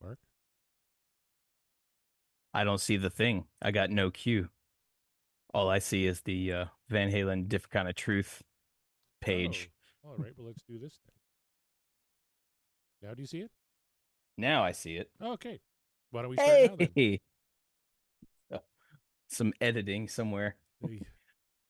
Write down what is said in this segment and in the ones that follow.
Mark? I don't see the thing. I got no cue. All I see is the Van Halen different kind of truth Oh, page. all right. Well, let's do this then. Now, do you see it? Now I see it. Okay. Why don't we start now then? Hey, some editing somewhere. Hey,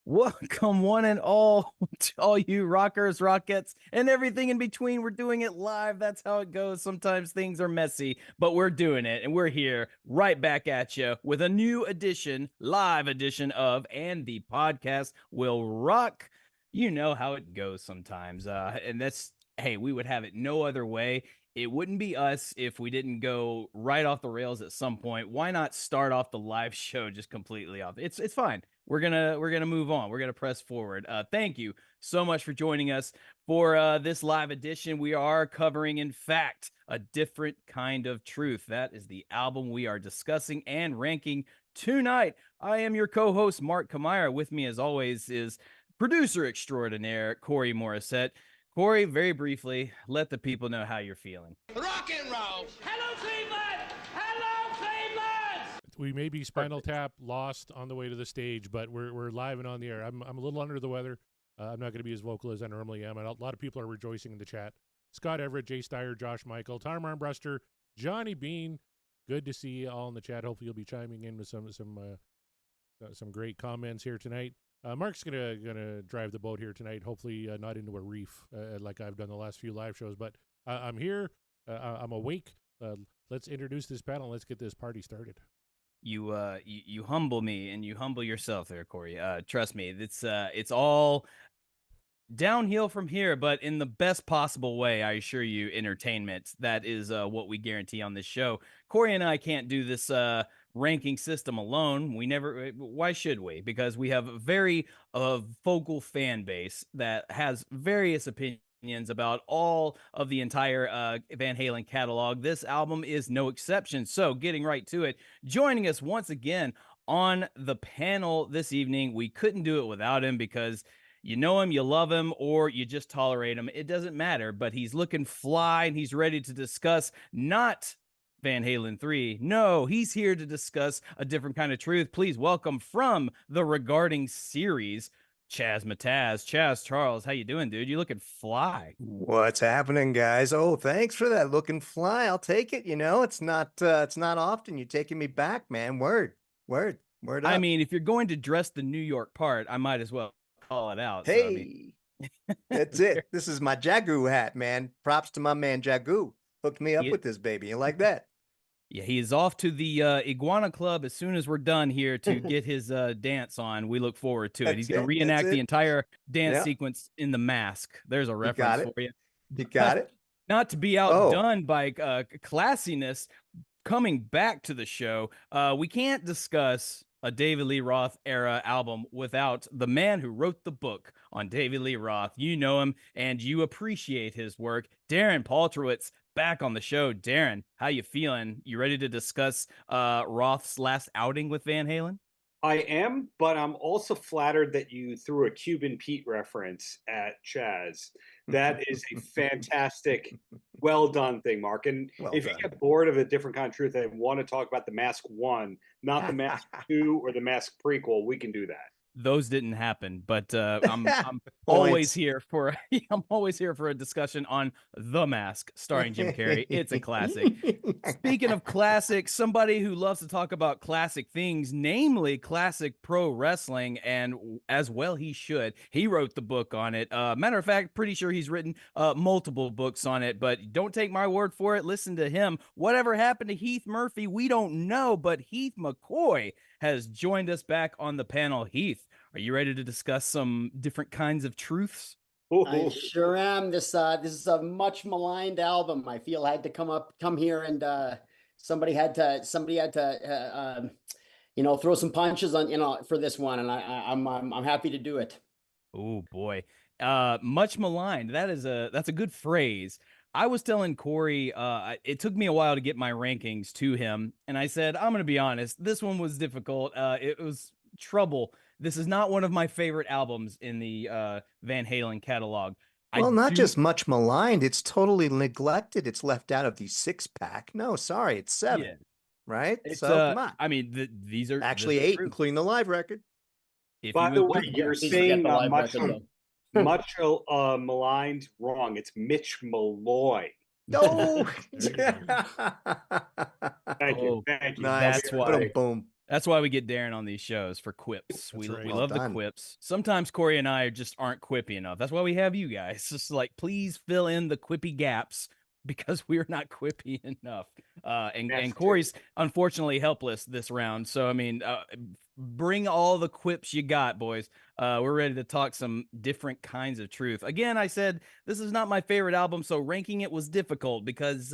Welcome, one and all, to all you rockers, rockettes, and everything in between. We're doing it live. That's how it goes. Sometimes things are messy, but we're doing it, and we're here right back at you with a new edition, live edition of And the Podcast Will Rock. You know how it goes sometimes. And that's, hey, we would have it no other way. It wouldn't be us if we didn't go right off the rails at some point. Why not start off the live show just completely off? It's fine. We're gonna move on. We're gonna press forward. Thank you so much for joining us for this live edition. We are covering, in fact, a different kind of truth. That is the album we are discussing and ranking tonight. I am your co-host Mark Kamire. With me, as always, is producer extraordinaire Corey Morissette. Corey, very briefly, let the people know how you're feeling. Rock and roll. Hello, Cleveland. Hello, Cleveland. we may be Spinal Tap lost on the way to the stage, but we're live and on the air. I'm a little under the weather. I'm not going to be as vocal as I normally am. And a lot of people are rejoicing in the chat. Scott Everett, Jay Steyer, Josh Michael, Tom Armbruster, Johnny Bean. Good to see you all in the chat. Hopefully you'll be chiming in with some great comments here tonight. Mark's gonna drive the boat here tonight. Hopefully not into a reef like I've done the last few live shows. But I'm here. I'm awake. Let's introduce this panel. Let's get this party started. You humble me and you humble yourself there, Corey. Trust me, it's all downhill from here, but in the best possible way. I assure you, entertainment. That is what we guarantee on this show. Corey and I can't do this ranking system alone. We never. Why should we? Because we have a very vocal fan base that has various opinions about all of the entire Van Halen catalog. This album is no exception. So, getting right to it, joining us once again on the panel this evening, we couldn't do it without him because you know him, you love him, or you just tolerate him. It doesn't matter, but he's looking fly and he's ready to discuss not Van Halen 3. No, he's here to discuss a different kind of truth. Please welcome from the Regarding series, Chaz Mataz. Chaz Charles, how you doing, dude? You looking fly. What's happening, guys? Oh, thanks for that looking fly. I'll take it. You know, it's not often you taking me back, man. Word up. I mean, if you're going to dress the New York part, I might as well call it out. Hey, So, I mean, that's it. This is my Jagu hat, man. Props to my man Jagu. Hooked me up with this baby. You like that? Yeah, he is off to the Iguana Club as soon as we're done here to get his dance on. We look forward to it. He's going to reenact the entire dance sequence in The Mask. There's a reference for you. You got it. Not to be outdone by classiness, coming back to the show, we can't discuss a David Lee Roth era album without the man who wrote the book on David Lee Roth. You know him and you appreciate his work. Darren Paltrowitz back on the show. Darren, how you feeling? You ready to discuss Roth's last outing with Van Halen? I am, but I'm also flattered that you threw a Cuban Pete reference at Chaz. That is a fantastic, well done thing, Mark. And if you get bored of a different kind of truth and want to talk about the Mask 1, not the Mask 2 or the Mask prequel, we can do that. Those didn't happen, but I'm always here for I'm always here for a discussion on The Mask starring Jim Carrey. It's a classic. Speaking of classic, somebody who loves to talk about classic things, namely classic pro wrestling, and as well he should. He wrote the book on it. Matter of fact, pretty sure he's written multiple books on it, but don't take my word for it. Listen to him. Whatever happened to Heath Murphy, we don't know, but Heath McCoy has joined us back on the panel. Heath, are you ready to discuss some different kinds of truths? I sure am. This is a much maligned album. I feel I had to come here and somebody had to throw some punches on for this one, and I'm happy to do it. Oh boy, much maligned. That's a good phrase. I was telling Corey, it took me a while to get my rankings to him, and I said, I'm going to be honest, this one was difficult. It was trouble. This is not one of my favorite albums in the Van Halen catalog. Well, not do- just much maligned, it's totally neglected. It's left out of the 6-pack. No, sorry, it's 7, Yeah. right? It's So come on. I mean, these are Actually this is 8, true. including the live record. If By you the would way, put- you're Please saying forget the live much record, though. much maligned wrong. It's Mitch Malloy. No. Thank you. Oh, Thank you. Nice. That's Boom, why. boom. That's why we get Darren on these shows for quips. We right. we Well love done. the quips. Sometimes Corey and I just aren't quippy enough. That's why we have you guys. Just like, please fill in the quippy gaps because we're not quippy enough. And That's true. Corey's unfortunately helpless this round. So I mean, bring all the quips you got, boys. We're ready to talk some different kinds of truth. Again, I said this is not my favorite album, so ranking it was difficult because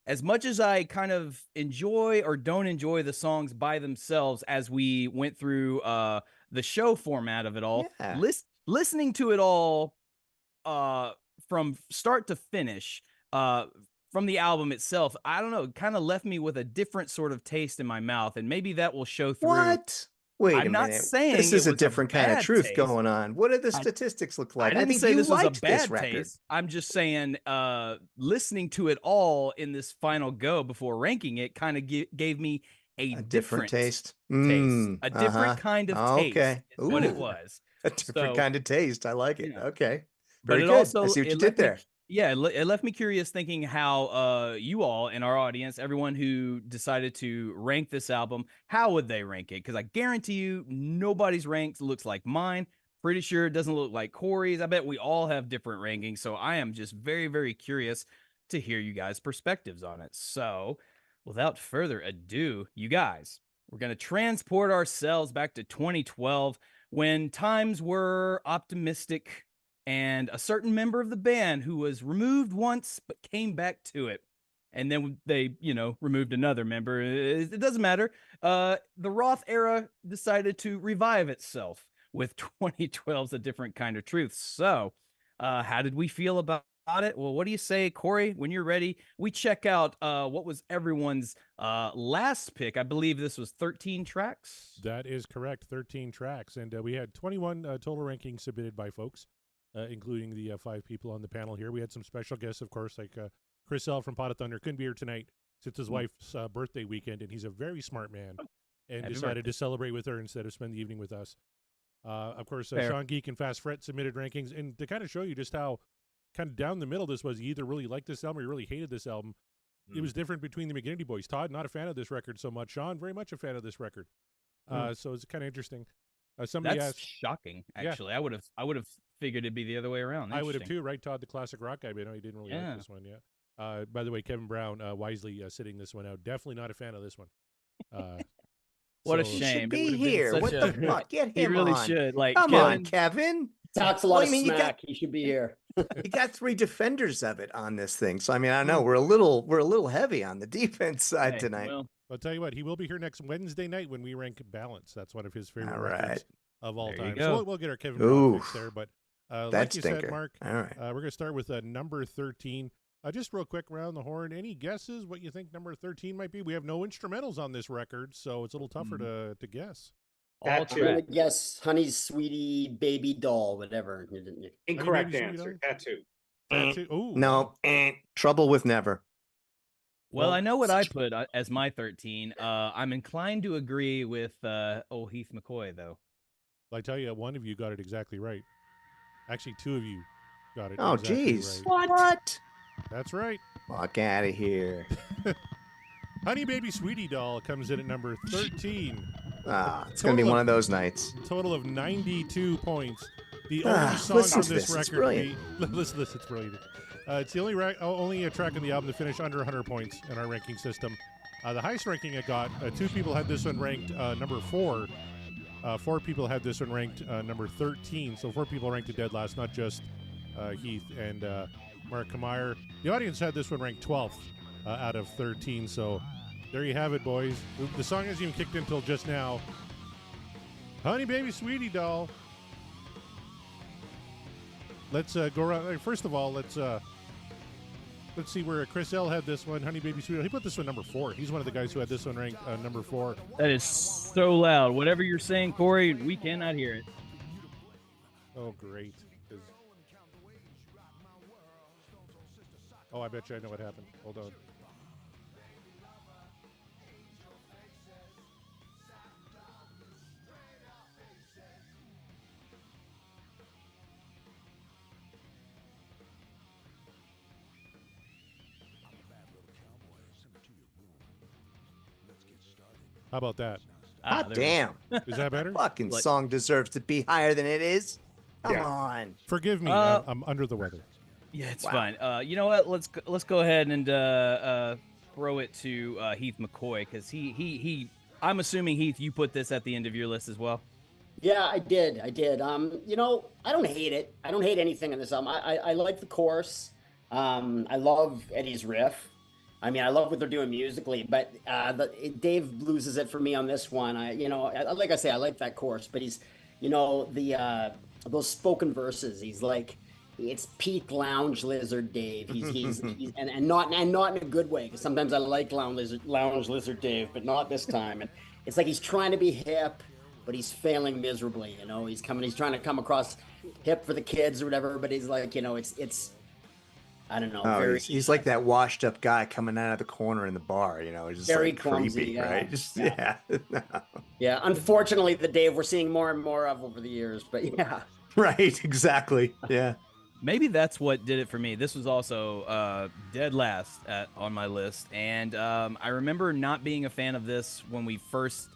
as much as I kind of enjoy or don't enjoy the songs by themselves as we went through the show format of it all, Yeah. listening to it all from start to finish, from the album itself, I don't know, kind of left me with a different sort of taste in my mouth, and maybe that will show through. What? Wait a I'm not minute. saying This it is a was a different kind of bad truth taste. going on. What do the I- statistics look I like? didn't think say you this was a liked this bad record. taste. I'm just saying, listening to it all in this final go before ranking it kind of gave me a different taste. taste, a different kind of taste. Okay. Is what it Ooh. was. A different So- kind of taste. I like it. Yeah. Okay. But Very it good. also I see what you it did left me- there. Yeah, it left me curious thinking how you all in our audience, everyone who decided to rank this album, how would they rank it? Because I guarantee you nobody's ranked looks like mine. Pretty sure it doesn't look like Corey's. I bet we all have different rankings. So I am just very, very curious to hear you guys' perspectives on it. So without further ado, you guys, we're going to transport ourselves back to 2012 when times were optimistic and a certain member of the band who was removed once but came back to it. And then they, removed another member. It doesn't matter. The Roth era decided to revive itself with 2012's A Different Kind of Truth. So, how did we feel about it? Well, what do you say, Corey? When you're ready, we check out what was everyone's last pick. I believe this was 13 tracks. That is correct. 13 tracks. And we had 21 total rankings submitted by folks, including the 5 people on the panel here. We had some special guests, of course, like Chris L. from Pot of Thunder. Couldn't be here tonight. It's his wife's birthday weekend, and he's a very smart man and Happy decided birthday. to celebrate with her instead of spend the evening with us. Of course, Fair. Sean Geek and Fast Fret submitted rankings. And to kind of show you just how kind of down the middle this was, you either really liked this album or you really hated this album. It was different between the McGinnity boys. Todd, not a fan of this record so much. Sean, very much a fan of this record. So it's kind of interesting. Somebody That's asked, shocking, Yeah. actually. I would have figured it'd be the other way around. I would have Interesting. too, right, Todd, the classic rock guy, but I know he didn't really Yeah. like this one, yeah. By the way, Kevin Brown wisely sitting this one out. Definitely not a fan of this one. What a so- He shame. should It be would've been here. such What a- the fuck? Get him He really on. should. Like, Come Kevin, on, Kevin. Talks a lot I of mean, you smack. He should be here. You got 3 defenders of it on this thing. So I mean, I know we're a little heavy on the defense side hey, tonight. well, I'll tell you what, he will be here next Wednesday night when we rank Balance. That's one of his favorite All records right. of all There you time. go. So we'll get our Kevin Brown fix Oof. there. But That like you stinker. said, Mark, All right. we're going to start with number 13. Just real quick, round the horn. Any guesses what you think number 13 might be? We have no instrumentals on this record, so it's a little tougher to guess. all That I'm too. true. gonna guess Honey's Sweetie Baby Doll, whatever. Incorrect maybe answer. Sweetheart? Tattoo. Ooh, No, trouble with never. Well, Well, I know what I put as my 13. I'm inclined to agree with old Heath McCoy, though. I tell you, one of you got it exactly right. Actually, 2 of you got it. Oh, exactly geez. right. What? That's right. Fuck out of here. Honey Baby Sweetie Doll comes in at number 13. Ah, it's gonna be Total one of- of those nights. Total of 92 points. The only song listen from to this this. It's record. brilliant. Listen to this. It's brilliant. It's the only track on the album to finish under 100 points in our ranking system. The highest ranking it got, 2 people had this one ranked number 4. 4 people had this one ranked number 13. So 4 people ranked it dead last, not just Heath and Mark Kameyer. The audience had this one ranked 12th out of 13. So there you have it, boys. The song hasn't even kicked in until just now. Honey Baby Sweetie Doll. Let's go around. First of all, let's see where Chris L had this one. Honey Baby Sweetie Doll. He put this one number 4. He's one of the guys who had this one ranked number 4. That is so loud. Whatever you're saying, Corey, we cannot hear it. Oh, great. 'Cause Oh, I bet you I know what happened. Hold on. How about that? Hot damn. Is that better? Fucking song deserves to be higher than it is. Come on. Forgive me. I'm under the weather. Yeah, it's fine. You know what? Let's go ahead and throw it to Heath McCoy, because he I'm assuming, Heath, you put this at the end of your list as well. Yeah, I did. You know, I don't hate it. I don't hate anything in this album. I like the chorus. I love Eddie's riff. I mean, I love what they're doing musically, but Dave loses it for me on this one. Like I say, I like that chorus, but he's, you know, those spoken verses. He's like, it's peak lounge lizard Dave. He's and not in a good way, because sometimes I like lounge lizard Dave, but not this time. And it's like he's trying to be hip, but he's failing miserably. You know, he's trying to come across hip for the kids or whatever, but he's like, you know, it's I don't know. Oh, he's like that washed up guy coming out of the corner in the bar, you know, just very like clumsy, creepy, right? Just Yeah. Unfortunately, the Dave we're seeing more and more of over the years, but yeah. Right, exactly. Yeah. Maybe that's what did it for me. This was also dead last on my list, and I remember not being a fan of this when we first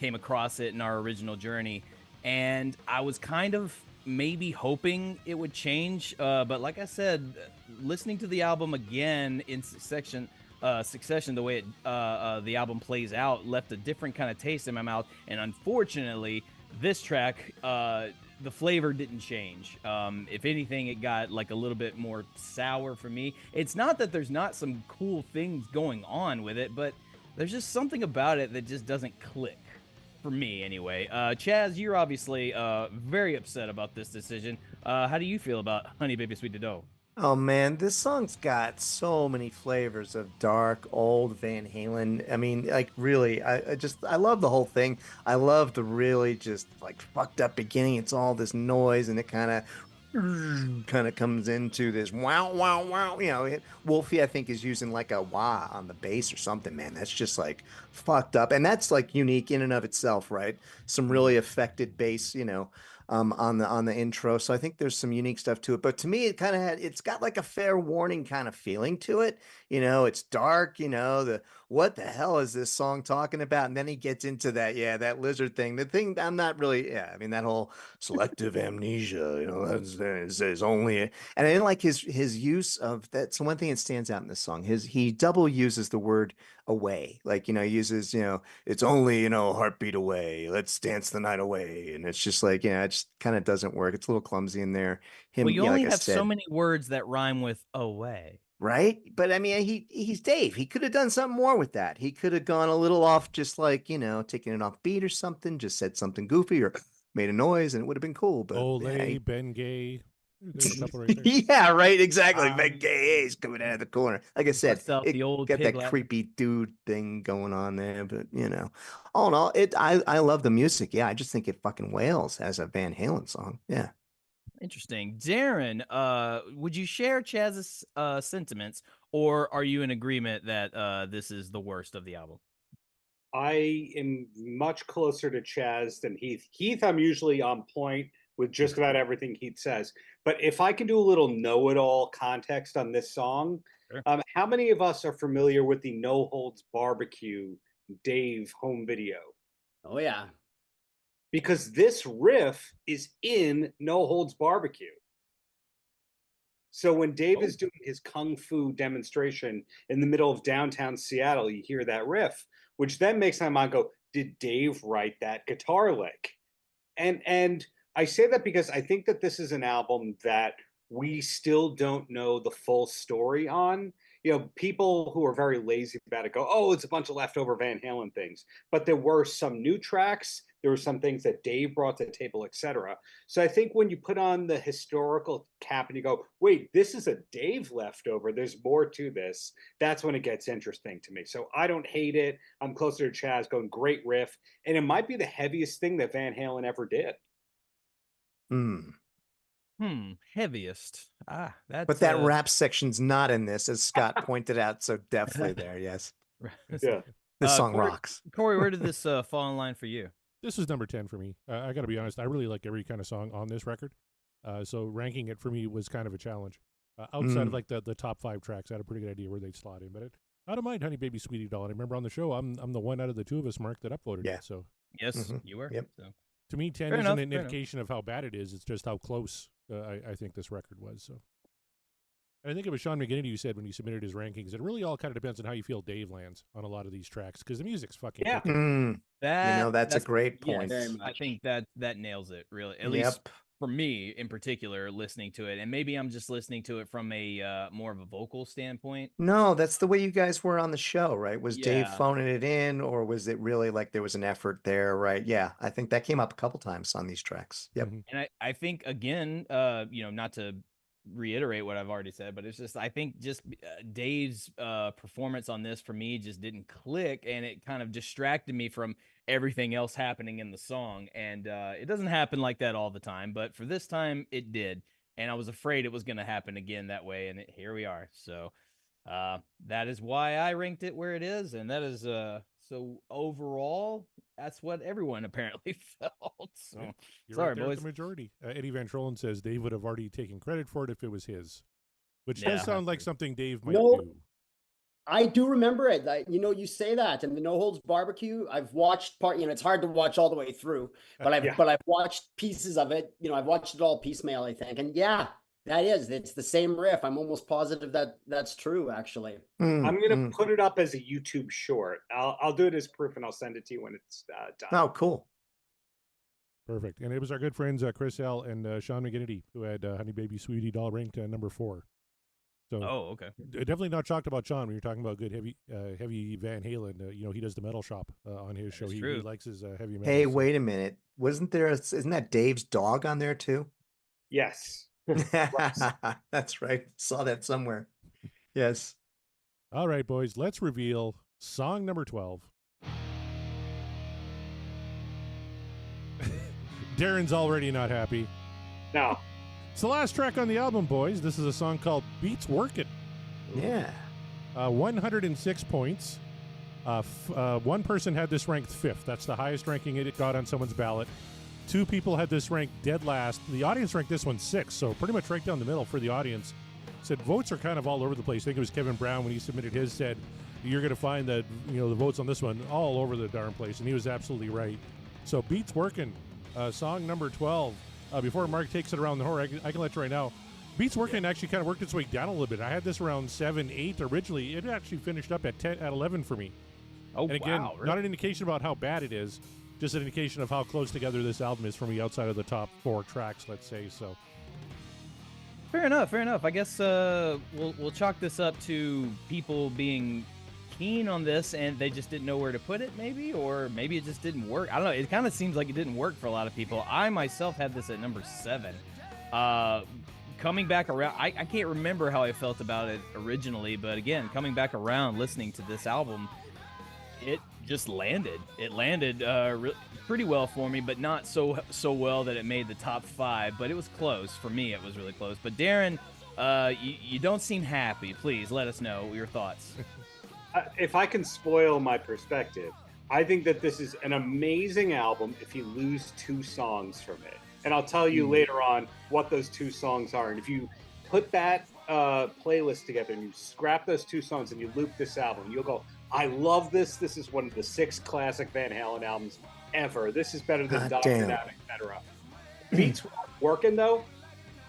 came across it in our original journey, and I was kind of maybe hoping it would change, but like I said, listening to the album again in succession, the way the album plays out left a different kind of taste in my mouth, and unfortunately, this track, the flavor didn't change. If anything, it got like a little bit more sour for me. It's not that there's not some cool things going on with it, but there's just something about it that just doesn't click. For me, anyway. Chaz, you're obviously very upset about this decision. How do you feel about Honey Baby Sweet Dough? Oh man, this song's got so many flavors of dark, old Van Halen. I mean, like really, I love the whole thing. I love the really just like fucked up beginning. It's all this noise, and it kind of comes into this wow wow wow. You know, Wolfie I think is using like a wah on the bass or something. Man, that's just like fucked up, and that's like unique in and of itself, right? Some really affected bass, you know. On the intro, so I think there's some unique stuff to it. But to me, it's got like a fair warning kind of feeling to it. You know, it's dark. You know, what the hell is this song talking about? And then he gets into that lizard thing. The thing I'm not really, I mean, that whole selective amnesia. You know, is only, and I didn't like his use of that. So one thing that stands out in this song, he double uses the word away, like, you know, he uses, you know, it's only, you know, a heartbeat away, let's dance the night away, and it's just like, yeah, it just kind of doesn't work. It's a little clumsy in there. Well, you only have so many words that rhyme with away, right? But I mean, he's Dave. He could have done something more with that. He could have gone a little off, just like, you know, taking it off beat or something, just said something goofy or made a noise, and it would have been cool. But Ole, Ben Gay. There's a couple right there. Yeah, right, exactly. Ben Gay's coming out of the corner. Like I said, the old get that creepy dude thing going on there. But you know, all in all, I love the music. Yeah, I just think it fucking wails as a Van Halen song. Yeah. Interesting. Darren, would you share Chaz's sentiments, or are you in agreement that this is the worst of the album? I am much closer to Chaz than Heath. Heath, I'm usually on point with just about everything Heath says. But if I can do a little know-it-all context on this song, sure. How many of us are familiar with the No Holds Barbecue Dave home video? Oh, yeah. Because this riff is in No Holds Barbecue. So when Dave is doing his kung fu demonstration in the middle of downtown Seattle, you hear that riff, which then makes my mind go, did Dave write that guitar lick? And I say that because I think that this is an album that we still don't know the full story on. You know, people who are very lazy about it go, oh, it's a bunch of leftover Van Halen things. But there were some new tracks. There were some things that Dave brought to the table, etc. So I think when you put on the historical cap and you go, wait, this is a Dave leftover, there's more to this, that's when it gets interesting to me. So I don't hate it. I'm closer to Chaz going, great riff. And it might be the heaviest thing that Van Halen ever did. Heaviest. That's But that rap section's not in this, as Scott pointed out so deftly there. Yes. Yeah. This song Corey, rocks. Corey, where did this fall in line for you? This is number 10 for me. I got to be honest. I really like every kind of song on this record. So ranking it for me was kind of a challenge. Outside of like the top 5 tracks, I had a pretty good idea where they'd slot in. But I don't mind Honey Baby Sweetie Doll. And I remember on the show, I'm the one out of the two of us, Mark, that upvoted it. So yes, you were. Yep. So. To me, 10 isn't an indication of how bad it is. It's just how close I think this record was. So, and I think it was Sean McGinnity who said when he submitted his rankings, it really all kind of depends on how you feel Dave lands on a lot of these tracks because the music's fucking cooking. That's a great point. I think that nails it, really. At least for me in particular, listening to it. And maybe I'm just listening to it from a more of a vocal standpoint. No, that's the way you guys were on the show, right? Was Dave phoning it in, or was it really like there was an effort there, right? Yeah, I think that came up a couple times on these tracks. Yep. And I think, again, not to reiterate what I've already said, but it's just, I think just Dave's performance on this for me just didn't click, and it kind of distracted me from everything else happening in the song. And it doesn't happen like that all the time, but for this time it did. And I was afraid it was going to happen again that way. And here we are. So that is why I ranked it where it is. And that is, so overall, that's what everyone apparently felt. So You're sorry, right there boys. with the majority. Eddie Van Trollen says Dave would have already taken credit for it if it was his, which does sound like something Dave might do. I do remember it. You say that, and the No Holds Barbecue. I've watched part. It's hard to watch all the way through, but I've watched pieces of it. I've watched it all piecemeal, I think, and it's the same riff. I'm almost positive that that's true, actually. I'm gonna put it up as a YouTube short. I'll do it as proof, and I'll send it to you when it's done. Oh, cool. Perfect. And it was our good friends Chris L. and Sean McGinnity who had Honey Baby Sweetie Doll ranked number 4. So, okay. Definitely not shocked about Sean when you're talking about good heavy Van Halen. He does the Metal Shop on his show. He likes his heavy metal. Hey, wait a minute. Isn't that Dave's dog on there too? Yes. That's right. Saw that somewhere. Yes. All right, boys. Let's reveal song number 12. Darren's already not happy. No. It's the last track on the album, boys. This is a song called Beats Workin'. Yeah. 106 points. One person had this ranked 5th. That's the highest ranking it got on someone's ballot. 2 people had this ranked dead last. The audience ranked this one 6th, so pretty much right down the middle for the audience. Said votes are kind of all over the place. I think it was Kevin Brown when he submitted his said, you're going to find that the votes on this one all over the darn place, and he was absolutely right. So Beats Workin', song number 12. Before Mark takes it around the horn, I can let you right now. Beats Workin' actually kind of worked its way down a little bit. I had this around 7, 8 originally. It actually finished up at 11 for me. Oh, and again, wow, really? Not an indication about how bad it is, just an indication of how close together this album is for me outside of the top 4 tracks, let's say. So, fair enough. I guess we'll chalk this up to people being keen on this and they just didn't know where to put it, maybe, or maybe it just didn't work. I don't know. It kind of seems like it didn't work for a lot of people. I myself had this at number 7. Coming back around, I can't remember how I felt about it originally, but again, coming back around, listening to this album, it just landed. It landed pretty well for me, but not so well that it made the top 5. But it was close for me. It was really close. But Darren, you don't seem happy. Please let us know your thoughts. If I can spoil my perspective, I think that this is an amazing album if you lose 2 songs from it. And I'll tell you later on what those 2 songs are. And if you put that playlist together and you scrap those 2 songs and you loop this album, you'll go, I love this. This is one of the 6 classic Van Halen albums ever. This is better than Doctor Down, etc. Beats Workin', though,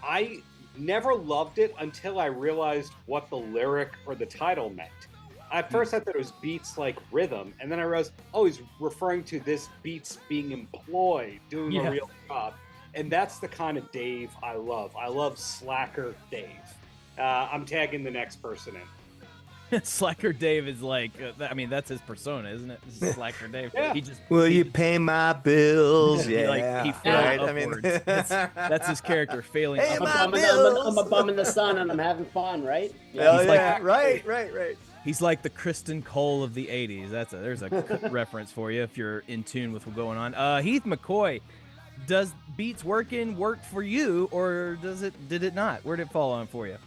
I never loved it until I realized what the lyric or the title meant. At first, I thought it was beats like rhythm, and then I realized, he's referring to this beats being employed, doing a real job. And that's the kind of Dave I love. I love slacker Dave. I'm tagging the next person in. Slacker Dave is like, that's his persona, isn't it? Slacker Dave. Yeah. Will you pay my bills? He right. Upwards. That's his character failing. Hey, I'm a bum in the sun and I'm having fun, right? Right. He's like the Kristen Cole of the 80s. There's a reference for you if you're in tune with what's going on. Heath McCoy, does Beats Working work for you, or did it not? Where did it fall on for you?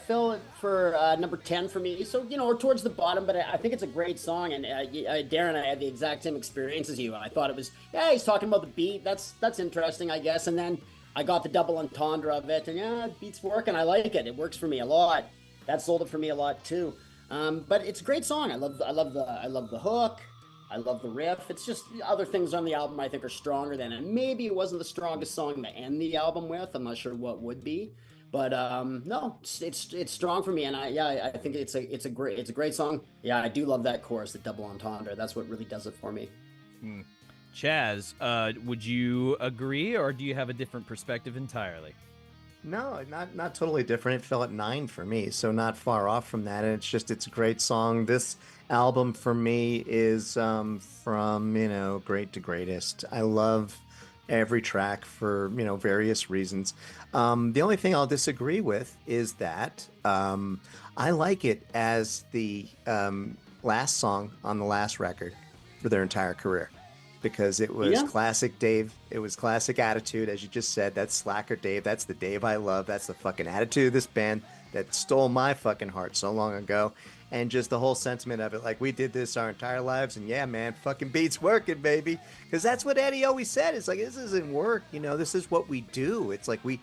Phil for number 10 for me. So, or towards the bottom, but I think it's a great song. And Darren, I had the exact same experience as you. I thought it was, he's talking about the beat. That's interesting, I guess. And then I got the double entendre of it, and it beats working. I like it. It works for me a lot. That sold it for me a lot too. But it's a great song. I love the hook. I love the riff. It's just other things on the album I think are stronger than it. Maybe it wasn't the strongest song to end the album with. I'm not sure what would be. But no, it's strong for me, and I think it's a great song. Yeah, I do love that chorus, the double entendre. That's what really does it for me. Chaz, would you agree, or do you have a different perspective entirely? No, not totally different. It fell at 9 for me, so not far off from that. And it's a great song. This album for me is from great to greatest. I love every track for various reasons. The only thing I'll disagree with is that I like it as the last song on the last record for their entire career, because it was classic Dave. It was classic attitude, as you just said. That's Slacker Dave. That's the Dave I love. That's the fucking attitude of this band that stole my fucking heart so long ago. And just the whole sentiment of it, like, we did this our entire lives, and yeah, man, fucking beats working, baby. Because that's what Eddie always said. It's like, this isn't work, this is what we do. It's like we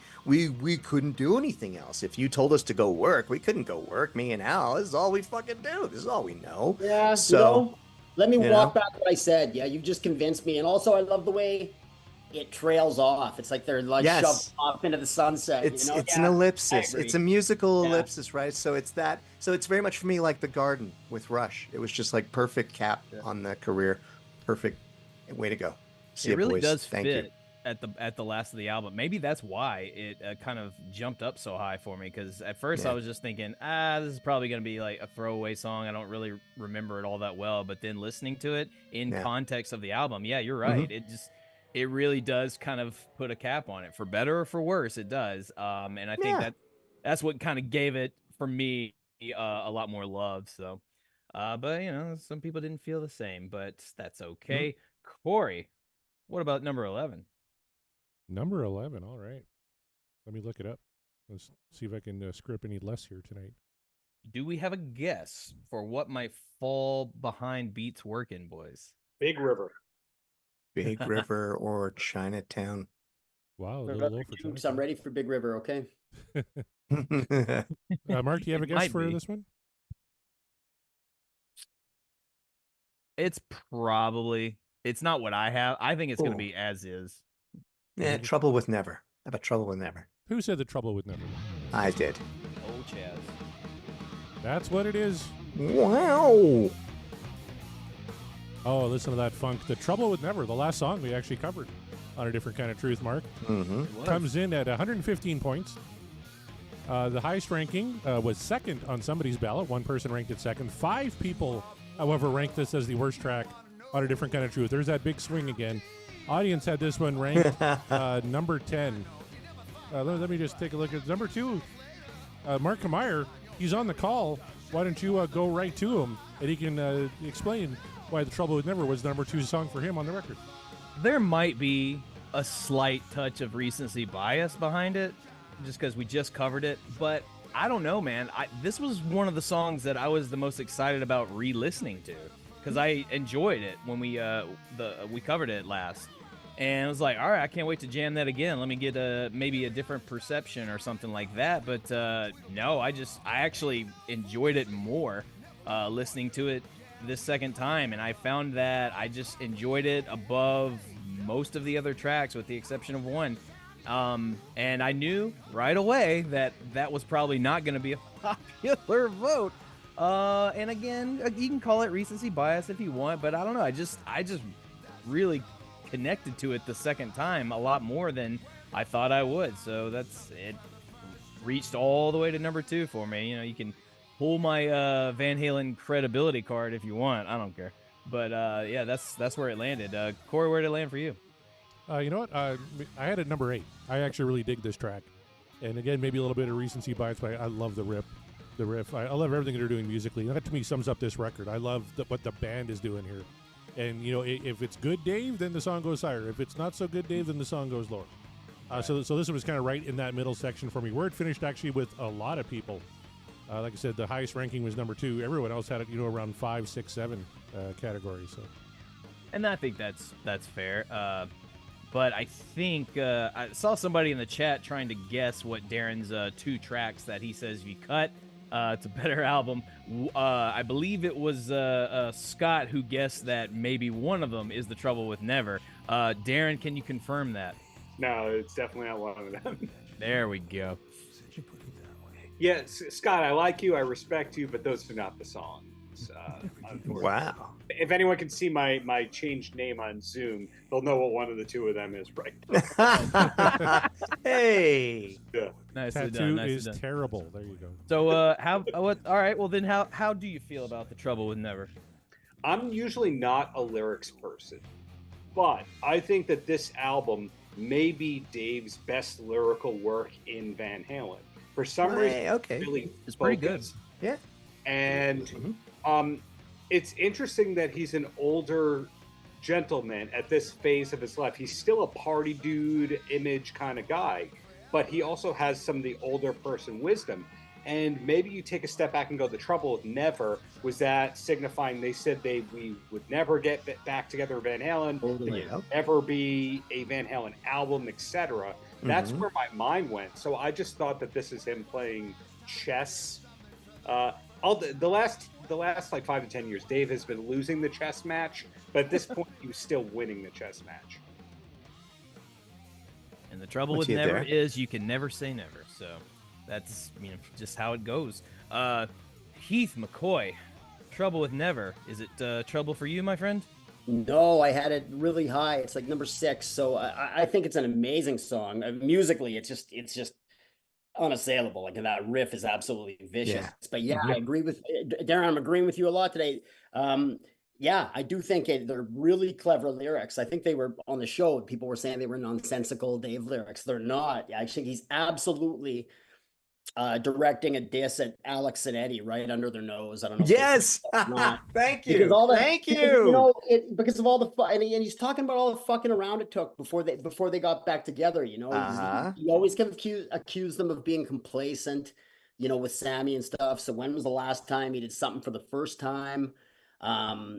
couldn't do anything else. If you told us to go work, we couldn't go work. Me and Al, this is all we fucking do. This is all we know. Yeah. So let me walk back what I said. Yeah, you've just convinced me. And also, I love the way it trails off. It's like they're shoved off into the sunset. It's an ellipsis. It's a musical ellipsis, right? So it's that. So it's very much for me like The Garden with Rush. It was just like perfect cap on the career. Perfect way to go. See it really boys. does Thank fit you. at the last of the album. Maybe that's why it kind of jumped up so high for me, because at first I was just thinking, this is probably going to be like a throwaway song. I don't really remember it all that well. But then listening to it in context of the album, you're right. It really does kind of put a cap on it, for better or for worse. It does. And I think that's what kind of gave it, for me, a lot more love. So, but some people didn't feel the same, but that's okay. Corey, what about number 11? Number 11. All right. Let me look it up. Let's see if I can screw up any less here tonight. Do we have a guess for what might fall behind Beats Working, boys? Big River. Big River or Chinatown. Wow, a little low for Chinatown. I'm ready for Big River, okay? Mark, do you have a guess for this one? It's not what I have. I think it's going to be As Is. Yeah, Trouble with Never. How about Trouble with Never? Who said the Trouble with Never? I did. Oh, Chaz. That's what it is. Wow. Oh, listen to that funk. The Trouble with Never, the last song we actually covered on A Different Kind of Truth, Mark. Comes in at 115 points. The highest ranking was second on somebody's ballot. One person ranked it second. 5 people, however, ranked this as the worst track on A Different Kind of Truth. There's that big swing again. Audience had this one ranked number 10. Let me just take a look at number 2. Mark Meyer, he's on the call. Why don't you go right to him, and he can explain why The Trouble with Never was the number 2 song for him on the record. There might be a slight touch of recency bias behind it, just because we just covered it, but I don't know, man. This was one of the songs that I was the most excited about re-listening to, because I enjoyed it when we covered it last, and I was like, all right, I can't wait to jam that again. Let me get maybe a different perception or something like that. But no, I actually enjoyed it more listening to it this second time, and I found that I just enjoyed it above most of the other tracks, with the exception of one. And I knew right away that was probably not going to be a popular vote. And again, you can call it recency bias if you want, but I don't know. I just really connected to it the second time a lot more than I thought I would. So it reached all the way to number 2 for me. You can pull my Van Halen credibility card if you want. I don't care. But that's where it landed. Corey, where did it land for you? You know what? I had it number 8. I actually really dig this track. And again, maybe a little bit of recency bias, but I love the riff. I love everything they're doing musically. That to me sums up this record. I love what the band is doing here. And if it's good Dave, then the song goes higher. If it's not so good Dave, then the song goes lower. So this was kind of right in that middle section for me, where it finished actually with a lot of people. Like I said, the highest ranking was number 2. Everyone else had it, around 5, 6, 7 categories. So, and I think that's fair. But I think I saw somebody in the chat trying to guess what Darren's 2 tracks that he says you cut. It's a better album. I believe it was Scott who guessed that maybe one of them is The Trouble with Never. Darren, can you confirm that? No, it's definitely not one of them. There we go. Yeah, Scott, I like you, I respect you, but those are not the songs. Wow. If anyone can see my changed name on Zoom, they'll know what one of the 2 of them is right now. Hey. Yeah. Nicely tattoo done. is terrible. There you go. So what? All right. Well, then how do you feel about The Trouble with Never? I'm usually not a lyrics person, but I think that this album may be Dave's best lyrical work in Van Halen. For some reason, okay. Really it's pretty good. Yeah. And it's interesting that he's an older gentleman at this phase of his life. He's still a party dude image kind of guy, but he also has some of the older person wisdom. And maybe you take a step back and go, The Trouble with Never, was that signifying they said we would never get back together Van Halen, Totally. there would never be a Van Halen album, etc. That's where my mind went. So I just thought that this is him playing chess. The last like 5 to 10 years, Dave has been losing the chess match, but at this point, he was still winning the chess match. And the trouble with never is you can never say never. So that's just how it goes. Heath McCoy, Trouble with Never. Is it trouble for you, my friend? No, I had it really high. It's like number 6. So I think it's an amazing song. Musically, it's just unassailable. Like that riff is absolutely vicious. Yeah. But yeah, I agree with Darren. I'm agreeing with you a lot today. Yeah, I do think they're really clever lyrics. I think they were on the show. People were saying they were nonsensical Dave lyrics. They're not. I think he's absolutely directing a diss at Alex and Eddie right under their nose. I don't know. Yes. Thank you. Thank you. Because of all the fun, and he's talking about all the fucking around it took before they got back together. He always can accuse them of being complacent, with Sammy and stuff. So when was the last time he did something for the first time? That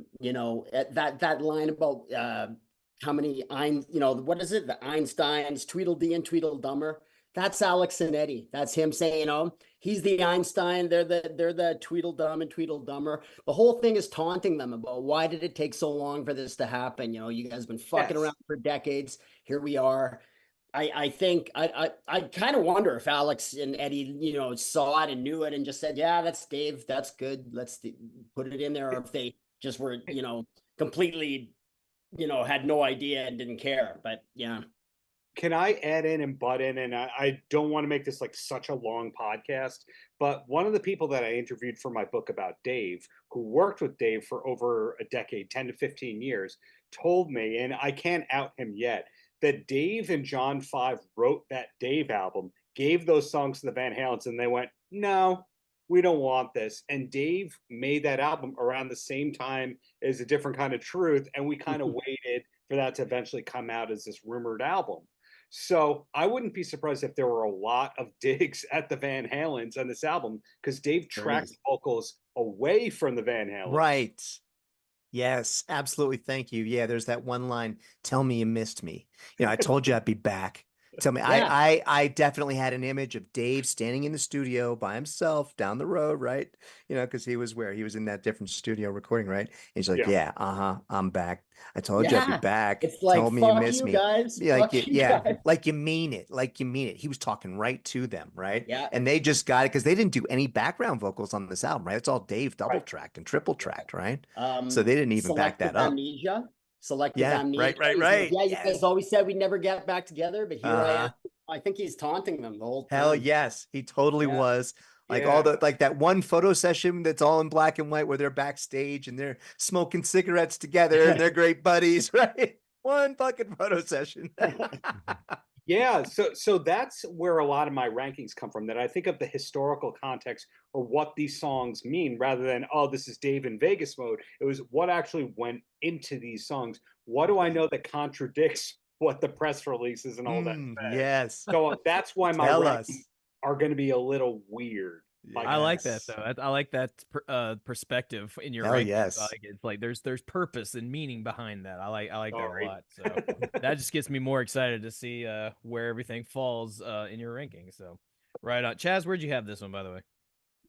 line about how many what is it? The Einsteins, Tweedledee and Tweedledummer. That's Alex and Eddie. That's him saying, he's the Einstein. They're the Tweedledum and Tweedledummer. The whole thing is taunting them about why did it take so long for this to happen? You guys have been fucking around for decades. Here we are. I think I kind of wonder if Alex and Eddie, saw it and knew it and just said, yeah, that's Dave. That's good. Let's put it in there. Or if they just were, completely, had no idea and didn't care. But yeah. Can I add in and butt in? And I don't want to make this like such a long podcast, but one of the people that I interviewed for my book about Dave, who worked with Dave for over a decade, 10 to 15 years, told me, and I can't out him yet, that Dave and John 5 wrote that Dave album, gave those songs to the Van Halens, and they went, no, we don't want this. And Dave made that album around the same time as A Different Kind of Truth, and we kind of waited for that to eventually come out as this rumored album. So I wouldn't be surprised if there were a lot of digs at the Van Halens on this album, because Dave tracked vocals away from the Van Halens. Right. Yes, absolutely. Thank you. Yeah, there's that one line, tell me you missed me. I told you I'd be back. Tell me, yeah. I definitely had an image of Dave standing in the studio by himself down the road, right? Because he was in that different studio recording, right? And he's like, yeah, I'm back. I told you I'd be back. It's like, told me you missed me. Guys. Yeah, like you mean it. Like you mean it. He was talking right to them, right? Yeah. And they just got it because they didn't do any background vocals on this album, right? It's all Dave double tracked and triple tracked, right? So they didn't even back that up. Amnesia. Selective amnesia. Right. Yeah, you guys always said we'd never get back together, but here I am. I think he's taunting them the whole time. Hell yes, he totally was. All the that one photo session that's all in black and white where they're backstage and they're smoking cigarettes together and they're great buddies, right? One fucking photo session. Yeah, so that's where a lot of my rankings come from, that I think of the historical context or what these songs mean rather than, oh, this is Dave in Vegas mode. It was what actually went into these songs. What do I know that contradicts what the press releases and all that said? Yes. So that's why my Tell rankings us. are going to be a little weird. I like that Yes. though. I like that perspective in your Hell rankings. yes. I like it. It's like there's purpose and meaning behind that. I like that a Sorry. lot. So that just gets me more excited to see where everything falls in your rankings. So right on. Chaz, where'd you have this one, by the way?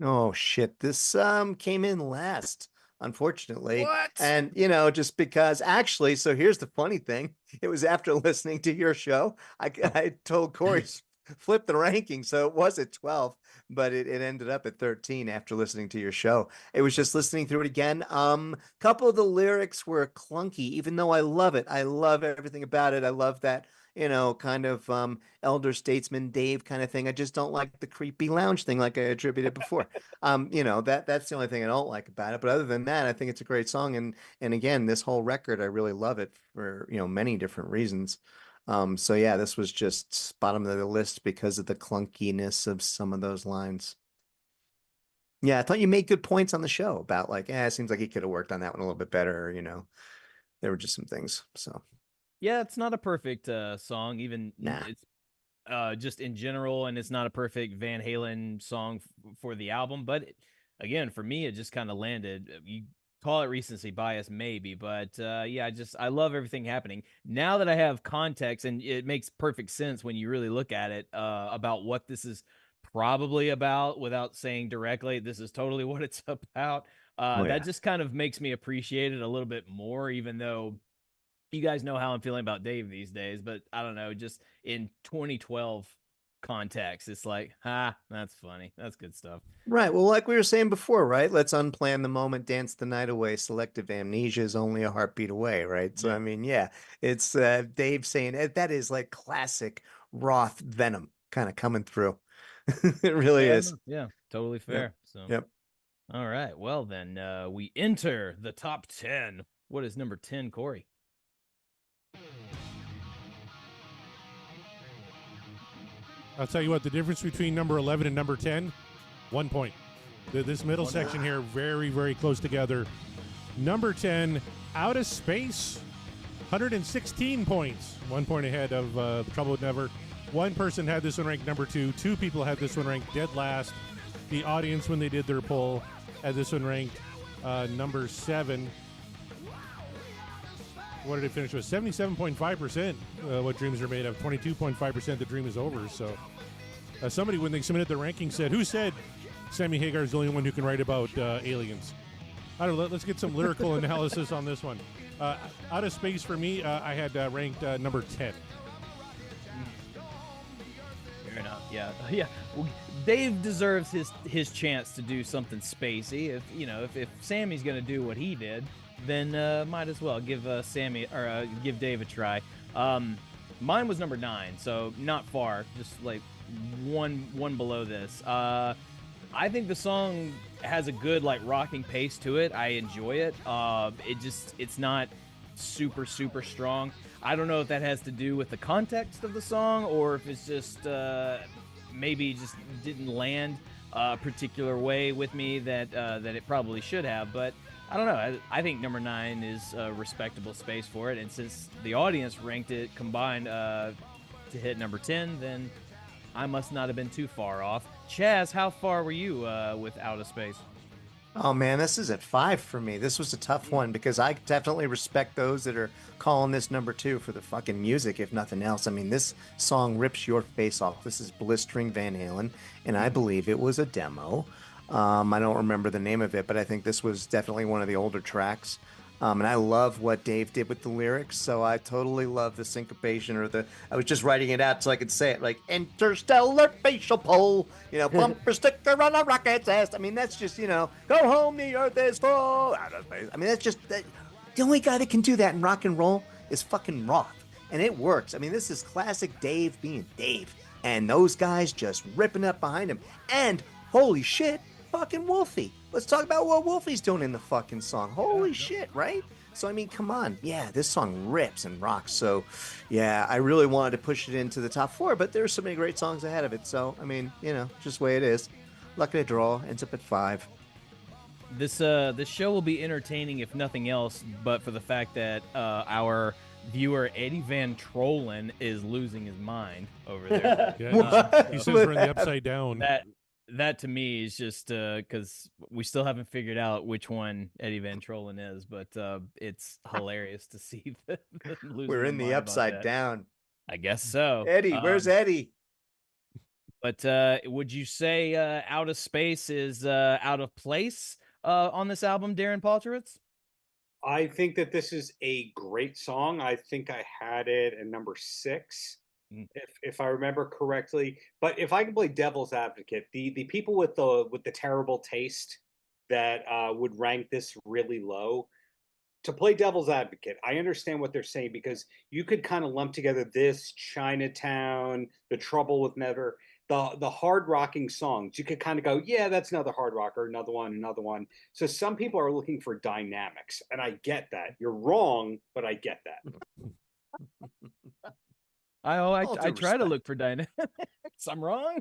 Oh shit. This came in last, unfortunately. What? And just because actually, so here's the funny thing. It was after listening to your show. I told Corey flip the ranking. So it was at 12, but it ended up at 13 after listening to your show. It was just listening through it again. Couple of the lyrics were clunky, even though I love it. I love everything about it. I love that, kind of elder statesman Dave kind of thing. I just don't like the creepy lounge thing like I attributed before. That's the only thing I don't like about it. But other than that, I think it's a great song. And again, this whole record, I really love it for, many different reasons. So yeah, this was just bottom of the list because of the clunkiness of some of those lines. Yeah, I thought you made good points on the show about like, it seems like he could have worked on that one a little bit better, There were just some things. So Yeah, it's not a perfect song, even Nah. it's just in general, and it's not a perfect Van Halen song for the album. But again, for me, it just kind of landed. You call it recency bias, maybe, but yeah, I love everything happening now that I have context, and it makes perfect sense when you really look at it about what this is probably about, without saying directly this is totally what it's about. yeah. That just kind of makes me appreciate it a little bit more, even though you guys know how I'm feeling about Dave these days, but I don't know, just in 2012 context, it's like, that's funny. That's good stuff. Right. Well, like we were saying before, right? Let's unplan the moment, dance the night away. Selective amnesia is only a heartbeat away, right? So, Yeah. I mean, yeah, it's Dave saying that is like classic Roth Venom kind of coming through. It really is. Yeah, totally fair. So, Yep. All right. Well, then we enter the top 10. What is number 10, Corey? I'll tell you what, the difference between number 11 and number 10, 1 point. This middle section here, very, very close together. Number 10, Out of Space, 116 points. 1 point ahead of The Trouble with Never. One person had this one ranked number 2. 2 people had this one ranked dead last. The audience, when they did their poll, had this one ranked number 7. What did it finish with? 77.5%. What Dreams Are Made Of. 22.5% The Dream Is Over. So somebody, when they submitted the ranking, said, who said Sammy Hagar is the only one who can write about aliens? I don't know. Let's get some lyrical analysis on this one. Out of Space for me, I had ranked number 10. Fair enough. Yeah. Yeah. Well, Dave deserves his chance to do something spacey. If Sammy's going to do what he did, then might as well give give Dave a try. Mine was number 9, so not far, just like one below this. I think the song has a good like rocking pace to it. I enjoy it. It's not super strong. I don't know if that has to do with the context of the song, or if it's just maybe just didn't land a particular way with me that it probably should have. But I don't know. I think number 9 is a respectable space for it. And since the audience ranked it combined to hit number 10, then I must not have been too far off. Chaz, how far were you with Out of Space? Oh man, this is at 5 for me. This was a tough one because I definitely respect those that are calling this number 2 for the fucking music, if nothing else. I mean, this song rips your face off. This is Blistering Van Halen, and I believe it was a demo. I don't remember the name of it, but I think this was definitely one of the older tracks. And I love what Dave did with the lyrics, so I totally love the syncopation I was just writing it out so I could say it, like interstellar facial pole, bumper sticker on a rocket's ass. I mean, that's just, go home, the earth is full out of space. I mean, that's just, the only guy that can do that in rock and roll is fucking Roth, and it works. I mean, this is classic Dave being Dave, and those guys just ripping up behind him, and holy shit, fucking Wolfie. Let's talk about what Wolfie's doing in the fucking song. Holy shit, right? So, I mean, come on. Yeah, this song rips and rocks. So, yeah, I really wanted to push it into the top 4, but there's so many great songs ahead of it. So, I mean, just the way it is. Luck of the draw, ends up at 5. This show will be entertaining if nothing else, but for the fact that our viewer Eddie Van Trollen is losing his mind over there. Yeah, he says we're in the Upside Down. That to me is just because we still haven't figured out which one Eddie Van Trollen is, but it's hilarious to see that we're in the Upside Down. I guess so. Eddie, where's Eddie? But would you say Out of Space is out of place on this album, Darren Paltrowitz? I think that this is a great song. I think I had it at number 6, if I remember correctly. But if I can play devil's advocate, the people with the terrible taste that would rank this really low, to play devil's advocate, I understand what they're saying, because you could kind of lump together this, Chinatown, The Trouble with Never, the hard rocking songs. You could kind of go, yeah, that's another hard rocker, another one. So some people are looking for dynamics, and I get that. You're wrong, but I get that. I try to look for dynamics. I'm wrong.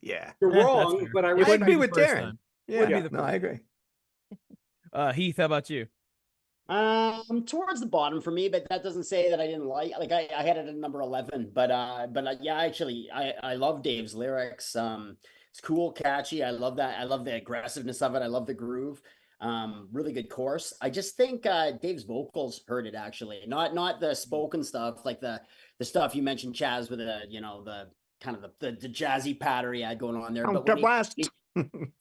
Yeah, you're wrong, but I would be with Darren. Yeah, no, I agree. Heath, how about you? Towards the bottom for me, but that doesn't say that I didn't like I had it at number 11, but yeah, actually I love Dave's lyrics. It's cool, catchy. I love that. I love the aggressiveness of it. I love the groove. Really good chorus. I just think Dave's vocals hurt it, actually. Not the spoken stuff, like the stuff you mentioned, Chaz, with the kind of the jazzy patter he had going on there. But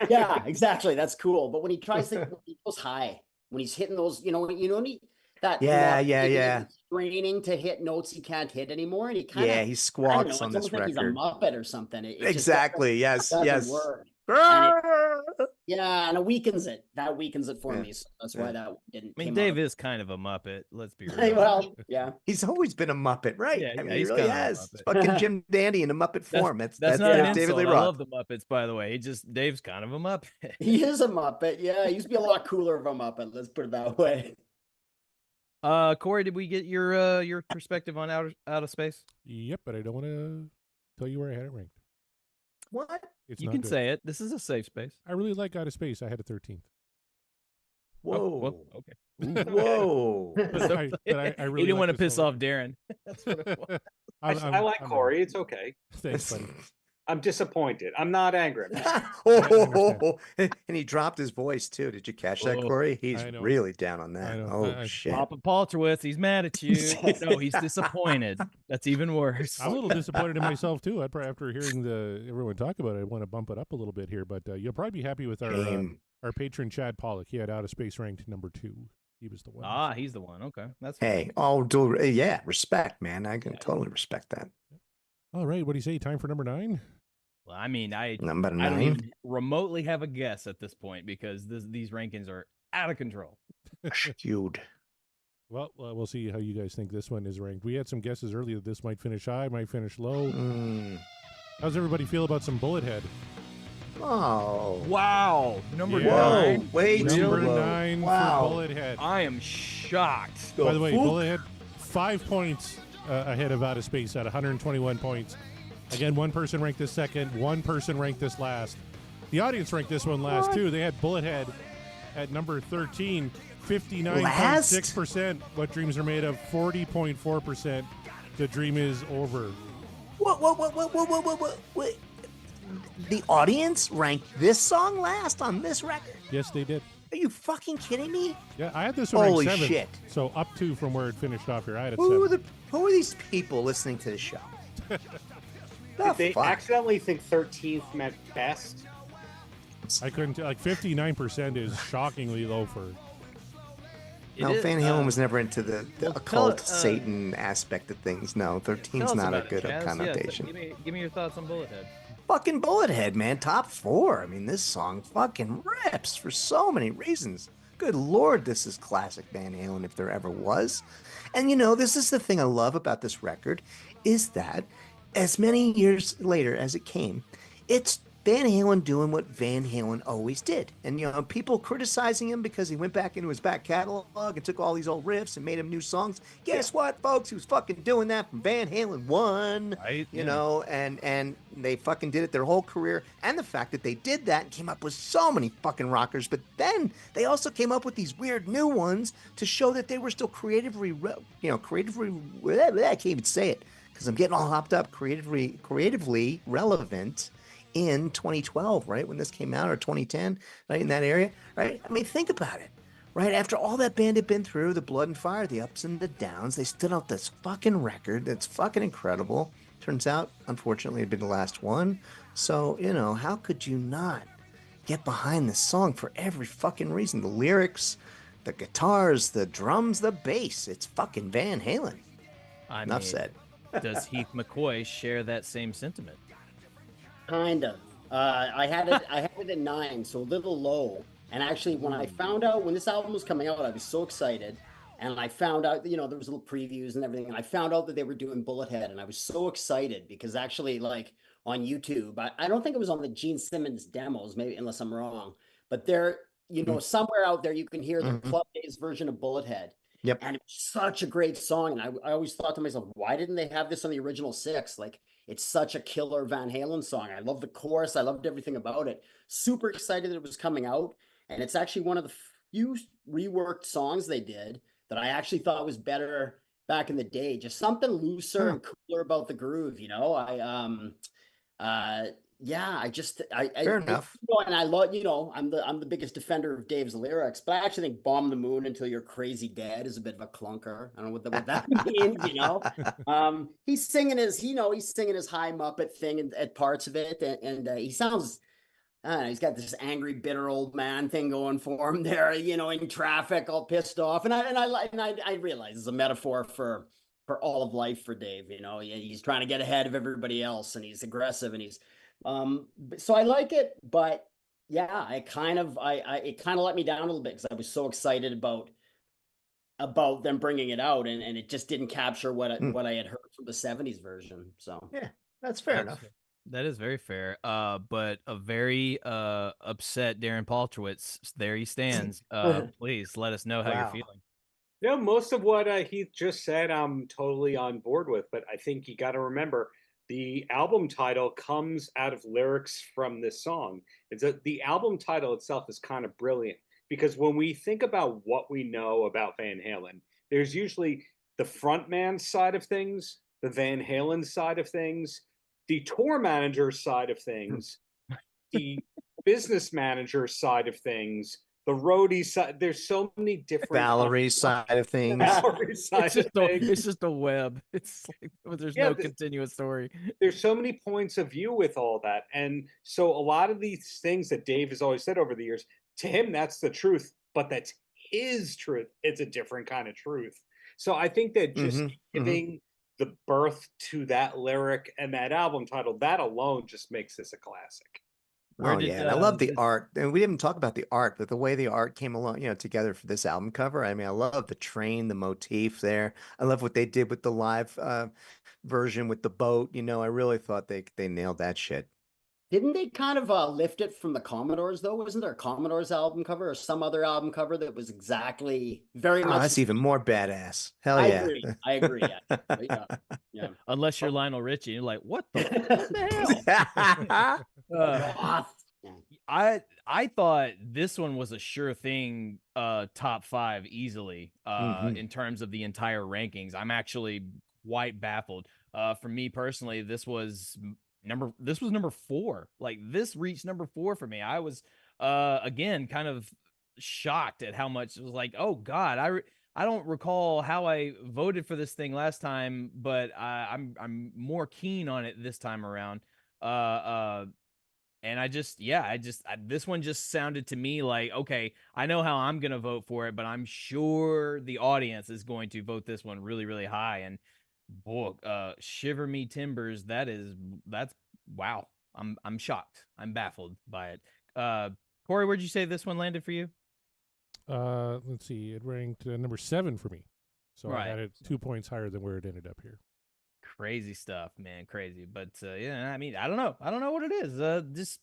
yeah, exactly. That's cool. But when he tries to, when he goes high, when he's hitting those, straining to hit notes he can't hit anymore, and he kind of he squawks on this record. Like he's a Muppet or something. Exactly. Yes. And it weakens it. That weakens it for me. So that's why that didn't. I mean, Dave is kind of a Muppet. Let's be real. Well, yeah, he's always been a Muppet, right? Yeah, I mean, he really has. Fucking Jim Dandy in a Muppet form. That's not an David insult. Lee I Roth. love the Muppets, by the way. Dave's kind of a Muppet. He is a Muppet. Yeah, he used to be a lot cooler of a Muppet. Let's put it that way. Corey, did we get your perspective on Out of Space? Yep, but I don't want to tell you where I had it ranked. What? You can say it. This is a safe space. I really like Out of Space. I had it 13th. Whoa. Oh, well, okay. Whoa. I really you didn't want to this piss song. off Darren. That's what it was. I like Corey. It's okay. Thanks, buddy. I'm disappointed. I'm not angry. And he dropped his voice too. Did you catch that, Corey? He's really down on that. Oh shit! Papa Paltrowitz, he's mad at you. No, he's disappointed. That's even worse. I'm a little disappointed in myself too. I'd probably, after hearing everyone talk about it, I want to bump it up a little bit here. But you'll probably be happy with our patron Chad Pollock. He had Out of Space ranked number 2. He was the one. Ah, he's the one. Okay, that's hey. Respect, man. I can totally respect that. All right, what do you say? Time for number 9. Well, I mean, I number 9. I don't even remotely have a guess at this point because these rankings are out of control. Skewed. Well, we'll see how you guys think this one is ranked. We had some guesses earlier that this might finish high, might finish low. How's everybody feel about some Bullethead? Oh. Wow. Number 9. Whoa, way Number too low. 9 Wow. for Bullethead. I am shocked. By the way, Bullethead, 5 points ahead of Out of Space at 121 points. Again, one person ranked this second, one person ranked this last. The audience ranked this one last, too. They had Bullethead at number 13, 59.6%. What Dreams Are Made Of, 40.4%. The Dream Is Over. What? The audience ranked this song last on this record? Yes, they did. Are you fucking kidding me? Yeah, I had this one ranked 7th. Holy shit. So up 2 from where it finished off here. I had it Who 7th. are these people listening to the show? Did they accidentally think 13th meant best? I couldn't, 59% is shockingly low for... No, Van Halen was never into the occult Satan aspect of things. No, 13's not a good connotation. Yeah, give me your thoughts on Bullethead. Fucking Bullethead, man. Top 4. I mean, this song fucking rips for so many reasons. Good Lord, this is classic Van Halen if there ever was. And this is the thing I love about this record, is that as many years later as it came, it's Van Halen doing what Van Halen always did. And, you know, people criticizing him because he went back into his back catalog and took all these old riffs and made him new songs. Guess what, folks? He was fucking doing that from Van Halen 1, Right, you yeah. know, and they fucking did it their whole career. And the fact that they did that and came up with so many fucking rockers, but then they also came up with these weird new ones to show that they were still creatively, I can't even say it because I'm getting all hopped up, creatively relevant in 2012, right? When this came out, or 2010, right? In that area, right? I mean, think about it, right? After all that band had been through, the blood and fire, the ups and the downs, they stood out this fucking record that's fucking incredible. Turns out, unfortunately, it'd been the last one. So, you know, how could you not get behind this song for every fucking reason? The lyrics, the guitars, the drums, the bass. It's fucking Van Halen. Enough said. Does Heath McCoy share that same sentiment? Kind of. I had it at 9, so a little low. And actually, when I found out when this album was coming out, I was so excited. And I found out, you know, there was little previews and everything. And I found out that they were doing Bullet Head, and I was so excited because actually, like on YouTube, I don't think it was on the Gene Simmons demos, maybe unless I'm wrong. But there, you know, somewhere out there, you can hear the Club Days version of Bullet Head. Yep. And it was such a great song. And I always thought to myself, why didn't they have this on the original 6? Like, it's such a killer Van Halen song. I love the chorus. I loved everything about it. Super excited that it was coming out. And it's actually one of the few reworked songs they did that I actually thought was better back in the day. Just something looser and cooler about the groove, you know? Fair enough. You know, and I love, you know, I'm the biggest defender of Dave's lyrics, but I actually think "Bomb the Moon Until You're Crazy Dead" is a bit of a clunker. I don't know what that means, you know. He's singing his high Muppet thing at parts of it, and he sounds. I don't know, he's got this angry, bitter old man thing going for him there, you know, in traffic, all pissed off, and I realize it's a metaphor for all of life for Dave. You know, he's trying to get ahead of everybody else, and he's aggressive, and he's so I like it, but yeah, it kind of let me down a little bit because I was so excited about them bringing it out, and it just didn't capture what I had heard from the 70s version. So yeah, that's fair enough. That is very fair. But a very upset Darren Paltrowitz, there he stands. Please let us know how you're feeling. You know, most of what Heath just said, I'm totally on board with, but I think you got to remember the album title comes out of lyrics from this song. The album title itself is kind of brilliant because when we think about what we know about Van Halen, there's usually the frontman side of things, the Van Halen side of things, the tour manager side of things, the business manager side of things, the roadie side. There's so many different Valerie side of things. Valerie side of things. It's just a web. It's like there's no continuous story. There's so many points of view with all that. And so a lot of these things that Dave has always said over the years, to him, that's the truth, but that's his truth. It's a different kind of truth. So I think that just giving the birth to that lyric and that album title, that alone just makes this a classic. And I love the art, and we didn't talk about the art, but the way the art came along, you know, together for this album cover. I mean, I love the train, the motif there. I love what they did with the live version with the boat. You know, I really thought they nailed that shit. Didn't they kind of lift it from the Commodores though? Wasn't there a Commodores album cover or some other album cover that was exactly very much? That's even more badass. Hell yeah! I agree. Yeah. Unless you're Lionel Richie, you're like, what the hell? I thought this one was a sure thing top 5 easily in terms of the entire rankings. I'm actually quite baffled. For me personally, this was number 4. Like, this reached number 4 for me. I was again kind of shocked at how much it was like, oh god, I don't recall how I voted for this thing last time, but I'm more keen on it this time around. And this one just sounded to me like, okay, I know how I'm going to vote for it, but I'm sure the audience is going to vote this one really, really high. And boy, shiver me timbers. That's wow. I'm shocked. I'm baffled by it. Corey, where'd you say this one landed for you? Let's see. It ranked number 7 for me. So right. I had it 2 points higher than where it ended up here. Crazy stuff, man. Crazy. But yeah, I mean, I don't know what it is.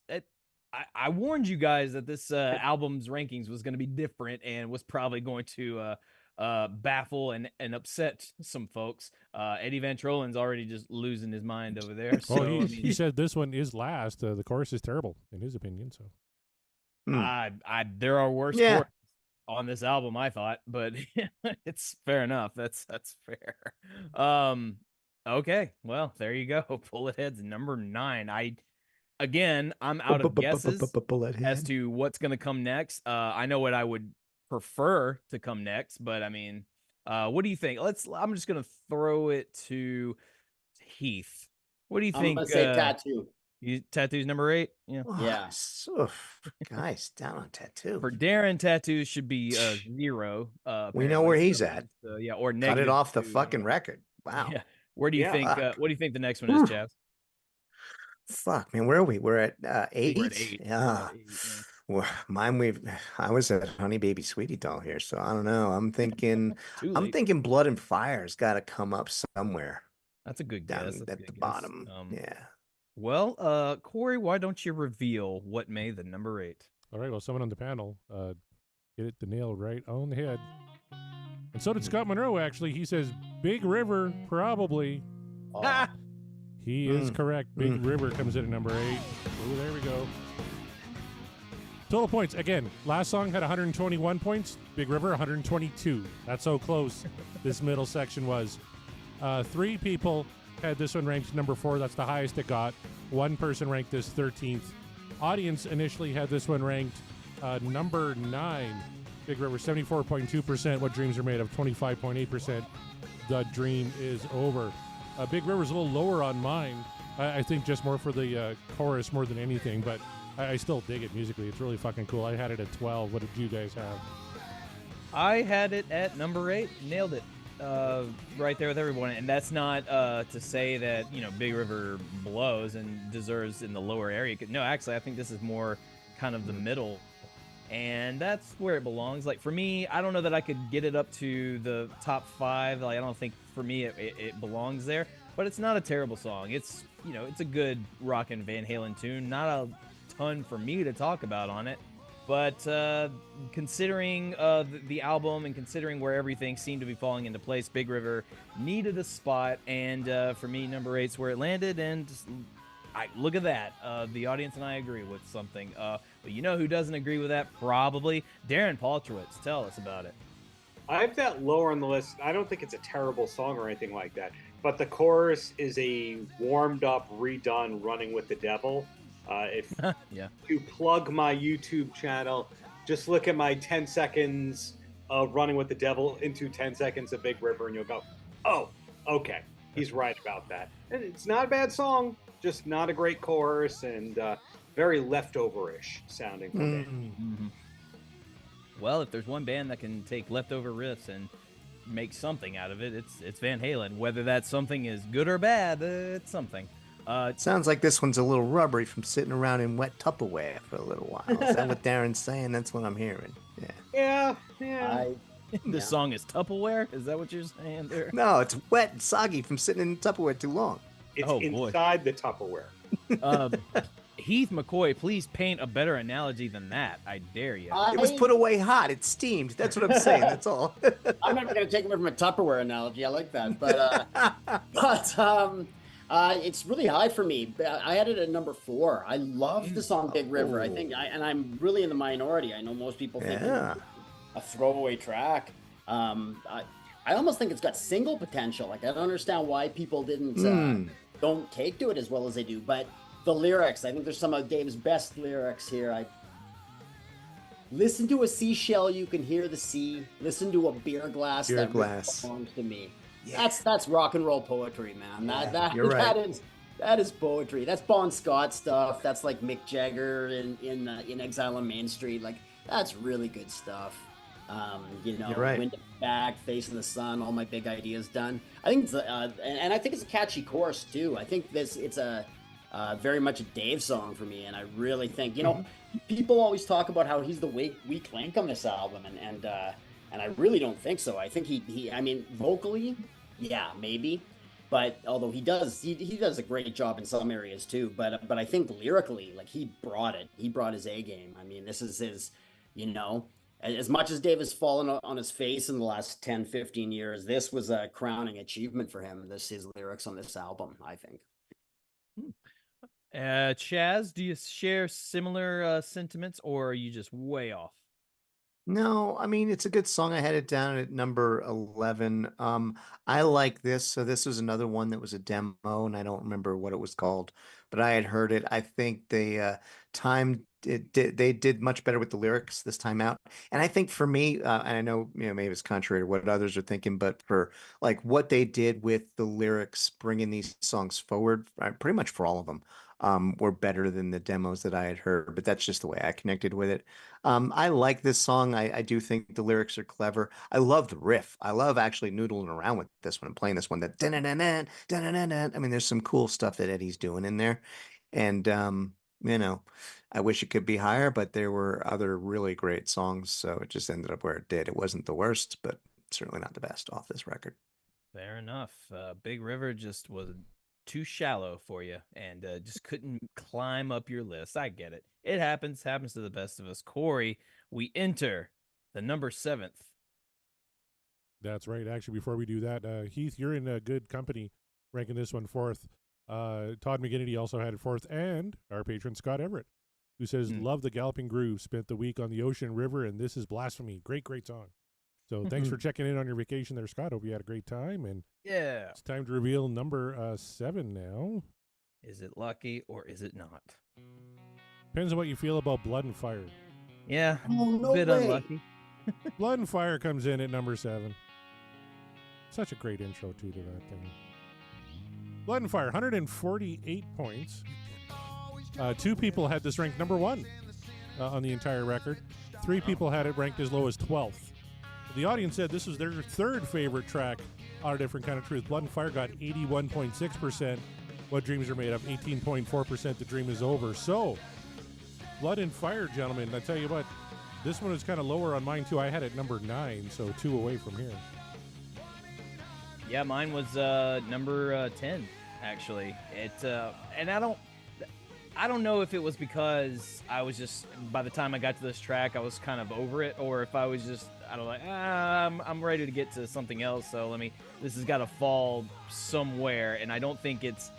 I warned you guys that this album's rankings was going to be different and was probably going to baffle and upset some folks. Eddie Van Trolin's already just losing his mind over there. So Well, I mean, he said this one is last. The chorus is terrible in his opinion. So there are worse Yeah. choruses on this album, I thought, but it's fair enough. That's fair. Okay, well, there you go. Bullet Head's number 9. I'm out of guesses as to what's going to come next. I know what I would prefer to come next, but I mean, what do you think? I'm just going to throw it to Heath. What do you think? I'm gonna say Tattoo. Tattoo's number 8? Yeah. Yeah. Guys, down on Tattoo. For Darren, Tattoo should be 0. We know where apparently. he's at. Yeah, or Cut negative it off the 2. fucking record. Wow. Yeah. Where do you Yeah. think? What do you think the next one is, Chaz? Fuck, man, where are we? We're at 8. We're at 8. Yeah. Well, I was at Honey Baby Sweetie Doll here, so I don't know. I'm thinking Too I'm late. thinking Blood and Fire's got to come up somewhere That's a good down guess. That's a at good the guess. bottom. Yeah. Well, Corey, why don't you reveal what made the number 8? all right, well, someone on the panel hit the nail right on the head. And so did Scott Monroe, actually. He says Big River, probably. Oh, He is correct. Big River comes in at number 8. Oh, there we go. Total points. Again, last song had 121 points. Big River, 122. That's how close this middle section was. 3 people had this one ranked number 4. That's the highest it got. 1 person ranked this 13th. Audience initially had this one ranked number 9. Big River, 74.2%. What Dreams Are Made of, 25.8%. The Dream Is Over. Big River's a little lower on mine. I think just more for the chorus more than anything, but I still dig it musically. It's really fucking cool. I had it at 12. What did you guys have? I had it at number 8. Nailed it. Right there with everyone. And that's not to say that, Big River blows and deserves in the lower area. No, actually, I think this is more kind of the middle. And that's where it belongs. Like, for me, I don't know that I could get it up to the top 5. Like, I don't think, for me, it belongs there. But it's not a terrible song. It's, it's a good rockin' Van Halen tune. Not a ton for me to talk about on it. But considering the album and considering where everything seemed to be falling into place, Big River needed a spot. And for me, number 8's where it landed. And look at that. The audience and I agree with something. But you know who doesn't agree with that? Probably Darren Paltrowitz. Tell us about it. I have that lower on the list. I don't think it's a terrible song or anything like that. But the chorus is a warmed up, redone Running with the Devil. If Yeah. you plug my YouTube channel, just look at my 10 seconds of Running with the Devil into 10 seconds of Big River, and you'll go, oh, okay. He's right about that. And it's not a bad song, just not a great chorus and very leftover-ish sounding for me. Mm-hmm. Well, if there's one band that can take leftover riffs and make something out of it, it's Van Halen. Whether that something is good or bad, it's something. Sounds like this one's a little rubbery from sitting around in wet Tupperware for a little while. Is that what Darren's saying? That's what I'm hearing. Yeah. Yeah. This song is Tupperware? Is that what you're saying there? No, it's wet and soggy from sitting in Tupperware too long. It's Oh, boy. inside the Tupperware. Heath McCoy, please paint a better analogy than that. I dare you. It was put away hot. It's steamed. That's what I'm saying. That's all. I'm never going to take away from a Tupperware analogy. I like that, but it's really high for me. I had it at number 4. I love the song Big River. I think, and I'm really in the minority. I know most people think Yeah. it's a throwaway track. I almost think it's got single potential. Like, I don't understand why people don't take to it as well as they do. But the lyrics, I think there's some of Dave's best lyrics here. I listen to a seashell, you can hear the sea. Listen to a beer glass Beer that glass. belongs to me. Yeah. That's rock and roll poetry, man. you're right. That is poetry. That's Bon Scott stuff. That's like Mick Jagger in Exile on Main Street. Like, that's really good stuff. You're right. Wind back, facing the sun, all my big ideas done. I think it's and I think it's a catchy chorus too. I think it's a very much a Dave song for me, and I really think people always talk about how he's the weak link on this album, and I really don't think so. I think he I mean, vocally, yeah, maybe, But although he does a great job in some areas too. But I think lyrically, like he brought it. He brought his A game. I mean, this is his, you know, as much as Dave has fallen on his face in the last 10, 15 years, this was a crowning achievement for him. His lyrics on this album, I think. Chaz, do you share similar sentiments, or are you just way off? No, I mean it's a good song. I had it down at number 11. I like this. So this was another one that was a demo, and I don't remember what it was called, but I had heard it. I think they did much better with the lyrics this time out. And I think for me, and I know maybe it's contrary to what others are thinking, but for like what they did with the lyrics, bringing these songs forward, pretty much for all of them, were better than the demos that I had heard. But that's just the way I connected with it. I like this song. I do think the lyrics are clever. I love the riff. I love actually noodling around with this one and playing this one. That dun-dun-dun-dun, dun-dun-dun-dun. I mean, there's some cool stuff that Eddie's doing in there, and I wish it could be higher, but there were other really great songs, so it just ended up where it did. It wasn't the worst, but certainly not the best off this record. Fair enough. Big River just was too shallow for you and just couldn't climb up your list. I get it. It happens to the best of us. Corey, we enter the number 7th. That's right. Actually, before we do that, Heath, you're in good company ranking this one 4th. Todd McGinnity also had it 4th, and our patron Scott Everett, who says, love the Galloping Groove, spent the week on the ocean river, and this is Blasphemy. Great song. So thanks for checking in on your vacation there, Scott. Hope you had a great time. And yeah, it's time to reveal number 7 now. Is it lucky or is it not? Depends on what you feel about Blood and Fire. Yeah, no a bit way. unlucky. Blood and Fire comes in at number 7. Such a great intro, too, to that thing. Blood and Fire, 148 points. 2 people had this ranked number 1 on the entire record. 3 people had it ranked as low as 12th. The audience said this was their 3rd favorite track on A Different Kind of Truth. Blood and Fire got 81.6%. What Dreams Are Made Of, 18.4%. The Dream Is Over. So, Blood and Fire, gentlemen, I tell you what, this one is kind of lower on mine, too. I had it number 9, so 2 away from here. Yeah, mine was number 10, actually. And I don't know if it was because I was just, by the time I got to this track, I was kind of over it, or if I was just, I don't know, I'm ready to get to something else, so this has got to fall somewhere, and I don't think it's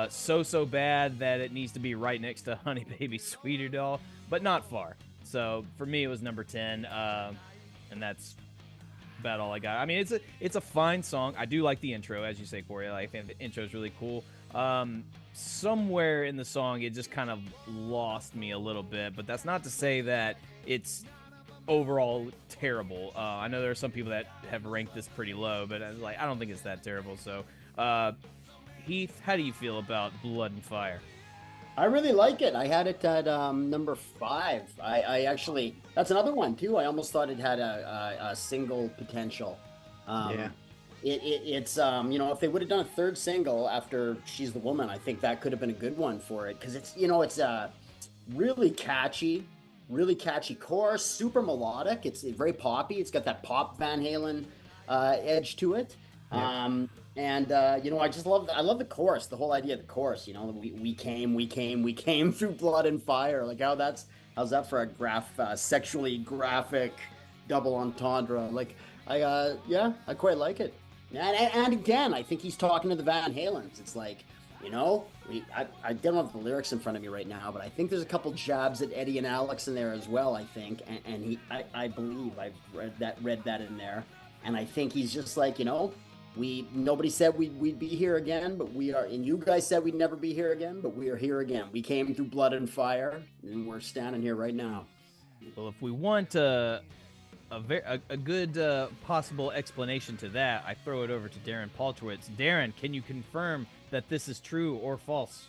so bad that it needs to be right next to Honey Baby Sweeter Doll, but not far. So for me, it was number 10, and that's about all I got. I mean, it's a fine song. I do like the intro, as you say, Corey. I think the intro is really cool. Somewhere in the song, it just kind of lost me a little bit, but that's not to say that it's overall terrible. I know there are some people that have ranked this pretty low, but I don't think it's that terrible. So, Heath, how do you feel about Blood and Fire? I really like it. I had it at number 5. I actually, that's another one too. I almost thought it had a single potential. Yeah. It's if they would have done a 3rd single after She's the Woman, I think that could have been a good one for it, because it's really catchy chorus, super melodic. It's very poppy. It's got that pop Van Halen edge to it. Yeah. I love the chorus, the whole idea of the chorus. We came through blood and fire. Like how's that for a sexually graphic double entendre? Like I quite like it. And again, I think he's talking to the Van Halens. It's like, I don't have the lyrics in front of me right now, but I think there's a couple jabs at Eddie and Alex in there as well, I think. And I believe I've read that in there. And I think he's just like, nobody said we'd be here again, but we are, and you guys said we'd never be here again, but we are here again. We came through blood and fire, and we're standing here right now. Well, if we want a good possible explanation to that, I throw it over to Darren Paltrowitz. Darren, can you confirm that this is true or false?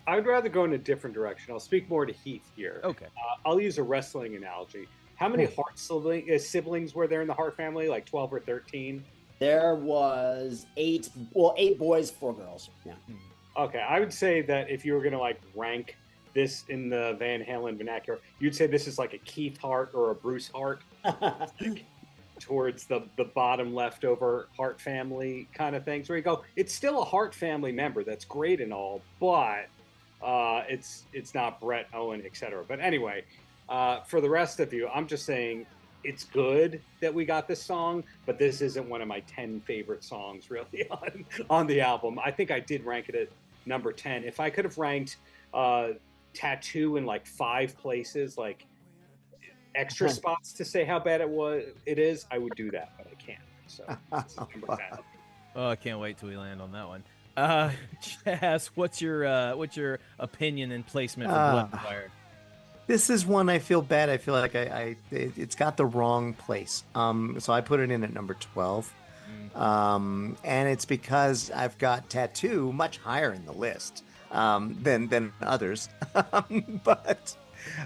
I would rather go in a different direction. I'll speak more to Heath here. Okay. I'll use a wrestling analogy. How many Hart siblings were there in the Hart family? Like 12 or 13? There was 8 boys, 4 girls. Yeah. Okay, I would say that if you were going to rank this in the Van Halen vernacular, you'd say this is like a Keith Hart or a Bruce Hart. towards the bottom leftover Hart family kind of things, where you go, it's still a Hart family member. That's great and all, but it's not Brett, Owen, etc. But anyway, for the rest of you, I'm just saying it's good that we got this song, but this isn't one of my 10 favorite songs really on the album. I think I did rank it at number 10. If I could have ranked Tattoo in like 5 places, like extra spots to say how bad it is, I would do that, but I can't. So number 10. Oh, I can't wait till we land on that one. Chaz, what's your opinion and placement for Blood and Fire? This is one I feel bad. I feel like it's got the wrong place. So I put it in at number 12. And it's because I've got Tattoo much higher in the list than others. But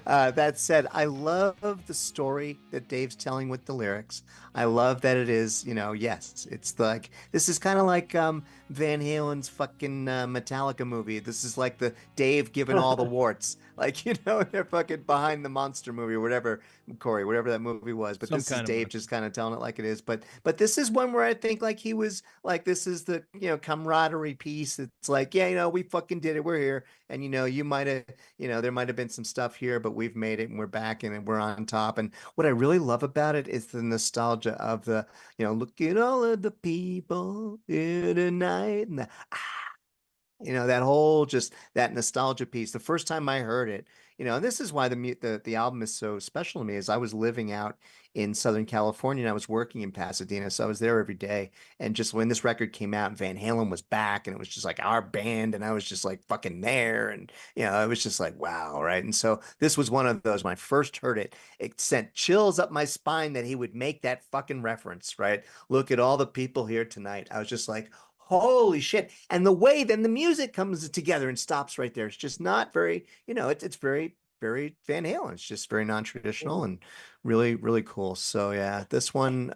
that said, I love the story that Dave's telling with the lyrics. I love that it is, yes, it's like, this is kind of like Van Halen's fucking Metallica movie. This is like the Dave giving all the warts. Like, they're fucking behind the monster movie or whatever, Corey, whatever that movie was. But this is Dave just kind of telling it like it is. But this is one where I think like he was like, this is the, camaraderie piece. It's like, yeah, we fucking did it. We're here. And, you might have, there might have been some stuff here, but we've made it and we're back and we're on top. And what I really love about it is the nostalgia of the, look at all of the people here tonight. And that whole, just that nostalgia piece. The first time I heard it, and this is why the album is so special to me, is I was living out in Southern California and I was working in Pasadena. So I was there every day. And just when this record came out and Van Halen was back and it was just like our band and I was just like fucking there. And, it was just like, wow. Right. And so this was one of those, when I first heard it, it sent chills up my spine that he would make that fucking reference, right? Look at all the people here tonight. I was just like, holy shit. And the way then the music comes together and stops right there. It's just not very, it's very, very Van Halen. It's just very non-traditional and really, really cool. So yeah, this one,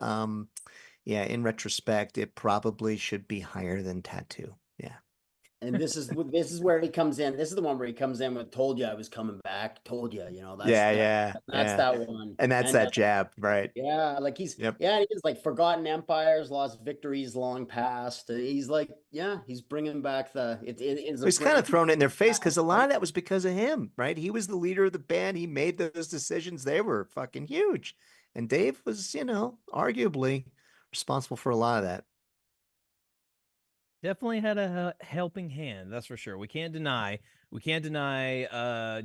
in retrospect, it probably should be higher than Tattoo. Yeah. And this is where he comes in. This is the one where he comes in with "Told you I was coming back." Told you, that's that one. And that's that jab, right? Yeah, like he's like forgotten empires, lost victories long past. He's like, he's bringing back he's kind of thrown it in their face because a lot of that was because of him, right? He was the leader of the band. He made those decisions. They were fucking huge, and Dave was, arguably responsible for a lot of that. Definitely had a helping hand, that's for sure. We can't deny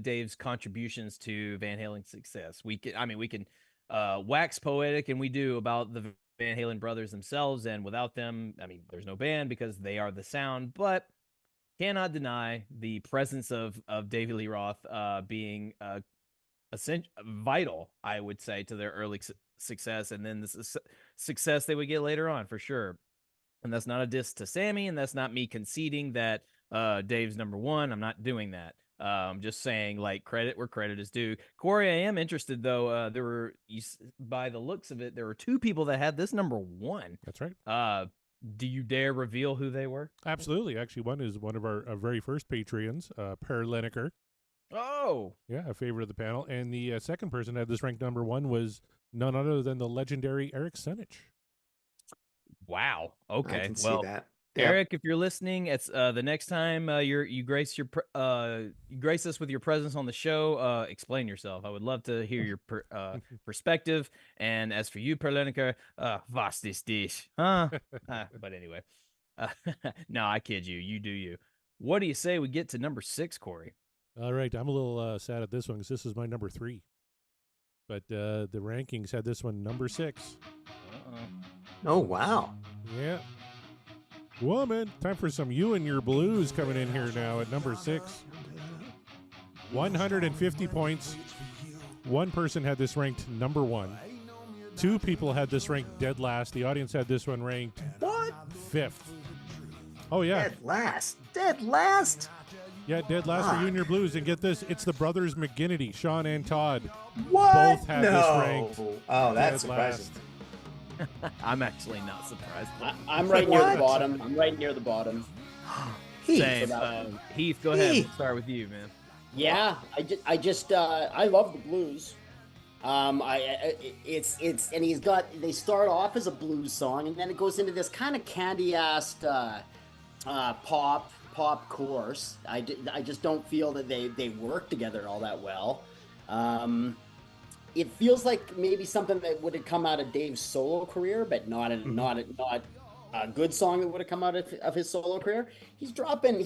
Dave's contributions to Van Halen's success. We can wax poetic, and we do, about the Van Halen brothers themselves, and without them, there's no band because they are the sound. But cannot deny the presence of David Lee Roth being vital, I would say, to their early success, and then the success they would get later on, for sure. And that's not a diss to Sammy, and that's not me conceding that Dave's number one. I'm not doing that. I'm just saying, like, credit where credit is due. Corey, I am interested, though. By the looks of it, there were 2 people that had this number 1. That's right. Do you dare reveal who they were? Absolutely. Actually, one is one of our very first Patreons, Per Lineker. Oh. Yeah, a favorite of the panel. And the second person that had this ranked number 1 was none other than the legendary Eric Senich. Wow. Okay. I can see that. Eric, if you're listening, it's the next time you grace us with your presence on the show, explain yourself. I would love to hear your perspective. And as for you, Per Lineker, was this dish? Huh? But anyway, no, I kid you. You do you. What do you say we get to number 6, Corey? All right, I'm a little sad at this one because this is my number 3. But the rankings had this one number 6. Oh, wow. Yeah. Woman, time for some You and Your Blues coming in here now at number 6. 150 points. One person had this ranked number 1. 2 people had this ranked dead last. The audience had this one ranked what? 5th. Oh, yeah. Dead last? Yeah, dead last for You and Your Blues. And get this, it's the brothers McGinnity, Sean and Todd. What? Both had this ranked. Oh, that's surprising. last. I'm actually not surprised. I'm right near the bottom. Heath. Same. Heath, go ahead. We'll start with you, man. Yeah, I love the blues. It's and they start off as a blues song, and then it goes into this kind of candy-assed pop course. I just don't feel that they work together all that well. It feels like maybe something that would have come out of Dave's solo career, but not a good song that would have come out of his solo career. He's dropping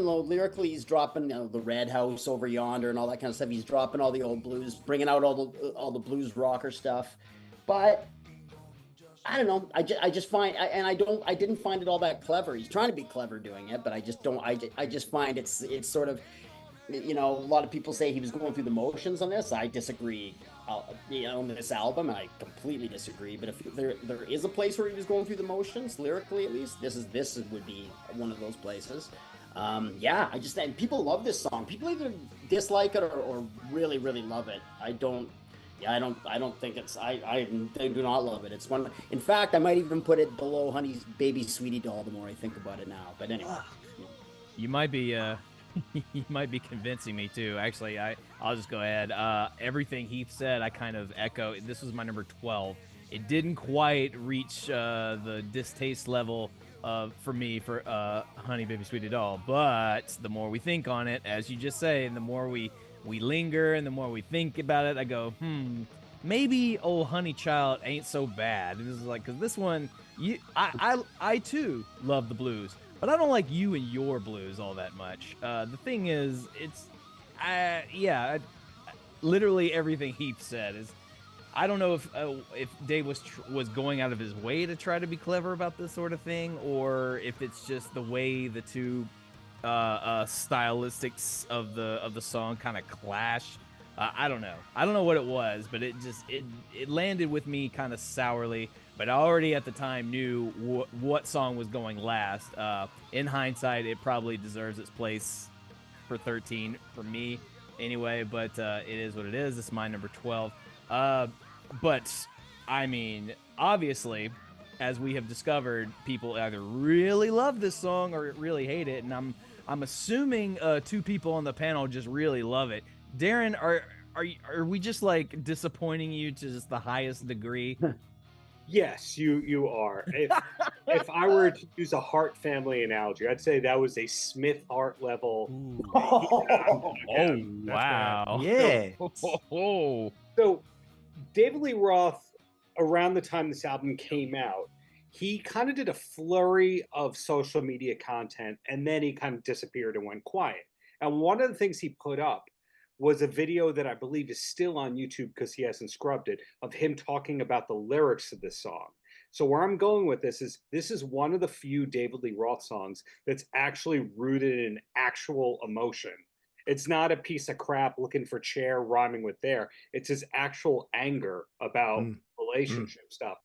lyrically. He's dropping the Red House over yonder and all that kind of stuff. He's dropping all the old blues, bringing out all the blues rocker stuff. But I don't know. I just find I didn't find it all that clever. He's trying to be clever doing it, but I just don't. I just find it's sort of, a lot of people say he was going through the motions on this. I disagree. On this album, I completely disagree. But if there is a place where he was going through the motions, lyrically at least, this would be one of those places. And people love this song. People either dislike it or really, really love it. I don't think it's. I do not love it. It's one. In fact, I might even put it below Honey's Baby Sweetie Doll. The more I think about it now, but anyway, you might be. You might be convincing me too. Actually, I'll just go ahead. Everything Heath said, I kind of echo. This was my number 12. It didn't quite reach the distaste level for me for Honey Baby Sweetie Doll, but the more we think on it, as you just say, and the more we linger and the more we think about it, I go, maybe old Honey Child ain't so bad. And this is like, because this one, I too love the blues. But I don't like you and your blues all that much. The thing is, literally everything Heath said is. I don't know if Dave was going out of his way to try to be clever about this sort of thing, or if it's just the way the two stylistics of the song kind of clash. I don't know. I don't know what it was, but it landed with me kind of sourly. But I already at the time knew what song was going last. In hindsight, it probably deserves its place for 13 for me anyway, but it is what it is. It's my number 12. But, I mean, obviously, as we have discovered, people either really love this song or really hate it, and I'm assuming two people on the panel just really love it. Darren, are we just, like, disappointing you to just the highest degree? Yes, you are. If I were to use a Hart family analogy, I'd say that was a Smith Hart level. Wow. Yeah. So David Lee Roth, around the time this album came out, he kind of did a flurry of social media content, and then he kind of disappeared and went quiet. And one of the things he put up was a video that I believe is still on YouTube because he hasn't scrubbed it, of him talking about the lyrics of this song. So where I'm going with this is one of the few David Lee Roth songs that's actually rooted in actual emotion. It's not a piece of crap looking for chair rhyming with there. It's his actual anger about relationship stuff.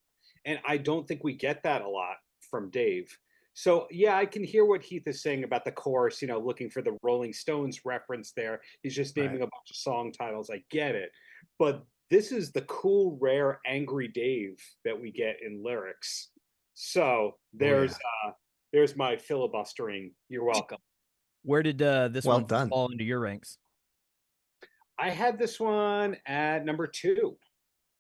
And I don't think we get that a lot from Dave. So, yeah, I can hear what Heath is saying about the chorus, looking for the Rolling Stones reference there. He's just naming a bunch of song titles. I get it. But this is the cool, rare, angry Dave that we get in lyrics. So there's my filibustering. You're welcome. Where did this one fall into your ranks? I had this one at number 2.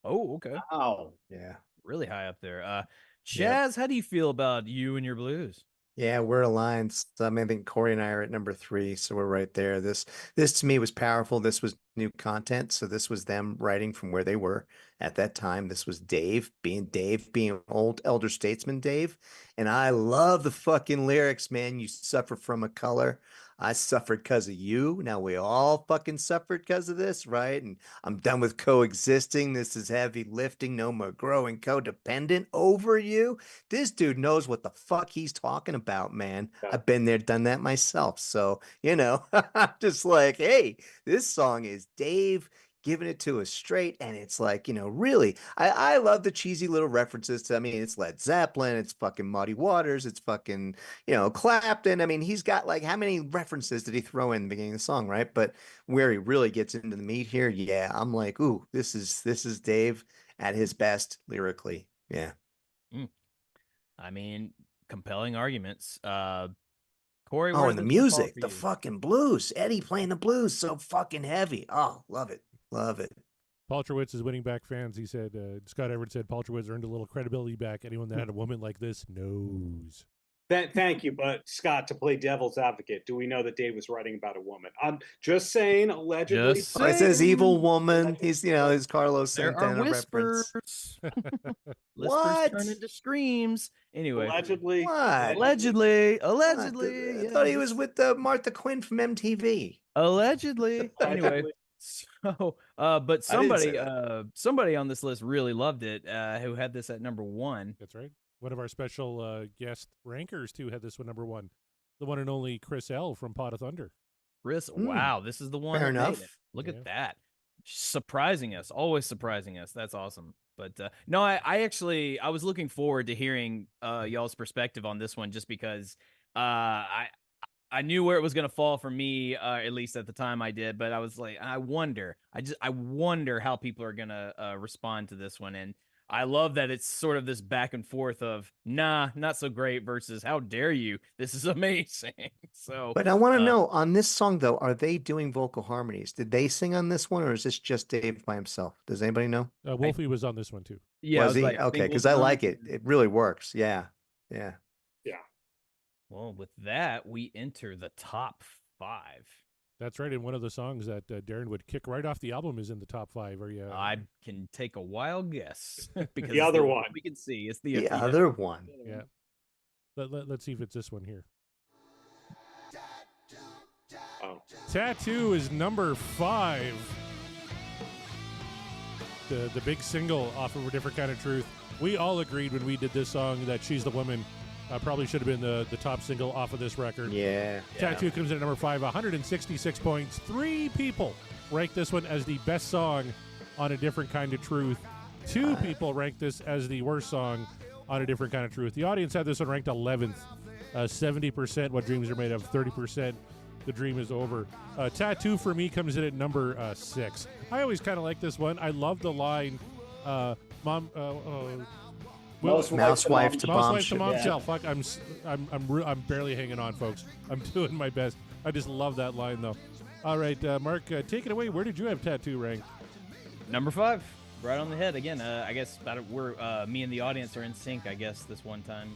Oh, okay. Oh, yeah. Really high up there. Chaz, how do you feel about You and Your Blues? Yeah, we're aligned. I think Corey and I are at number 3, so we're right there. This to me was powerful. This was new content, so this was them writing from where they were at that time. This was Dave being old elder statesman Dave, and I love the fucking lyrics, man. You suffer from a color. I suffered because of you. Now we all fucking suffered because of this, right? And I'm done with coexisting. This is heavy lifting. No more growing codependent over you. This dude knows what the fuck he's talking about, man. Yeah. I've been there, done that myself. So, I'm just like, hey, this song is Dave giving it to us straight, and it's like, really, I love the cheesy little references to, it's Led Zeppelin, it's fucking Muddy Waters, it's fucking, Clapton. He's got, like, how many references did he throw in the beginning of the song, right? But where he really gets into the meat here, yeah, I'm like, ooh, this is Dave at his best lyrically. Yeah. Compelling arguments. Corey, and the music, the fucking blues, Eddie playing the blues, so fucking heavy. Oh, love it. Love it. Paltrowitz is winning back fans. He said, Scott Everett said, Paltrowitz earned a little credibility back. Anyone that had a woman like this knows. Thank you, but Scott, to play devil's advocate, do we know that Dave was writing about a woman? I'm just saying, allegedly. Just Oh, it says evil saying. woman. He's, his Carlos There are Santana whispers. reference. Whispers turn What? into screams. Anyway, Allegedly. What? allegedly, I yeah, thought he was with Martha Quinn from MTV. allegedly. Anyway, Allegedly. so but I didn't say somebody on this list really loved it. Who had this at number 1? That's right. One of our special guest rankers, too, had this one number 1. The one and only Chris L. from Pot of Thunder. Chris, wow, this is the one. Fair that made enough. it. Look Yeah. at that. Surprising us, always surprising us. That's awesome. But no, I actually I was looking forward to hearing y'all's perspective on this one, just because I knew where it was gonna fall for me, at least at the time I did. But I was like, I wonder how people are gonna respond to this one. And I love that it's sort of this back and forth of nah, not so great versus how dare you, this is amazing. So, But I want to know, on this song, though, are they doing vocal harmonies? Did they sing on this one, or is this just Dave by himself? Does anybody know? Wolfie was on this one, too. yeah, I Was he? like, Okay, think because we'll I come- like it. It really works. Yeah. Yeah. Well, with that, we enter the top 5. That's right. And one of the songs that Darren would kick right off the album is in the top 5. Are you? I can take a wild guess because The other it's one. we can see it's The other one. Yeah. Let's see if it's this one here. Oh. Tattoo is number 5. The big single off of A Different Kind of Truth. We all agreed when we did this song that She's the Woman probably should have been the top single off of this record. Yeah. Tattoo comes in at number 5, 166 points. 3 people rank this one as the best song on A Different Kind of Truth. 2 people rank this as the worst song on A Different Kind of Truth. The audience had this one ranked 11th. 70% What Dreams Are Made Of, 30% The Dream Is Over. Tattoo for me comes in at number 6. I always kind of like this one. I love the line, Mom... Mouse Mousewife to Mousewife to bombshell. Bombshell. Fuck, I'm barely hanging on, folks. I'm doing my best. I just love that line, though. All right, Mark, take it away. Where did you have Tattoo ranked? Number 5, right on the head again. I guess we're me and the audience are in sync. I guess this one time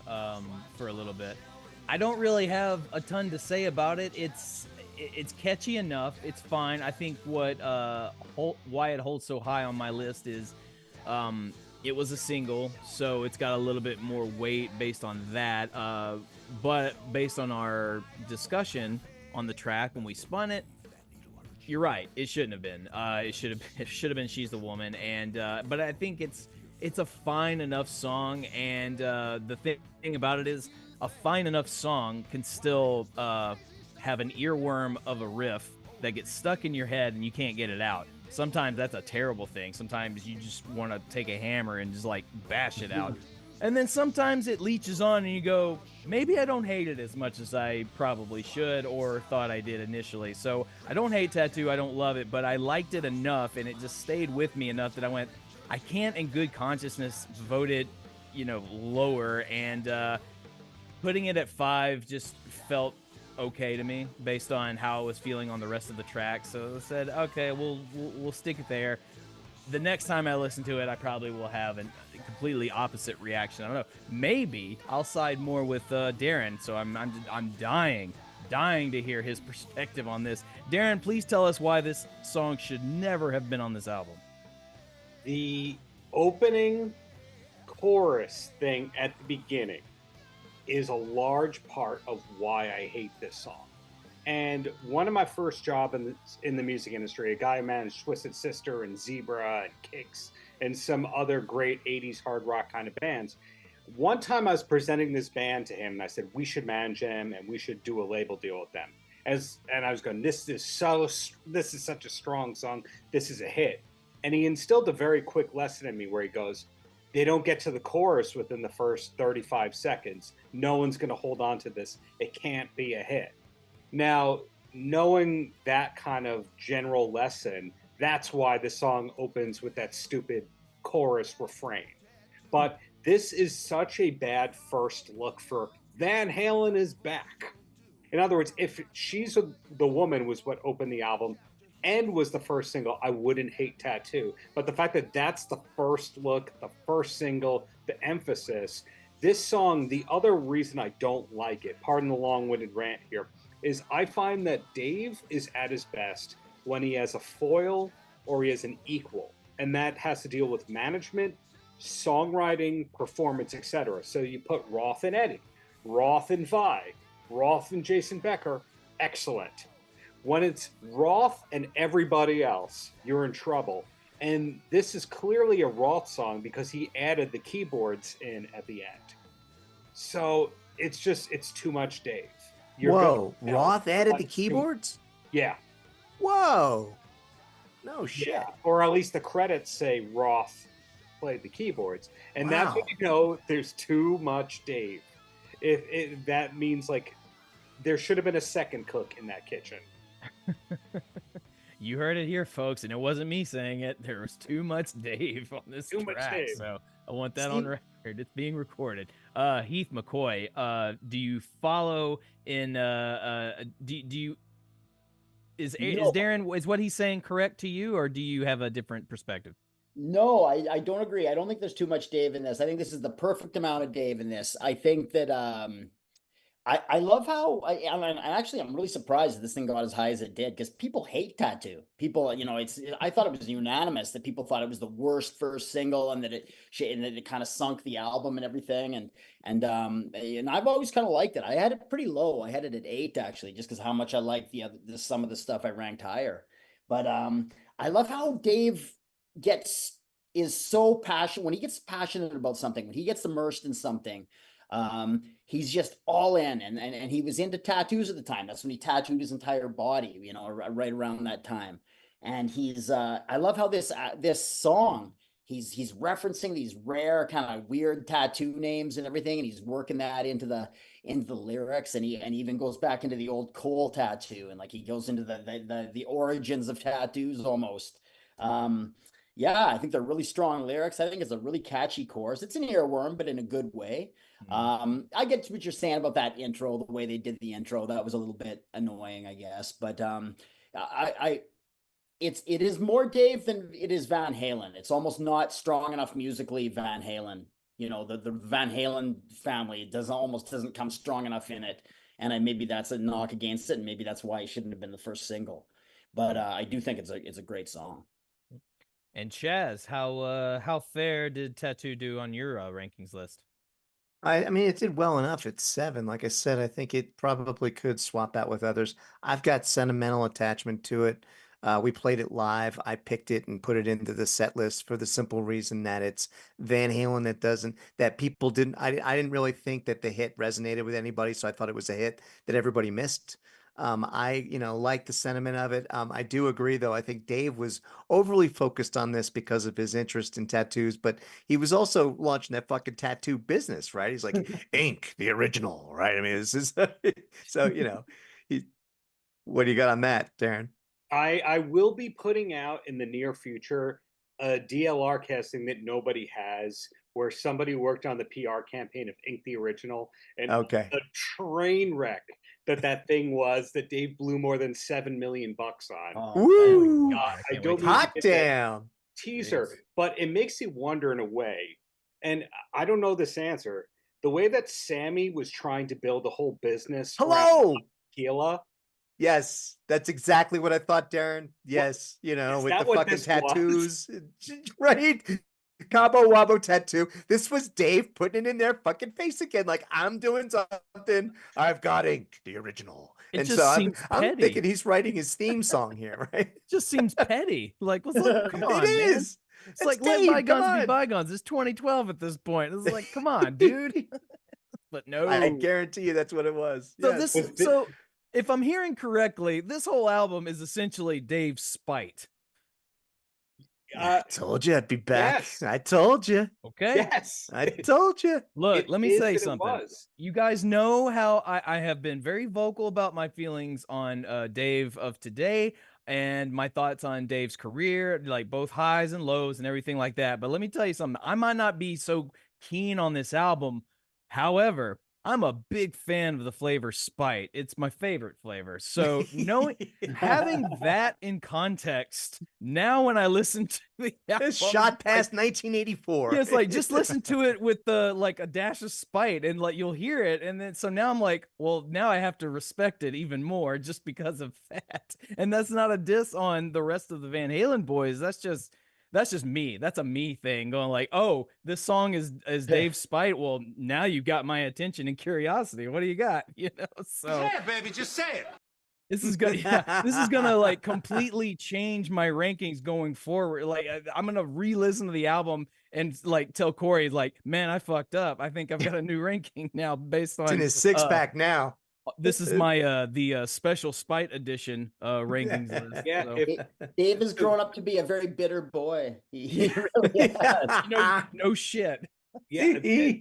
for a little bit. I don't really have a ton to say about it. It's catchy enough. It's fine. I think why it holds so high on my list is. It was a single, so it's got a little bit more weight based on that. But based on our discussion on the track when we spun it, you're right. It shouldn't have been. It should have been She's the Woman. And but I think it's a fine enough song. And the thing about it is, a fine enough song can still have an earworm of a riff that gets stuck in your head and you can't get it out. Sometimes that's a terrible thing. Sometimes you just want to take a hammer and just like bash it out. And then sometimes it leeches on and you go, maybe I don't hate it as much as I probably should or thought I did initially. So I don't hate Tattoo. I don't love it, but I liked it enough and it just stayed with me enough that I went, I can't in good consciousness vote it, lower. And putting it at 5 just felt okay to me based on how I was feeling on the rest of the track. So I said, okay, we'll stick it there. The next time I listen to it, I probably will have a completely opposite reaction. I don't know. Maybe I'll side more with Darren. So I'm dying to hear his perspective on this. Darren, please tell us why this song should never have been on this album. The opening chorus thing at the beginning is a large part of why I hate this song. And one of my first job in the music industry, a guy who managed Twisted Sister and Zebra and Kicks and some other great 80s hard rock kind of bands. One time I was presenting this band to him and I said, we should manage them and we should do a label deal with them. And I was going, this is such a strong song. This is a hit. And he instilled a very quick lesson in me where he goes, they don't get to the chorus within the first 35 seconds. No one's going to hold on to this. It can't be a hit. Now, knowing that kind of general lesson, that's why the song opens with that stupid chorus refrain. But this is such a bad first look for Van Halen is back. In other words, if She's the Woman was what opened the album, End was the first single, I wouldn't hate Tattoo. But the fact that that's the first look, the first single, the emphasis, this song, the other reason I don't like it, pardon the long-winded rant here, is I find that Dave is at his best when he has a foil or he has an equal. And that has to deal with management, songwriting, performance, etc. So you put Roth and Eddie, Roth and Vi, Roth and Jason Becker, excellent. When it's Roth and everybody else, you're in trouble. And this is clearly a Roth song because he added the keyboards in at the end. So it's too much Dave. Whoa, Roth added the keyboards? Yeah. Whoa. No shit. Yeah. Or at least the credits say Roth played the keyboards. And that's when you know there's too much Dave. If that means like there should have been a second cook in that kitchen. You heard it here, folks, and it wasn't me saying it. There was too much Dave on this track, so I want that on record. It's being recorded. Heath McCoy, do you follow in? Do you? Is Darren? Is what he's saying correct to you, or do you have a different perspective? No, I don't agree. I don't think there's too much Dave in this. I think this is the perfect amount of Dave in this. I think that I love how I'm really surprised that this thing got as high as it did because people hate Tattoo. People, I thought it was unanimous that people thought it was the worst first single and that it kind of sunk the album and everything. And I've always kind of liked it. I had it pretty low. I had it at 8 actually, just because how much I liked some of the stuff I ranked higher. But I love how Dave is so passionate when he gets passionate about something, when he gets immersed in something. He's just all in, and he was into tattoos at the time. That's when he tattooed his entire body, right around that time. And he's, I love how this song, he's referencing these rare kind of weird tattoo names and everything, and he's working that into the lyrics, and he even goes back into the old Cole tattoo, and like he goes into the origins of tattoos almost. Yeah, I think they're really strong lyrics. I think it's a really catchy chorus. It's an earworm, but in a good way. I get what you're saying about that intro, the way they did the intro. That was a little bit annoying, I guess. But it is more Dave than it is Van Halen. It's almost not strong enough musically, Van Halen. The Van Halen family doesn't come strong enough in it. And maybe that's a knock against it, and maybe that's why it shouldn't have been the first single. But I do think it's a great song. And Chaz, how fair did Tattoo do on your rankings list? I mean, it did well enough at 7. Like I said, I think it probably could swap out with others. I've got sentimental attachment to it. We played it live. I picked it and put it into the set list for the simple reason that it's Van Halen that people didn't, I didn't really think that the hit resonated with anybody. So I thought it was a hit that everybody missed. I like the sentiment of it. I do agree, though. I think Dave was overly focused on this because of his interest in tattoos, but he was also launching that fucking tattoo business, right? He's like, Ink, the original, right? I mean, this is so, what do you got on that, Darren? I will be putting out in the near future a DLR casting that nobody has, where somebody worked on the PR campaign of Ink the Original, and the train wreck that thing was that Dave blew more than $7 million on. Woo! I don't hot damn teaser, but it makes you wonder in a way, and I don't know this answer. The way that Sammy was trying to build a whole business. Hello, tequila. Yes, that's exactly what I thought, Darren. Yes, with the fucking tattoos, right? Cabo Wabo tattoo. This was Dave putting it in their fucking face again. Like, I'm doing something. I've got Ink, the original. And so I'm thinking he's writing his theme song here, right? It just seems petty. Like, come on, it is. Man. It's like, Dave, let bygones be bygones. It's 2012 at this point. It's like, come on, dude. But no. I guarantee you that's what it was. So so if I'm hearing correctly, this whole album is essentially Dave's spite. I told you I'd be back. Yes. I told you. Okay. Yes. I told you. Look, let me say something. You guys know how I have been very vocal about my feelings on Dave of today and my thoughts on Dave's career, like both highs and lows and everything like that. But let me tell you something. I might not be so keen on this album. However, I'm a big fan of the flavor Spite. It's my favorite flavor. So knowing having that in context, now when I listen to the album, It's shot past 1984. yeah, it's like just listen to it with the like a dash of spite, and like you'll hear it, and then so now I'm like, well, now I have to respect it even more just because of that. And that's not a diss on the rest of the Van Halen boys. That's just me. That's a me thing, going like, oh, this song is Dave Spite. Well, now you got my attention and curiosity. What do you got? You know, so Yeah, baby, just say it. this is gonna this is gonna like completely change my rankings going forward. Like I'm gonna re-listen to the album and like tell Corey, like, man, I fucked up. I think I've got a new ranking now based on It's in his six-pack now. this is my the special Spite edition rankings list. Yeah, So, Dave has grown up to be a very bitter boy. He really has. no shit. yeah.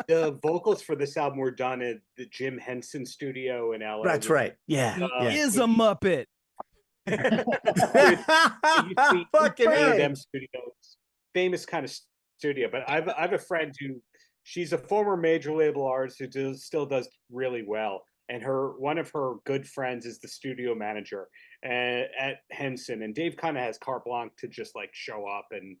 The vocals for this album were done at the Jim Henson studio in LA. That's right. Yeah. Uh, yeah. Is a Muppet. Fucking A. A&M Studios, famous kind of studio. But I've a friend who, she's a former major label artist who still does really well. And one of her good friends is the studio manager at Henson. And Dave kind of has carte blanche to just like show up and,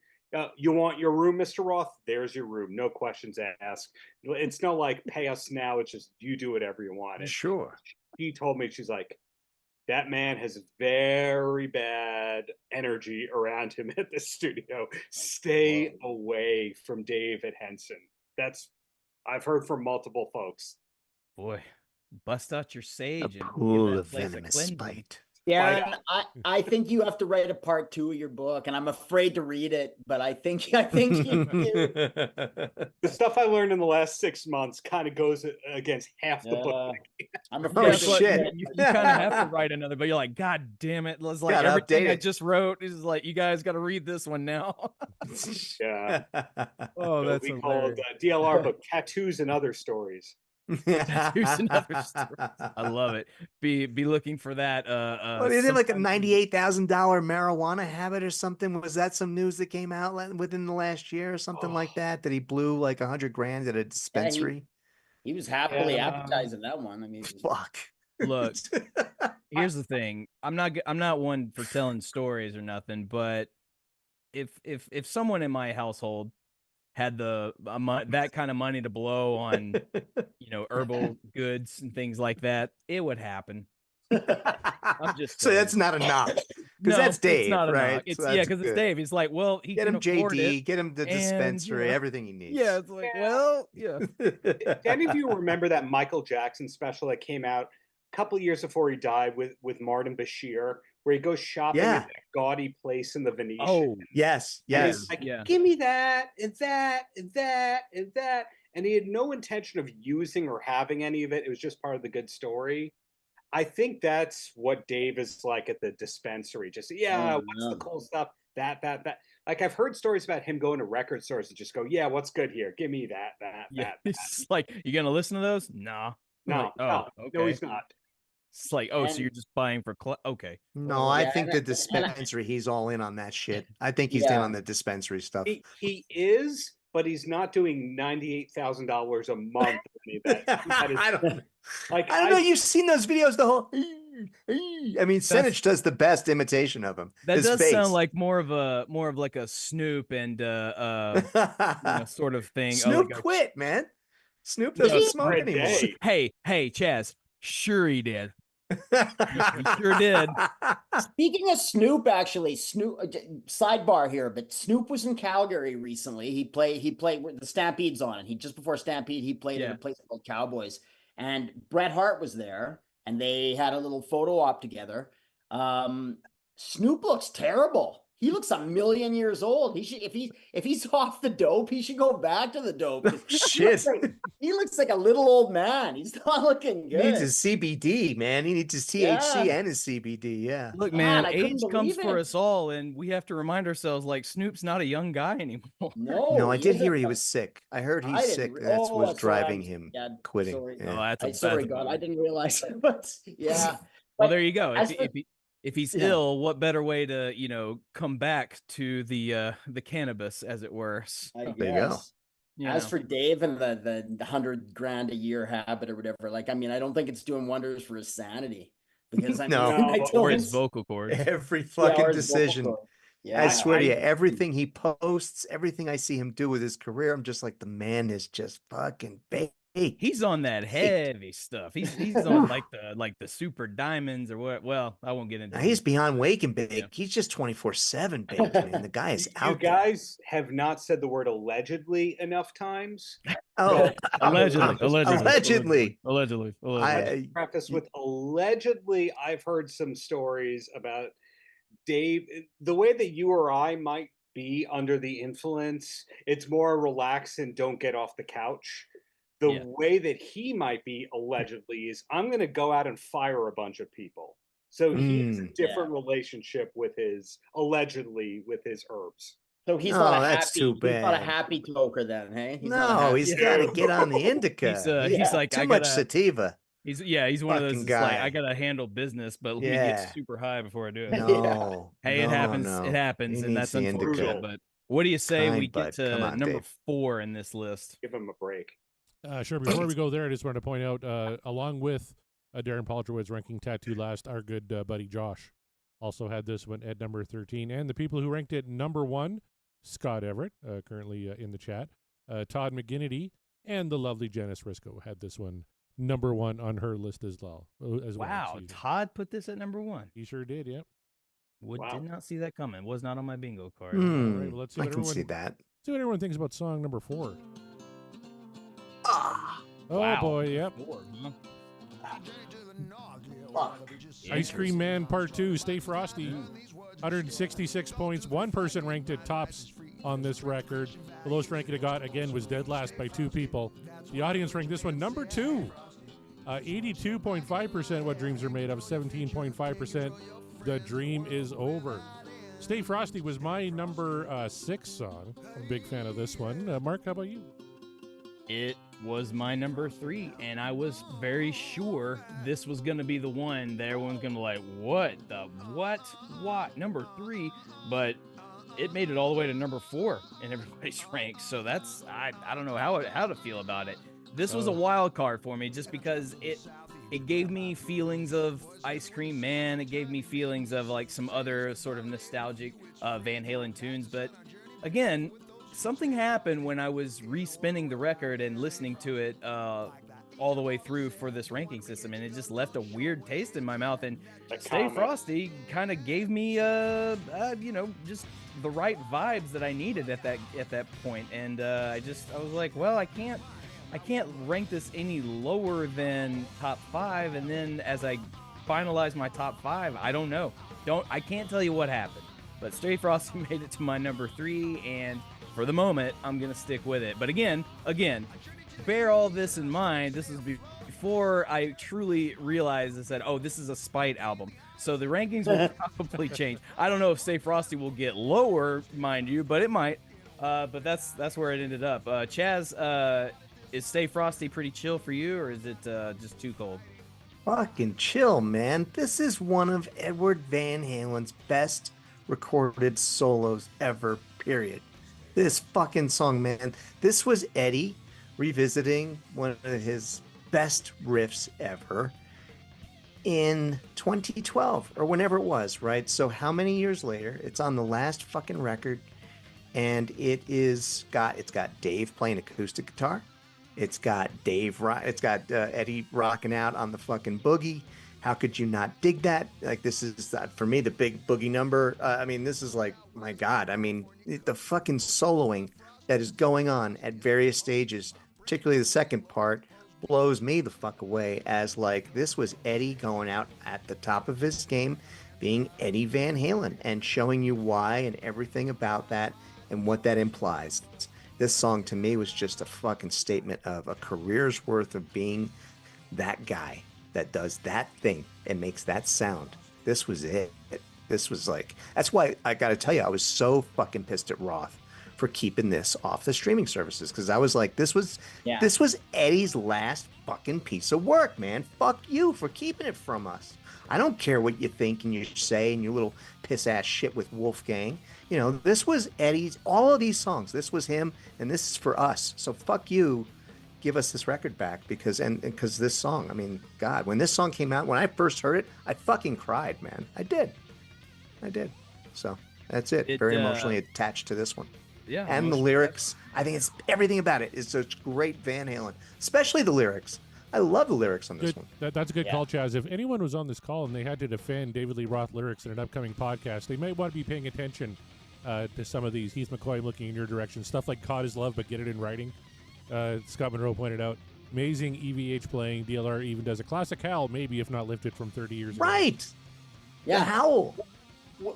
you want your room, Mr. Roth? There's your room. No questions asked. It's no like pay us now. It's just you do whatever you want. And Sure. she told me, she's like, that man has very bad energy around him at the studio. Stay away from Dave at Henson. I've heard from multiple folks. Boy, bust out your sage A and give pool that of place a venomous cleansing. spite. Darren, I think you have to write a part 2 of your book, and I'm afraid to read it, but I think you do. The stuff I learned in the last 6 months kind of goes against half the book. I'm Oh, afraid to shit. read it. You kind of have to write another, but you're like, God damn it. It's like Gotta everything update I it. just wrote is like, you guys got to read this one now. Yeah. Oh, that's we called DLR book Tattoos and Other Stories. Here's another story. I love it. Be looking for that. What is it, like a sometime- $98,000 marijuana habit or something? Was that some news that came out within the last year or something like that? That he blew like $100,000 at a dispensary? He was happily Yeah. advertising that one. I mean, Fuck. Look, here's the thing. I'm not one for telling stories or nothing, but if someone in my household had that kind of money to blow on, herbal goods and things like that, it would happen. I'm just so saying. that's not a knock because No, that's Dave, it's not a right? knock. It's So yeah, that's because it's good. Dave. He's like, well, he Get can him afford JD, it. get him the and, dispensary, everything he needs. Yeah, it's like, Yeah. well, yeah. Do any of you remember that Michael Jackson special that came out a couple years before he died with Martin Bashir, where he goes shopping Yeah. at that gaudy place in the Venetian? Oh, Yes, And yes. he's like, Yeah. give me that and that and that and that. And he had no intention of using or having any of it. It was just part of the good story. I think that's what Dave is like at the dispensary. Just, yeah, what's no. the cool stuff? That. Like, I've heard stories about him going to record stores and just go, yeah, what's good here? Give me that. yeah. It's like, you gonna listen to those? Nah. No, Like, no, he's not. It's like, oh, so And- you're just buying for okay. No, I Yeah, think and the I- and I- dispensary, he's all in on that shit. I think he's in Yeah. on the dispensary stuff. He is, but he's not doing $98,000 a month. That is, I don't like, I don't know. You've seen those videos, the whole. I mean, Senich does the best imitation of him. That His does face. sound like more of like a Snoop and sort of thing. Snoop like a- quit, man. Snoop Yeah, doesn't smoke Fred anymore. Day. Hey, Chaz. Sure he did. sure did. Speaking of Snoop, actually, Snoop. Sidebar here, but Snoop was in Calgary recently. He played with the Stampede's on it. Just before Stampede, he played at Yeah. a place called Cowboys, and Bret Hart was there, and they had a little photo op together. Snoop looks terrible. He looks a million years old. He should, if he's off the dope, he should go back to the dope. Shit. He looks like a little old man. He's not looking He good. needs his CBD, man. He needs his THC Yeah. and his CBD. Yeah. Look, God, man, I couldn't age comes believe for it. us all, and we have to remind ourselves like Snoop's not a young guy anymore. No, I did isn't. hear he was sick. I heard I he's didn't sick. re- That's oh, what's sorry, driving I'm- him yeah, quitting. sorry. Yeah. Oh, that's a Sorry, that's a God, I bummer. didn't realize. But yeah, Well, But there you go. as for- If he's Yeah. ill, what better way to come back to the cannabis, as it were? I There you go. guess. As for Dave and the 100 grand a year habit or whatever, like, I mean, I don't think it's doing wonders for his sanity because I mean, No. or his vocal cords. Every fucking decision. Yeah, I swear to you, everything he posts, everything I see him do with his career, I'm just like, the man is just fucking baked. He's on that heavy stuff. He's on like the super diamonds or what. Well, I won't get into. Now, he's beyond wake and bake. Yeah. He's just 24/7 baked, man. The guy is out. You guys have not said the word allegedly enough times. Oh, allegedly. I preface with allegedly. I've heard some stories about Dave. The way that you or I might be under the influence, it's more relax and don't get off the couch. The way that he might be allegedly is I'm going to go out and fire a bunch of people. So he's a different relationship with his allegedly with his herbs. So he's not a happy. He's not a happy smoker then, hey? He's he's got to get on the indica. He's like too much sativa. He's one of those guys. Like, I gotta handle business, but let me get super high before I do it. No, hey, it happens. It happens, and that's unfortunate. But what do you say we get to number 4 in this list? Give him a break. Sure. Before we go there, I just wanted to point out, along with Darren Paltrowitz ranking Tattoo last, our good buddy Josh also had this one at number 13. And the people who ranked it number 1, Scott Everett, currently in the chat, Todd McGinnity, and the lovely Janice Risco had this one number 1 on her list as well. Wow, Todd put this at number 1. He sure did, yep. Did not see that coming. Was not on my bingo card. All right, well, let's see I can see that. See what everyone thinks about song number 4. Oh wow. Boy, yep. Ice Cream Man Part 2, Stay Frosty, 166 points. One person ranked it tops on this record. The lowest ranking it got, again, was dead last by 2 people. The audience ranked this one number 2. 82.5% What Dreams Are Made Of, 17.5% The Dream Is Over. Stay Frosty was my number 6 song. I'm a big fan of this one. Mark, how about you? It was my number 3, and I was very sure this was going to be the one that everyone's going to like, what? Number 3, but it made it all the way to number 4 in everybody's ranks. So that's, I don't know how to feel about it. This was a wild card for me just because it gave me feelings of Ice Cream Man. It gave me feelings of like some other sort of nostalgic Van Halen tunes. But again, something happened when I was re-spinning the record and listening to it all the way through for this ranking system, and it just left a weird taste in my mouth. And Stay Frosty kind of gave me, just the right vibes that I needed at that point. And I was like, well, I can't rank this any lower than top 5. And then as I finalize my top 5, I don't know. I can't tell you what happened. But Stay Frosty made it to my number 3, and for the moment, I'm going to stick with it. But again, bear all this in mind. This is before I truly realized and said, oh, this is a Spite album. So the rankings will probably change. I don't know if Stay Frosty will get lower, mind you, but it might. But that's where it ended up. Chaz, is Stay Frosty pretty chill for you, or is it just too cold? Fucking chill, man. This is one of Edward Van Halen's best recorded solos ever, period. This fucking song, man. This was Eddie revisiting one of his best riffs ever in 2012 or whenever it was, right? So how many years later? It's on the last fucking record, and it's got Dave playing acoustic guitar. It's got Eddie rocking out on the fucking boogie. How could you not dig that? Like, this is, for me, the big boogie number. This is like, my God. The fucking soloing that is going on at various stages, particularly the second part, blows me the fuck away as, like, this was Eddie going out at the top of his game, being Eddie Van Halen, and showing you why and everything about that and what that implies. This song, to me, was just a fucking statement of a career's worth of being that guy that does that thing and makes that sound. This was it. This was like, that's why I got to tell you, I was so fucking pissed at Roth for keeping this off the streaming services, because I was like, this was Yeah. Eddie's last fucking piece of work, man. Fuck you for keeping it from us. I don't care what you think and you say and your little piss ass shit with Wolfgang. You know, this was Eddie's, all of these songs. This was him, and this is for us. So fuck you. Give us this record back, because this song, I mean, God, when this song came out, when I first heard it, I fucking cried, man. I did. So that's it. Very emotionally attached to this one. Yeah. And the lyrics, I think it's everything about it is such great Van Halen, especially the lyrics. I love the lyrics on this one. That's a good call, Chaz. If anyone was on this call and they had to defend David Lee Roth lyrics in an upcoming podcast, they might want to be paying attention to some of these. Heath McCoy, I'm looking in your direction. Stuff like "Caught Is Love," but get it in writing. Scott Monroe pointed out, amazing EVH playing. DLR even does a classic Howl, maybe if not lifted from 30 years ago. Right. Yeah. The Howl.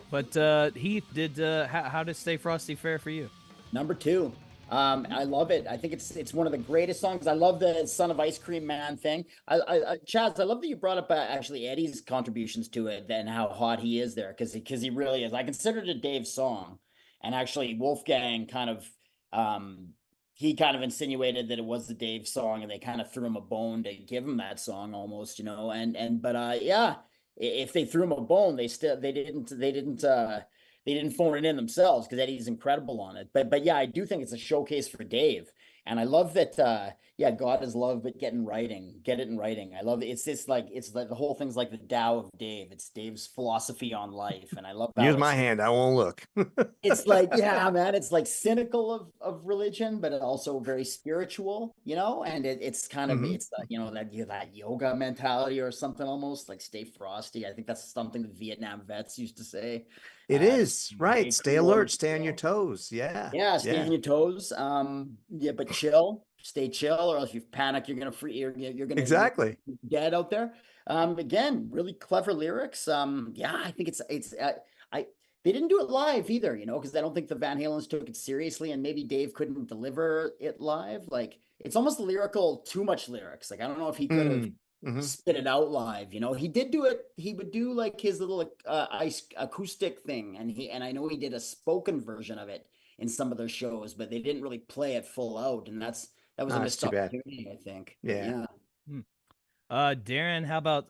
But Heath, did how did Stay Frosty fare for you? Number 2. I love it. I think it's one of the greatest songs. I love the Son of Ice Cream Man thing. Chaz, I love that you brought up actually Eddie's contributions to it and how hot he is there, because he really is. I considered it a Dave song, and actually Wolfgang kind of he kind of insinuated that it was the Dave song, and they kind of threw him a bone to give him that song almost, you know. But yeah, if they threw him a bone, they didn't phone it in themselves, because Eddie's incredible on it. But yeah, I do think it's a showcase for Dave. And I love that, God is love, but get it in writing. I love it. It's like the whole thing's like the Tao of Dave. It's Dave's philosophy on life. And I love that. Use my hand, I won't look. It's like, yeah, man, it's like cynical of religion, but also very spiritual, you know. And it's kind of it's you know, that yoga mentality or something, almost like stay frosty. I think that's something the Vietnam vets used to say. It is right. Stay alert, stay on your toes. Yeah. Yeah, stay on your toes. Yeah, but stay chill, or else if you panic, you're gonna you're gonna exactly be dead out there. Again, really clever lyrics. Yeah, I think they didn't do it live either, you know, because I don't think the Van Halens took it seriously, and maybe Dave couldn't deliver it live. Like, it's almost lyrical, too much lyrics. Like, I don't know if he could have spit it out live, you know. He did do it. He would do like his little acoustic thing, and I know he did a spoken version of it in some of their shows, but they didn't really play it full out, and that was a missed opportunity, I think. Yeah. Darren, how about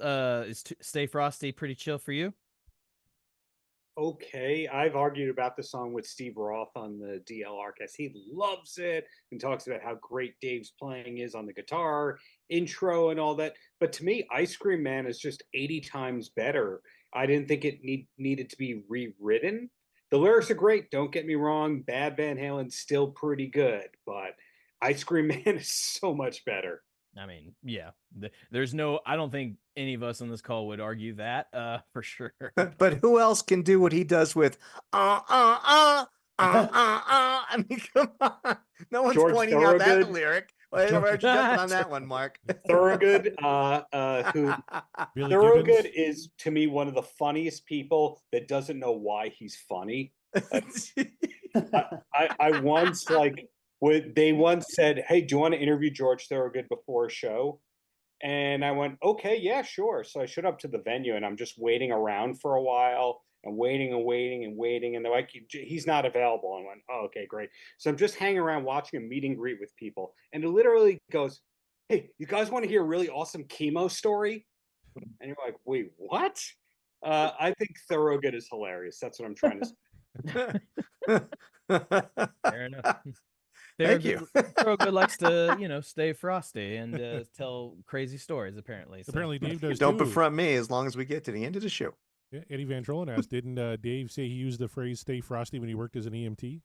is Stay Frosty pretty chill for you? Okay, I've argued about the song with Steve Roth on the DLR cast. He loves it and talks about how great Dave's playing is on the guitar, intro, and all that. But to me, Ice Cream Man is just 80 times better. I didn't think it needed to be rewritten. The lyrics are great, don't get me wrong. Bad Van Halen's still pretty good, but Ice Cream Man is so much better. I mean, yeah, there's I don't think any of us on this call would argue that for sure. But who else can do what he does with I mean, come on. No one's George pointing Thorogood. out that lyric. Where'd you jump on that one, Mark? Thorogood, Billy Thorogood Gibbons. is, to me, one of the funniest people that doesn't know why he's funny. I once they once said, "Hey, do you want to interview George Thorogood before a show?" And I went, "Okay, yeah, sure." So I showed up to the venue, and I'm just waiting around for a while, and waiting, and they're like, "He's not available." And I went, "Oh, okay, great." So I'm just hanging around watching a meet and greet with people, and it literally goes, "Hey, you guys want to hear a really awesome chemo story?" And you're like, "Wait, what?" I think Thorogood is hilarious. That's what I'm trying to say. Fair enough. Thank you. Thorogood likes to, stay frosty and tell crazy stories. Apparently, Apparently, Dave does Don't too. befront me as long as we get to the end of the show. Yeah, Eddie Van Trollen asked, didn't Dave say he used the phrase "stay frosty" when he worked as an EMT?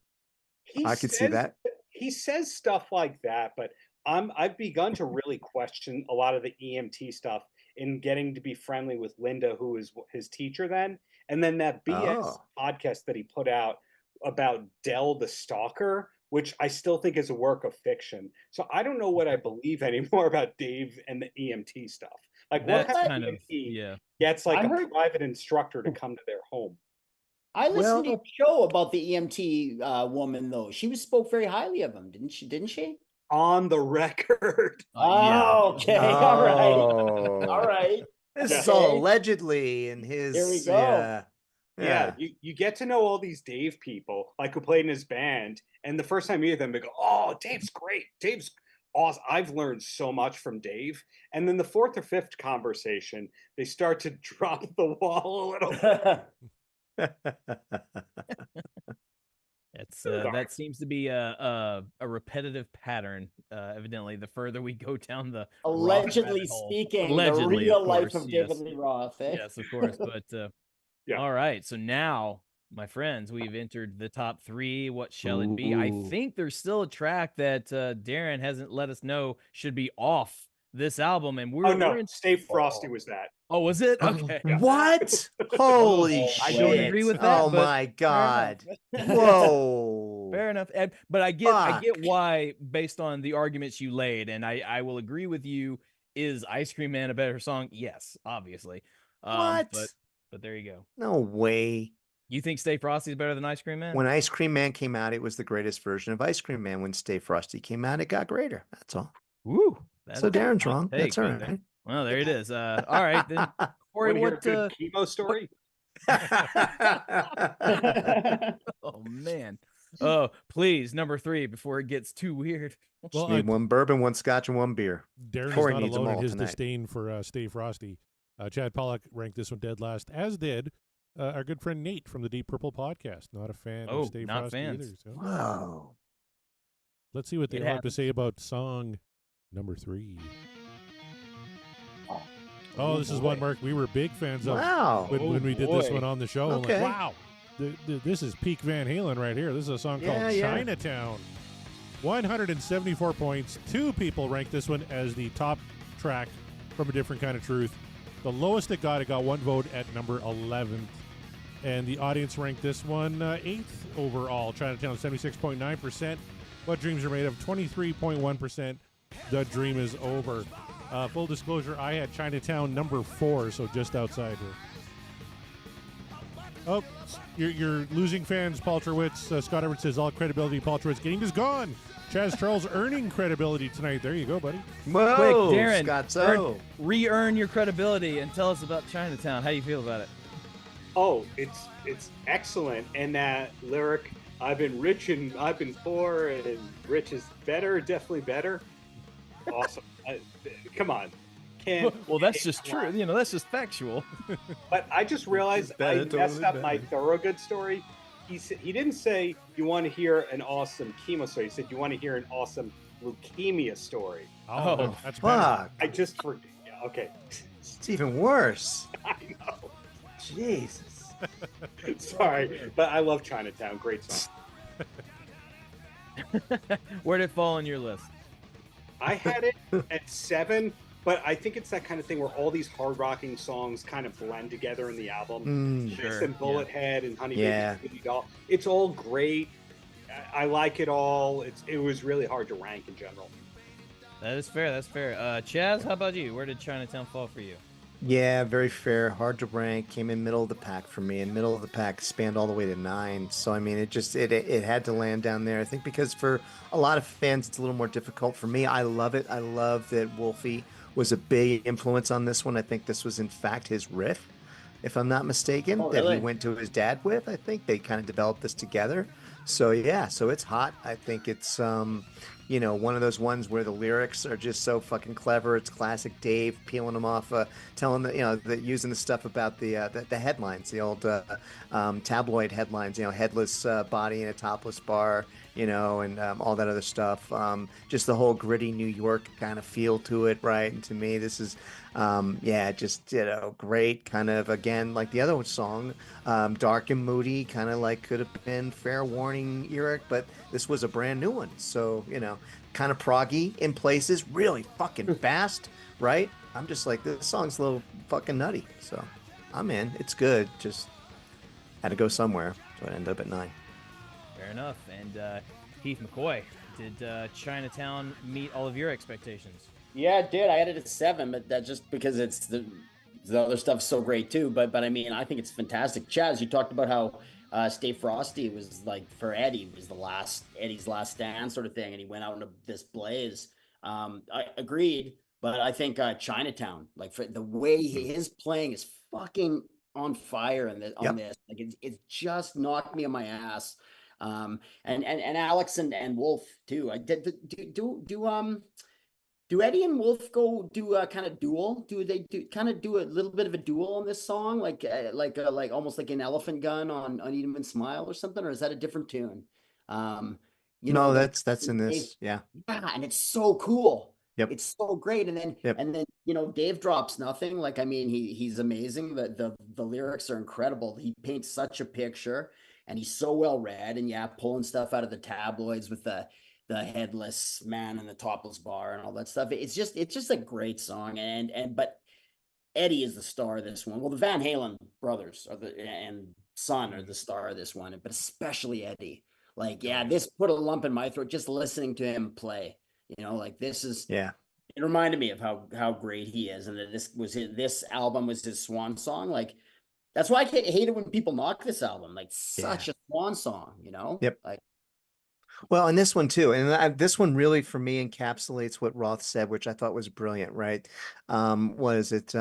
I could see that. He says stuff like that, but I've begun to really question a lot of the EMT stuff in getting to be friendly with Linda, who is his teacher then, and then that BS podcast that he put out about Dell the Stalker, which I still think is a work of fiction. So I don't know what I believe anymore about Dave and the EMT stuff. Like, what kind of EMT gets like a private instructor to come to their home? I listened to a show about the EMT woman, though. She spoke very highly of him, didn't she? On the record. Okay. All right. This is all allegedly in his. There we go. Yeah, you get to know all these Dave people like who played in his band. And the first time I meet them, they go, "Oh, Dave's great. Dave's awesome." I've learned so much from Dave. And then the fourth or fifth conversation, they start to drop the wall a little bit. It's that seems to be a repetitive pattern. Evidently, the further we go down the allegedly speaking, allegedly, the real of life course, of yes. David Lee Roth. Eh? Yes, of course. But Yeah. all right. So now, my friends, we've entered the top 3. What shall it be? I Ooh. think there's still a track that Darren hasn't let us know should be off this album, and we're Oh no, we're in. Stay Frosty was that. Oh, was it? Okay. What? Holy shit. I don't agree with that. Oh but my fair God. enough. Whoa. Fair enough. But I get Fuck. why, based on the arguments you laid, and I will agree with you. Is Ice Cream Man a better song? Yes, obviously. What? But there you go. No way. You think Stay Frosty is better than Ice Cream Man? When Ice Cream Man came out, it was the greatest version of Ice Cream Man. When Stay Frosty came out, it got greater. That's all. Woo. So Darren's wrong. That's all right. Well, there it is. All right, then. Corey, Wanna hear what? a good chemo story? Oh man. Oh, please, number 3 before it gets too weird. Just need one bourbon, one scotch, and one beer. Darren Corey is not needs them alone in all his tonight. disdain for Stay Frosty. Chad Pollock ranked this one dead last, as did our good friend Nate from the Deep Purple podcast. Not a fan of Stay not Frosty fans. either. So. Wow. Let's see what they It have to happens. say about song number 3. Oh, this is one, Mark, we were big fans of Wow. when we did this boy. one on the show. I'm Okay. like, wow, this is peak Van Halen right here. This is a song called Yeah. Chinatown. 174 points. 2 people ranked this one as the top track from A Different Kind of Truth. The lowest it got 1 vote at number 11th. And the audience ranked this one 8th overall. Chinatown, 76.9%. What Dreams Are Made Of, 23.1%. The Dream Is Over. Full disclosure, I had Chinatown number 4, so just outside here. Oh, you're losing fans, Paul Trewitz. Scott Everett says all credibility Paul Trewitz game is gone. Chaz Charles earning credibility tonight. There you go, buddy. Whoa, Quick, Darren, Scott, so. Re-earn your credibility and tell us about Chinatown. How do you feel about it? Oh, it's excellent. And that lyric, I've been rich and I've been poor, and rich is better, definitely better. Awesome. Come on. Well, that's just true. You know, that's just factual. But I just realized I messed up my Thorogood story. He didn't say you want to hear an awesome chemo story. He said you want to hear an awesome leukemia story. Oh, that's better. Fuck. I just forget. Okay. It's even worse. I know. Jesus. Sorry, but I love Chinatown. Great song. Where'd it fall on your list? I had it at 7, but I think it's that kind of thing where all these hard rocking songs kind of blend together in the album. Mm. This and Bullet Head and Honey Yeah. Baby Doll. It's all great. I like it all. It was really hard to rank in general. That is fair. That's fair. Chaz, how about you? Where did Chinatown fall for you? Yeah, very fair. Hard to rank. Came in middle of the pack for me, and middle of the pack spanned all the way to 9. So I mean, it had to land down there. I think because for a lot of fans, it's a little more difficult. For me, I love it. I love that Wolfie was a big influence on this one. I think this was in fact his riff, if I'm not mistaken, Oh, that really? he went to his dad with. I think they kind of developed this together. So yeah, so it's hot. I think it's one of those ones where the lyrics are just so fucking clever. It's classic Dave peeling them off, telling using the stuff about the headlines, the old tabloid headlines, headless body in a topless bar, and all that other stuff. Just the whole gritty New York kind of feel to it, right? And to me, this is, great. Kind of again like the other song, dark and moody, kind of like could have been Fair Warning lyric, but this was a brand new one. So kind of proggy in places, really fucking fast, right? I'm just like, this song's a little fucking nutty. So I'm in. It's good. Just had to go somewhere, so it ended up at 9. Fair enough. And Heath McCoy, did Chinatown meet all of your expectations? Yeah, it did. I had it at 7, but that's just because it's the other stuff's so great too. But I mean, I think it's fantastic. Chaz, you talked about how Stay Frosty was like for Eddie was Eddie's last stand sort of thing, and he went out into this blaze. I agreed, but I think Chinatown, like for the way his playing is fucking on fire on this, like it just knocked me on my ass. And Alex and Wolf too. I did do Eddie and Wolf go do a kind of duel? Do they do a little bit of a duel on this song, like almost like an Elephant Gun on Eat 'Em and Smile or something, or is that a different tune? No, that's in this. Yeah, and it's so cool. Yep. It's so great. And then Dave drops nothing. Like, I mean, he's amazing. The lyrics are incredible. He paints such a picture, and he's so well read. And pulling stuff out of the tabloids with the headless man and the topless bar and all that stuff. It's just a great song. But Eddie is the star of this one. Well, the Van Halen brothers and son are the star of this one, but especially Eddie. Like, this put a lump in my throat just listening to him play. Like, this is it reminded me of how great he is, and that this album was his swan song. Like, that's why I hate it when people knock this album. Like, such a swan song, Yep. Like, well, and this one too, and this one really for me encapsulates what Roth said, which I thought was brilliant. Right? What is it?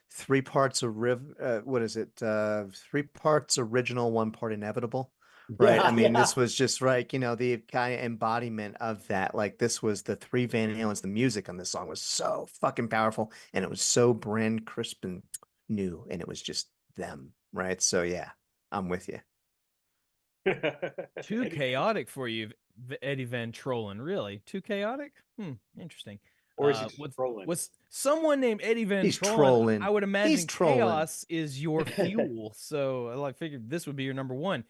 3 parts of what is it? 3 parts original, 1 part inevitable. Right. I mean, this was just right. The kind of embodiment of that. Like, this was the 3 Van Halens. The music on this song was so fucking powerful, and it was so brand crisp and new, and it was just them. Right. So yeah, I'm with you. Too chaotic for you, Eddie Van Trollen. Really? Too chaotic? Interesting. Or is he trolling? Was someone named Eddie Van He's Trollen? trolling. I would imagine He's trolling. chaos is your fuel. So I figured this would be your number one.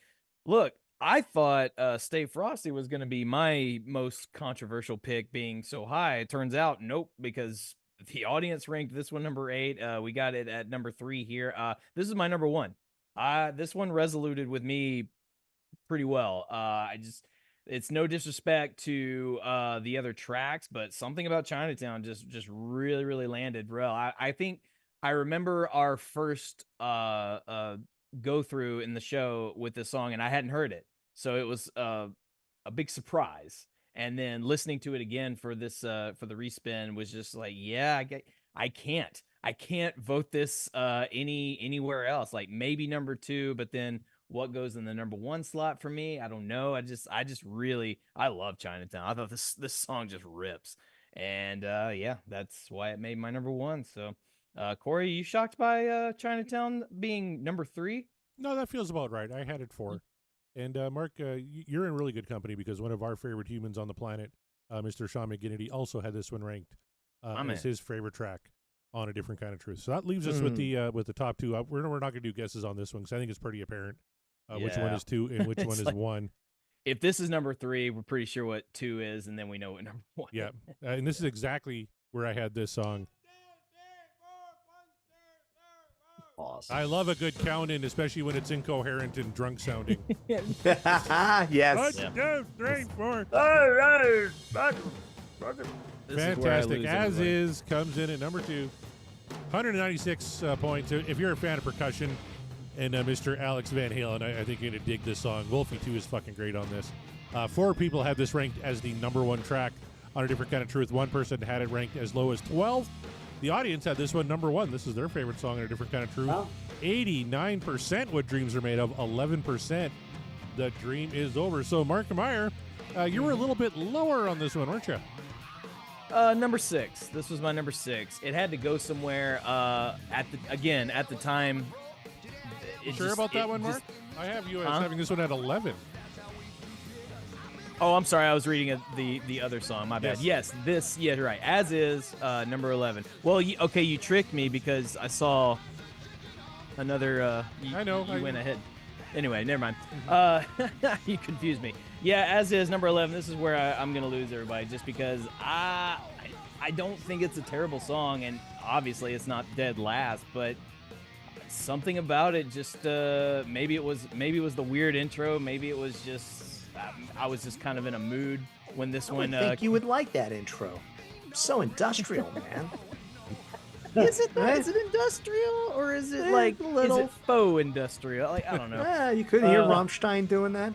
Look, I thought Stay Frosty was going to be my most controversial pick, being so high. It turns out, nope, because the audience ranked this one number 8. We got it at number 3 here. This is my number 1. This one resolute with me pretty well. It's no disrespect to the other tracks, but something about Chinatown just really, really landed well. I think I remember our first go through in the show with this song, and I hadn't heard it, so it was a big surprise. And then listening to it again for this for the respin was just like, I can't vote this anywhere else. Like, maybe number 2, but then what goes in the number 1 slot for me? I don't know. I just really, I love Chinatown. I thought this song just rips, and that's why it made my number 1. So. Corey, you shocked by Chinatown being number 3? No, that feels about right. I had it 4. And Mark, you're in really good company, because one of our favorite humans on the planet, Mr. Sean McGinnity, also had this one ranked as his favorite track on A Different Kind of Truth. So that leaves us with the top 2. We're not going to do guesses on this one, because I think it's pretty apparent which one is 2 and which one is 1. If this is number 3, we're pretty sure what 2 is, and then we know what number 1 is. Yeah, and this is exactly where I had this song. Awesome. I love a good count in, especially when it's incoherent and drunk sounding. Yes. 1, 2, 3, 4. Fantastic. As is comes in at number 2. 196 points. If you're a fan of percussion and Mr. Alex Van Halen, I think you're going to dig this song. Wolfie 2 is fucking great on this. 4 people had this ranked as the number 1 track on A Different Kind of Truth. 1 person had it ranked as low as 12. The audience had this one number 1. This is their favorite song on A Different Kind of Truth. Oh. 89% What Dreams Are Made Of. 11% The Dream Is Over. So, Mark Meyer, you were a little bit lower on this one, weren't you? Number 6. This was my number 6. It had to go somewhere. At the time. Sure about that one, Mark? I have you as having this one at 11. Oh, I'm sorry. I was reading the other song. My bad. Yes, right. As is, number 11. Well, okay, you tricked me, because I saw another. I know. You went ahead. Anyway, never mind. You confused me. Yeah, as is, number 11. This is where I'm going to lose everybody, just because I don't think it's a terrible song, and obviously it's not dead last, but something about it just maybe it was the weird intro. Maybe it was just. I was just kind of in a mood when this one. I think you would like that intro. So industrial, man. Is it industrial, or is it like is it faux industrial? Like, I don't know. Yeah, you couldn't hear Rammstein doing that.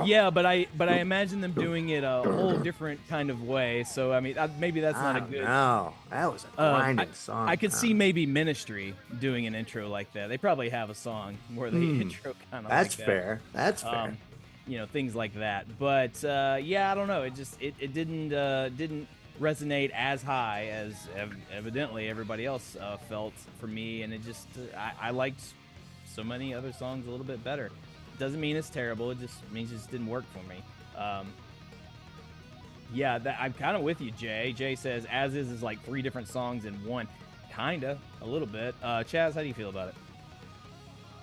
Yeah, but I imagine them doing it a whole different kind of way. So I mean, maybe that's not a good. No, that was a grinding song. I could see maybe Ministry doing an intro like that. They probably have a song where they intro kind of. That's like fair. That's fair. You know, things like that. But yeah, I don't know. It just it didn't resonate as high as evidently everybody else felt for me, and it just I liked so many other songs a little bit better. Doesn't mean it's terrible. It just means it just didn't work for me. Yeah, I'm kind of with you, Jay. Jay says As Is like 3 different songs in one. Kinda, a little bit. Chaz, how do you feel about it?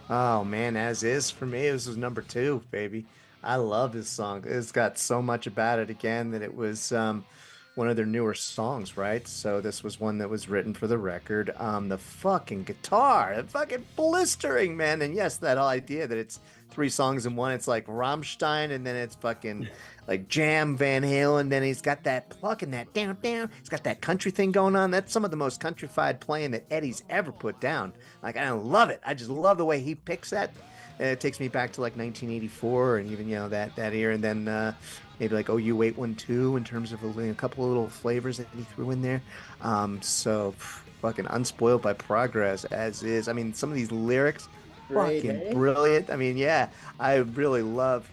Oh man, As Is for me, this was number 2, baby. I love this song. It's got so much about it again that it was one of their newer songs, right? So this was one that was written for the record. The fucking guitar, the fucking blistering, man. And yes, that whole idea that it's 3 songs in one. It's like Rammstein, and then it's fucking like Jam, Van Halen. Then he's got that plucking that down. He's got that country thing going on. That's some of the most countrified playing that Eddie's ever put down. Like, I love it. I just love the way he picks that. It takes me back to like 1984 and even, you know, that year. And then maybe like OU812 in terms of a couple of little flavors that he threw in there. So fucking Unspoiled by Progress, As Is. I mean, some of these lyrics, fucking brilliant. I mean, yeah, I really love,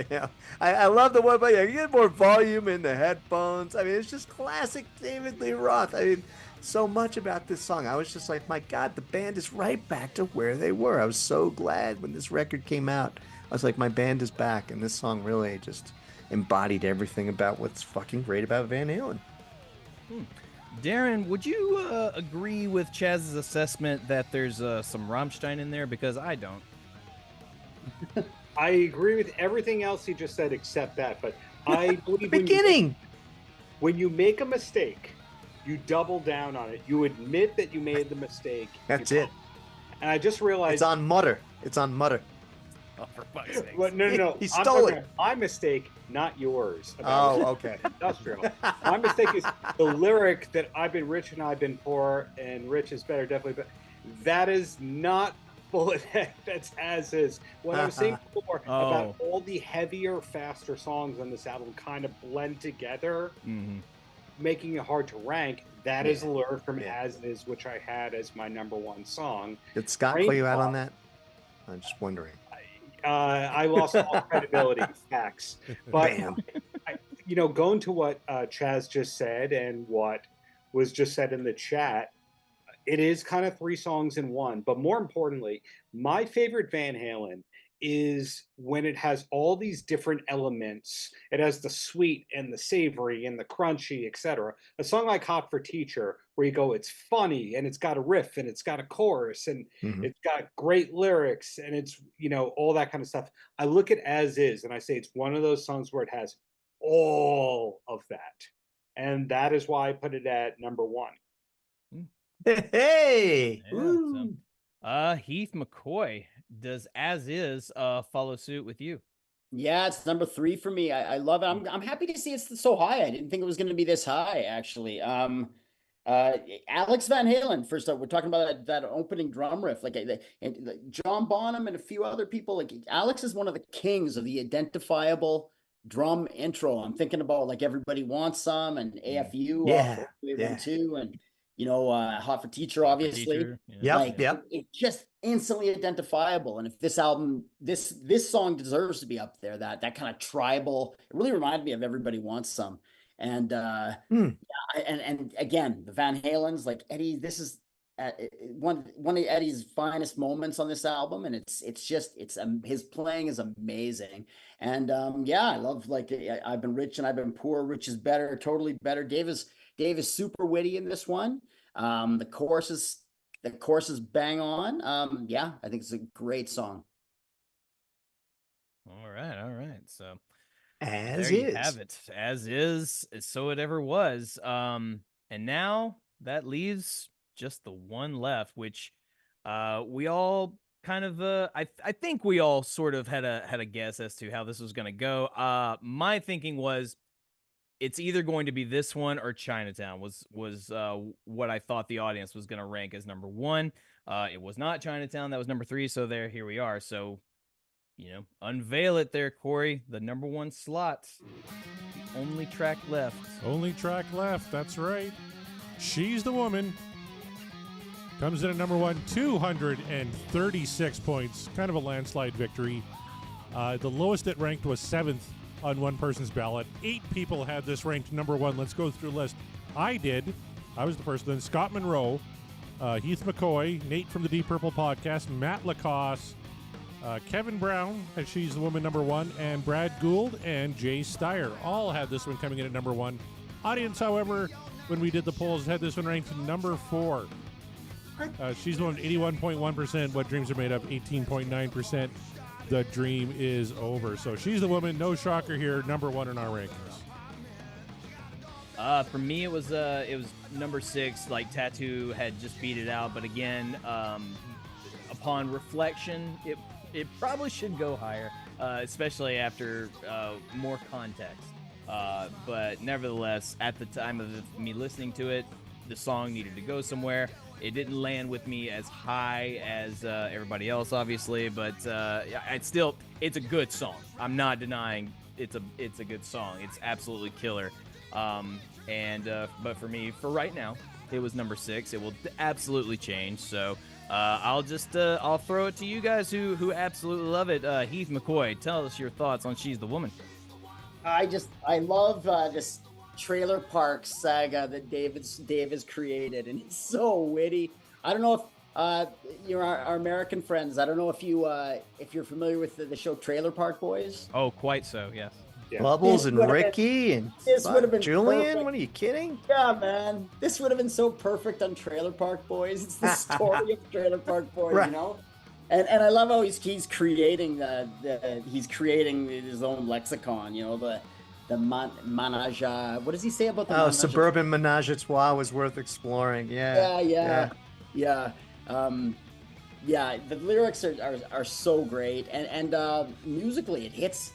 you know, I love the one, but yeah, you get more volume in the headphones. I mean, it's just classic David Lee Roth. I mean, so much about this song. I was just like, my God, the band is right back to where they were. I was so glad when this record came out. I was like, my band is back, and this song really just embodied everything about what's fucking great about Van Halen. Darren, would you agree with Chaz's assessment that there's some Rammstein in there? Because I don't. I agree with everything else he just said except that, but I believe when you make a mistake, you double down on it. You admit that you made the mistake. That's it. And I just realized it's on Mutter. It's on Mutter. Oh, for fuck's sake. Well, no. He stole it. My mistake, not yours. Oh, okay. Industrial. My mistake is the lyric that I've been rich and I've been poor, and rich is better, definitely. But that is not Bullethead. That's As Is. What I was saying before about all the heavier, faster songs on this album kind of blend together, making it hard to rank. That is a lyric from As Is, which I had as my number 1 song. Did Scott call you out on that? I'm just wondering. I lost all credibility, facts. But, you know, going to what Chaz just said and what was just said in the chat, it is kind of 3 songs in one. But more importantly, my favorite Van Halen is when it has all these different elements. It has the sweet and the savory and the crunchy, etc. A song like Hot for Teacher, where you go, it's funny and it's got a riff and it's got a chorus and it's got great lyrics and it's, you know, all that kind of stuff. I look at As Is and I say it's one of those songs where it has all of that. And that is why I put it at number 1. Hey! Yeah, Heath McCoy, does As Is follow suit with you? Yeah, it's number 3 for me. I love it. I'm happy to see it's so high. I didn't think it was going to be this high, actually. Alex Van Halen, first up, we're talking about that opening drum riff, like John Bonham and a few other people. Like Alex is one of the kings of the identifiable drum intro. I'm thinking about like Everybody Wants Some and AFU, too, and you know, Hot for Teacher, obviously. It's just instantly identifiable. And if this album, this song deserves to be up there, that kind of tribal, it really reminded me of Everybody Wants Some. And and again, the Van Halens, like Eddie, this is one of Eddie's finest moments on this album, and it's his playing is amazing. And I love, like, I've Been Rich and I've Been Poor. Rich is better, totally better. Dave is super witty in this one. The chorus is bang on. I think it's a great song. All right. So As there Is. You have it. As Is, so it ever was. And now that leaves just the one left, which we all kind of I think we all sort of had a guess as to how this was going to go. My thinking was it's either going to be this one or Chinatown was what I thought the audience was going to rank as number 1. It was not Chinatown. That was number 3. So here we are. So unveil it there, Corey. The number one slot, the only track left. Only track left. That's right. She's the Woman. Comes in at number one, 236 points. Kind of a landslide victory. The lowest it ranked was 7th on one person's ballot. 8 people had this ranked number one. Let's go through the list. I did. I was the first. Then Scott Monroe, Heath McCoy, Nate from the Deep Purple podcast, Matt Lacoste, Kevin Brown, as She's the Woman number one, and Brad Gould and Jay Steyer all had this one coming in at number one. Audience, however, when we did the polls, had this one ranked number 4. She's the Woman, 81.1%. What Dreams Are Made Of, 18.9%. The dream is over. So She's the Woman, no shocker here, number one in our rankings. For me, it was number 6. Like Tattoo had just beat it out, but again, upon reflection, it probably should go higher, especially after more context. But nevertheless, at the time of me listening to it, the song needed to go somewhere. It didn't land with me as high as everybody else, obviously, but it's a good song. I'm not denying it's a good song. It's absolutely killer. But for me, for right now, it was number 6. It will absolutely change. So I'll throw it to you guys who absolutely love it. Heath McCoy, tell us your thoughts on She's the Woman. I love this trailer park saga that Dave has created, and it's so witty. I don't know if you're our American friends. I don't know if you're familiar with the show Trailer Park Boys. Oh, quite so, yes. Yeah. Bubbles and Ricky and this would have been Julian. Perfect. What are you kidding? Yeah, man, this would have been so perfect on Trailer Park Boys. It's the story of Trailer Park Boys, right. you know. And I love how he's creating he's creating his own lexicon. You know, the menage. What does he say about the menage? Suburban menage a trois was worth exploring. Yeah. The lyrics are so great, and musically it hits.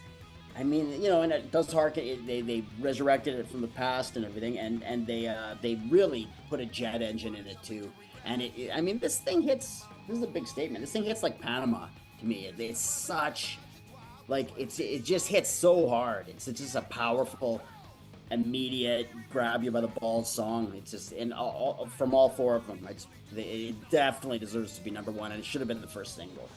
I mean, and it does harken. They resurrected it from the past and everything, and they really put a jet engine in it too. And I mean, this thing hits. This is a big statement. This thing hits like Panama to me. It's such. Like it just hits so hard. It's just a powerful, immediate, grab you by the balls song. It's just from all 4 of them. It definitely deserves to be number 1, and it should have been the first single.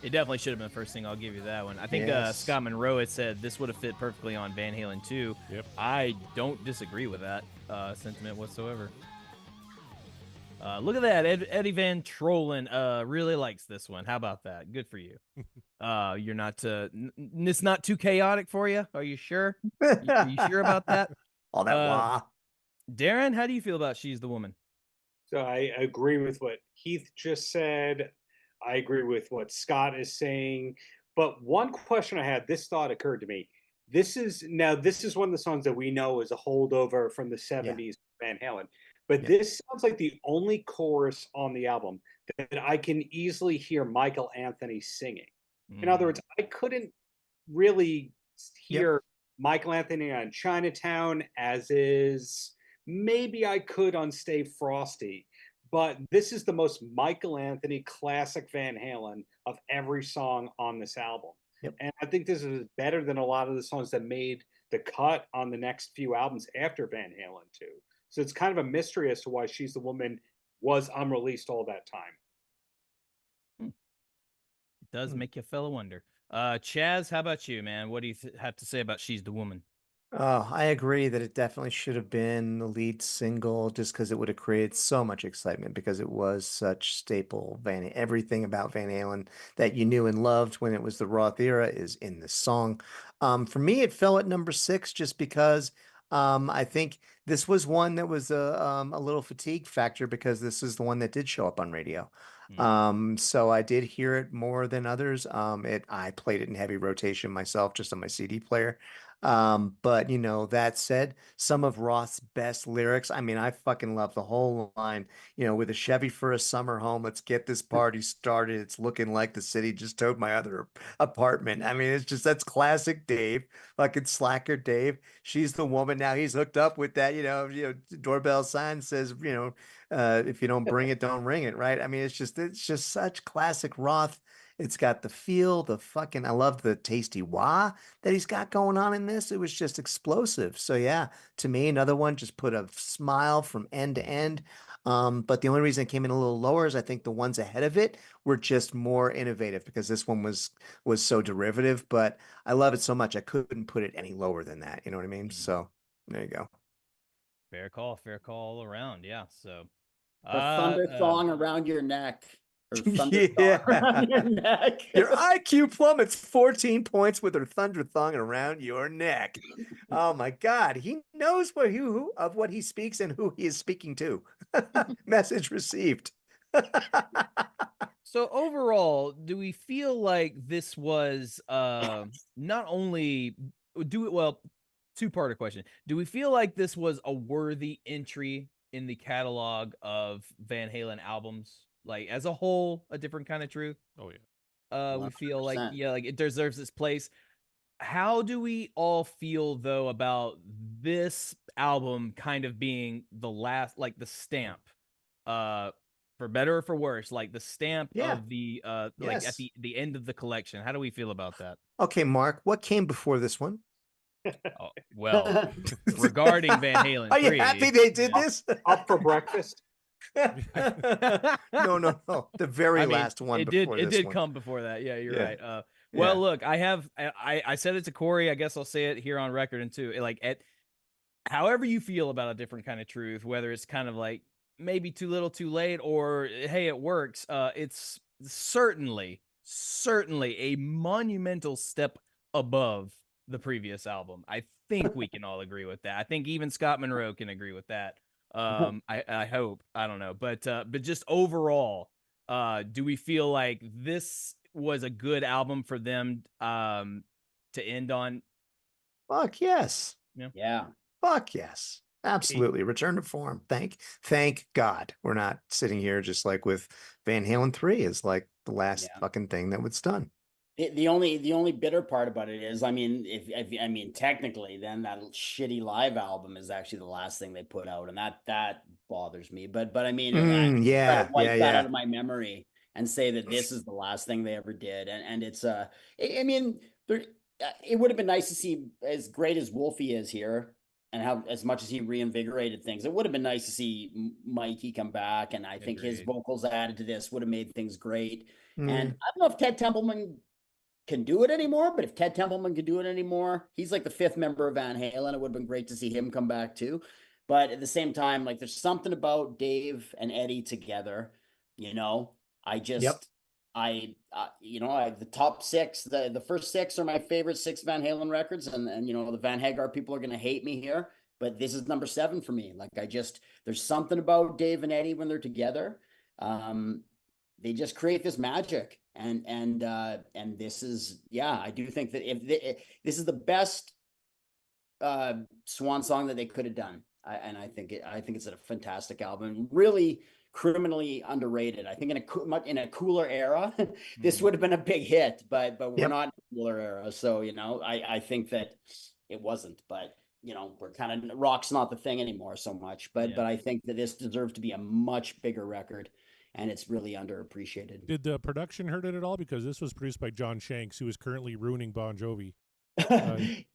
It definitely should have been the first thing. I'll give you that one. I think Scott Monroe had said this would have fit perfectly on Van Halen 2. Yep. I don't disagree with that sentiment whatsoever. Look at that. Eddie Van Trollen really likes this one. How about that? Good for you. You're not it's not too chaotic for you. Are you sure? Are you sure about that? All that wah. Darren, how do you feel about She's the Woman? So I agree with what Heath just said. I agree with what Scott is saying. But one question I had, this thought occurred to me. This is one of the songs that we know is a holdover from the 70s Van Halen. But this sounds like the only chorus on the album that I can easily hear Michael Anthony singing. In other words, I couldn't really hear Michael Anthony on Chinatown as is. Maybe I could on Stay Frosty. But this is the most Michael Anthony classic Van Halen of every song on this album. Yep. And I think this is better than a lot of the songs that made the cut on the next few albums after Van Halen 2. So it's kind of a mystery as to why She's the Woman was unreleased all that time. It does make you fella wonder. Chaz, how about you, man? What do you have to say about She's the Woman? Oh, I agree that it definitely should have been the lead single just because it would have created so much excitement because it was such staple everything about Van Halen that you knew and loved when it was the Roth era is in this song. For me, it fell at number 6 just because I think this was one that was a little fatigue factor because this is the one that did show up on radio. So I did hear it more than others. I played it in heavy rotation myself, just on my CD player. But that said, some of Roth's best lyrics, I mean, I fucking love the whole line, with a Chevy for a summer home, let's get this party started. It's looking like the city just towed my other apartment. I mean, that's classic Dave, fucking slacker Dave. She's the woman. Now he's hooked up with that, doorbell sign says, if you don't bring it, don't ring it. Right. I mean, it's just such classic Roth. It's got the feel, I love the tasty wah that he's got going on in this. It was just explosive. So yeah, to me, another one just put a smile from end to end. But the only reason it came in a little lower is I think the ones ahead of it were just more innovative because this one was so derivative. But I love it so much I couldn't put it any lower than that. You know what I mean? So there you go. Fair call all around. Yeah. So The thunder thong around your neck. Or thunder Yeah. thong around your neck. Your IQ plummets 14 points with her thunder thong around your neck. Oh my God. He knows who of what he speaks and who he is speaking to. Message received. So overall, do we feel like this was not only two-parter question. Do we feel like this was a worthy entry in the catalog of Van Halen albums? Like as a whole, A Different Kind of Truth? Oh yeah. We feel like 100%. like it deserves its place. How do we all feel though about this album kind of being the last, like the stamp, for better or for worse, like the stamp of the like at the end of the collection? How do we feel about that? Okay, Mark, what came before this one? Oh, well, regarding Van Halen, are you happy they did this? Up for breakfast? No. The very last one. It did come before that. Yeah, you're right. Well, look, I said it to Corey. I guess I'll say it here on record and too. Like however you feel about A Different Kind of Truth, whether it's kind of like maybe too little, too late, or hey, it works. It's certainly a monumental step above the previous album. I think we can all agree with that. I think even Scott Monroe can agree with that. I hope. I don't know, but just overall, do we feel like this was a good album for them to end on? Fuck yes. Yeah. Fuck yes. Absolutely. Return to form. Thank God. We're not sitting here just like with Van Halen 3 is like the last fucking thing that was done. The only bitter part about it is, I mean, if technically, then that shitty live album is actually the last thing they put out, and that bothers me. But I mean, I wipe that out of my memory and say that this is the last thing they ever did, and it's I mean, it would have been nice to see, as great as Wolfie is here, and how as much as he reinvigorated things, it would have been nice to see Mikey come back, and I think his vocals added to this would have made things great. And I don't know if Ted Templeman can do it anymore, but if Ted Templeman could do it anymore, he's like the fifth member of Van Halen. It would have been great to see him come back too. But at the same time, like there's something about Dave and Eddie together, you know. I just the top six, the first six are my favorite 6 Van Halen records, and you know, the Van Hagar people are gonna hate me here, but this is number 7 for me. Like there's something about Dave and Eddie when they're together. They just create this magic. And this is, I do think that this is the best swan song that they could have done. I think it's a fantastic album, really criminally underrated. I think in a cooler era, this would have been a big hit, but we're not in a cooler era. So, you know, I think that it wasn't, but you know, we're kind of, rock's not the thing anymore so much, but I think that this deserves to be a much bigger record. And it's really underappreciated. Did the production hurt it at all? Because this was produced by John Shanks, who is currently ruining Bon Jovi.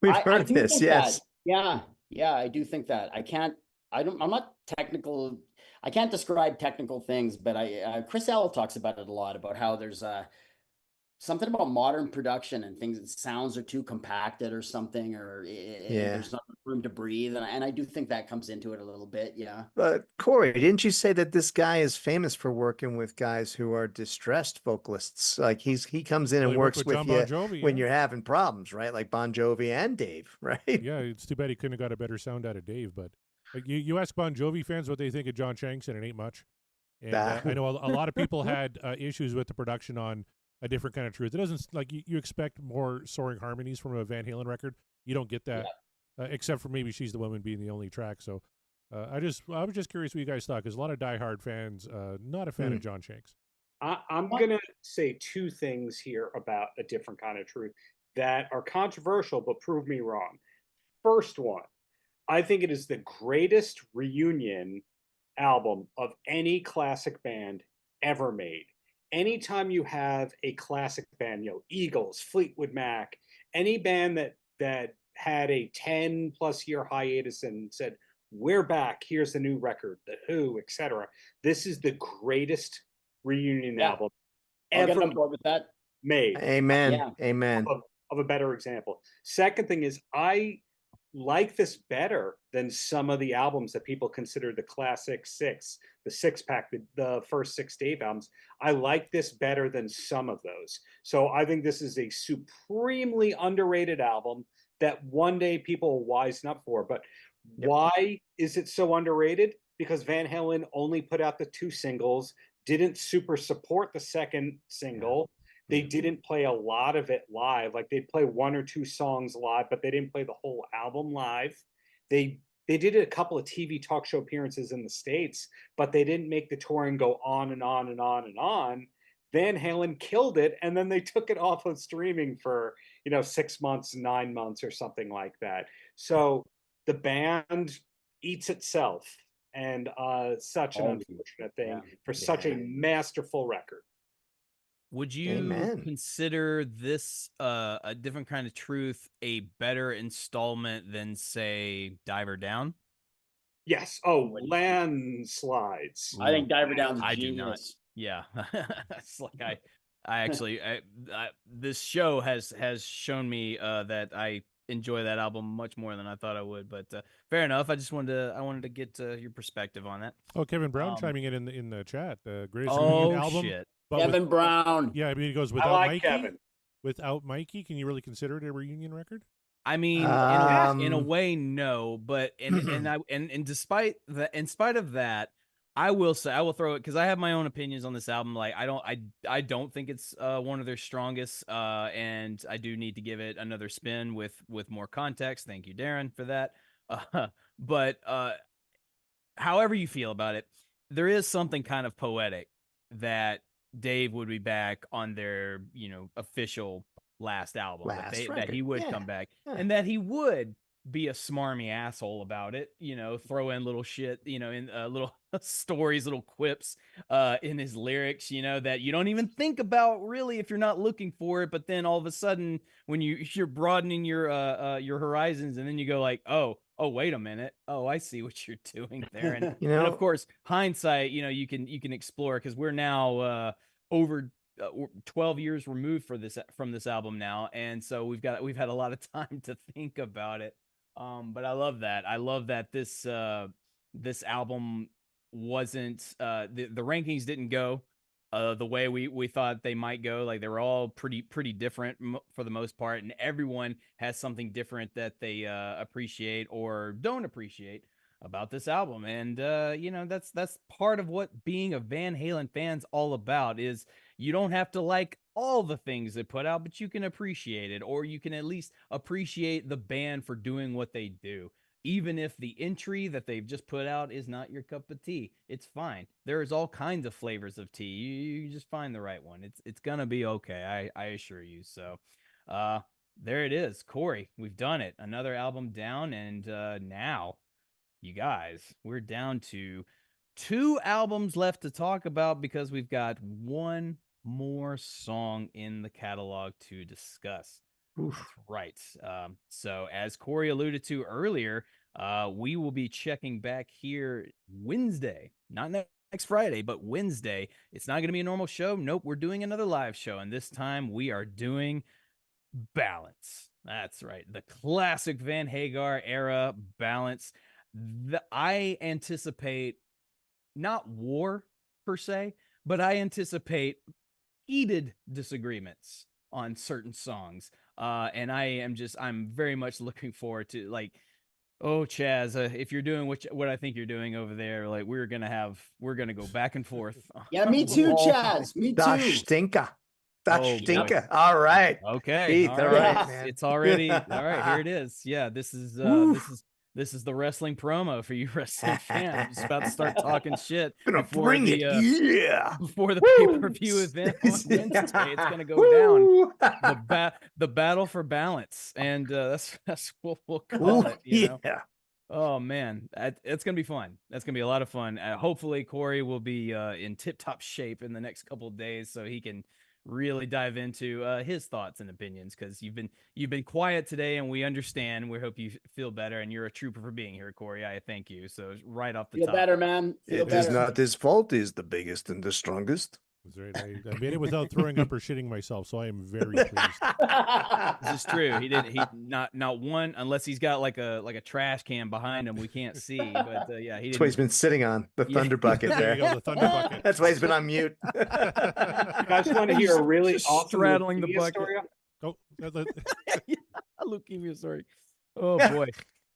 We've heard this, yes. That. Yeah, I do think that. I'm not technical. I can't describe technical things, but Chris L talks about it a lot, about how there's something about modern production and things, sounds are too compacted or something, or there's not room to breathe. And I do think that comes into it a little bit. Yeah. But Corey, didn't you say that this guy is famous for working with guys who are distressed vocalists? Like he comes in and works with you bon Jovi, when you're having problems, right? Like Bon Jovi and Dave, right? Yeah. It's too bad he couldn't have got a better sound out of Dave, but like, you ask Bon Jovi fans what they think of John Shanks, and it ain't much. And I know a lot of people had issues with the production on A Different Kind of Truth. It doesn't, like, you expect more soaring harmonies from a Van Halen record. You don't get that, except for maybe She's the Woman being the only track. So I was just curious what you guys thought, because a lot of diehard fans, not a fan of John Shanks. I'm going to say 2 things here about A Different Kind of Truth that are controversial, but prove me wrong. First one, I think it is the greatest reunion album of any classic band ever made. anytime you have a classic band, Eagles, Fleetwood Mac, any band that had a 10+ year hiatus and said, we're back, here's the new record, The Who, etc. This is the greatest reunion album I'll get ever on board with that. made. Amen. Yeah. Amen. Of a better example. Second thing is, I like this better than some of the albums that people consider the classic six, the six pack, the first 6 Dave albums. I like this better than some of those. So I think this is a supremely underrated album that one day people will wisen up for. But why is it so underrated? Because Van Halen only put out the 2 singles, didn't super support the second single. They didn't play a lot of it live. Like, they'd play 1 or 2 songs live, but they didn't play the whole album live. They did a couple of TV talk show appearances in the States, but they didn't make the touring go on and on and on and on. Van Halen killed it, and then they took it off of streaming for 6 months, 9 months, or something like that. So the band eats itself, and such an unfortunate thing for such a masterful record. Would you consider this a different kind of truth, a better installment than, say, Diver Down? Yes. Oh, landslides. I think Diver Down's I genius. do not. Yeah, it's like I actually this show has shown me that I enjoy that album much more than I thought I would. But fair enough. I wanted to get your perspective on that. Oh, Kevin Brown chiming in the chat. Greatest oh reunion album. Shit. Kevin Brown. Yeah, I mean, he goes without like Mikey. Kevin. Without Mikey, can you really consider it a reunion record? I mean, in a way, no. But in spite of that, I will say, I will throw it, because I have my own opinions on this album. Like, I don't think it's one of their strongest, and I do need to give it another spin with more context. Thank you, Darren, for that. But however you feel about it, there is something kind of poetic that Dave would be back on their official last album, that he would come back, and that he would be a smarmy asshole about it, throw in little shit, in little stories, little quips in his lyrics, that you don't even think about really if you're not looking for it. But then all of a sudden, when you're broadening your horizons, and then you go like, oh, wait a minute. Oh, I see what you're doing there. And, and of course, hindsight, you can explore, because we're now over 12 years removed from this album now. And so we've had a lot of time to think about it. But I love that. I love that this album wasn't, the rankings didn't go the way we thought they might go. Like, they were all pretty different for the most part, and everyone has something different that they appreciate or don't appreciate about this album. And that's part of what being a Van Halen fan's all about. Is you don't have to like all the things they put out, but you can appreciate it, or you can at least appreciate the band for doing what they do. Even if the entry that they've just put out is not your cup of tea, it's fine. There's all kinds of flavors of tea. You just find the right one. It's gonna be okay. I assure you. So, there it is, Corey. We've done it. Another album down, and now, you guys, we're down to 2 albums left to talk about, because we've got one more song in the catalog to discuss. Oof. That's right. So as Corey alluded to earlier, we will be checking back here Wednesday, not next Friday, but Wednesday. It's not going to be a normal show. Nope. We're doing another live show. And this time we are doing Balance. That's right. The classic Van Hagar era Balance. I anticipate not war per se, but I anticipate heated disagreements on certain songs. And I'm very much looking forward to, like, oh, Chaz, if you're doing what I think you're doing over there, like, we're gonna go back and forth. Yeah, me too, Chaz. Me too. Das Stinker. Das Stinker. All right. Okay. Keith, all right. Man. It's already all right. Here it is. Yeah, this is the wrestling promo for you wrestling fans. I'm just about to start talking shit before the pay-per-view event on Wednesday. It's gonna go down. The battle for balance, and that's what we'll call it. Oh man, it's gonna be fun. That's gonna be a lot of fun. Hopefully, Corey will be in tip-top shape in the next couple of days, so he can really dive into his thoughts and opinions. Because you've been quiet today, and we understand. We hope you feel better, and you're a trooper for being here, Corey. I thank you. So right off the Feel top, better, man. Feel It is better. not his fault. He's the biggest and the strongest. That's right. I made it without throwing up or shitting myself, so I am very pleased. This is true. He didn't. He not one, unless he's got like a trash can behind him we can't see. But yeah, he That's what he's didn't. been sitting on, the Yeah. thunder bucket There you there. go, the thunder bucket. That's why he's been on mute. You guys want to hear a really Just awesome straddling the leukemia bucket. story? Oh, Yeah, a leukemia story. Oh boy.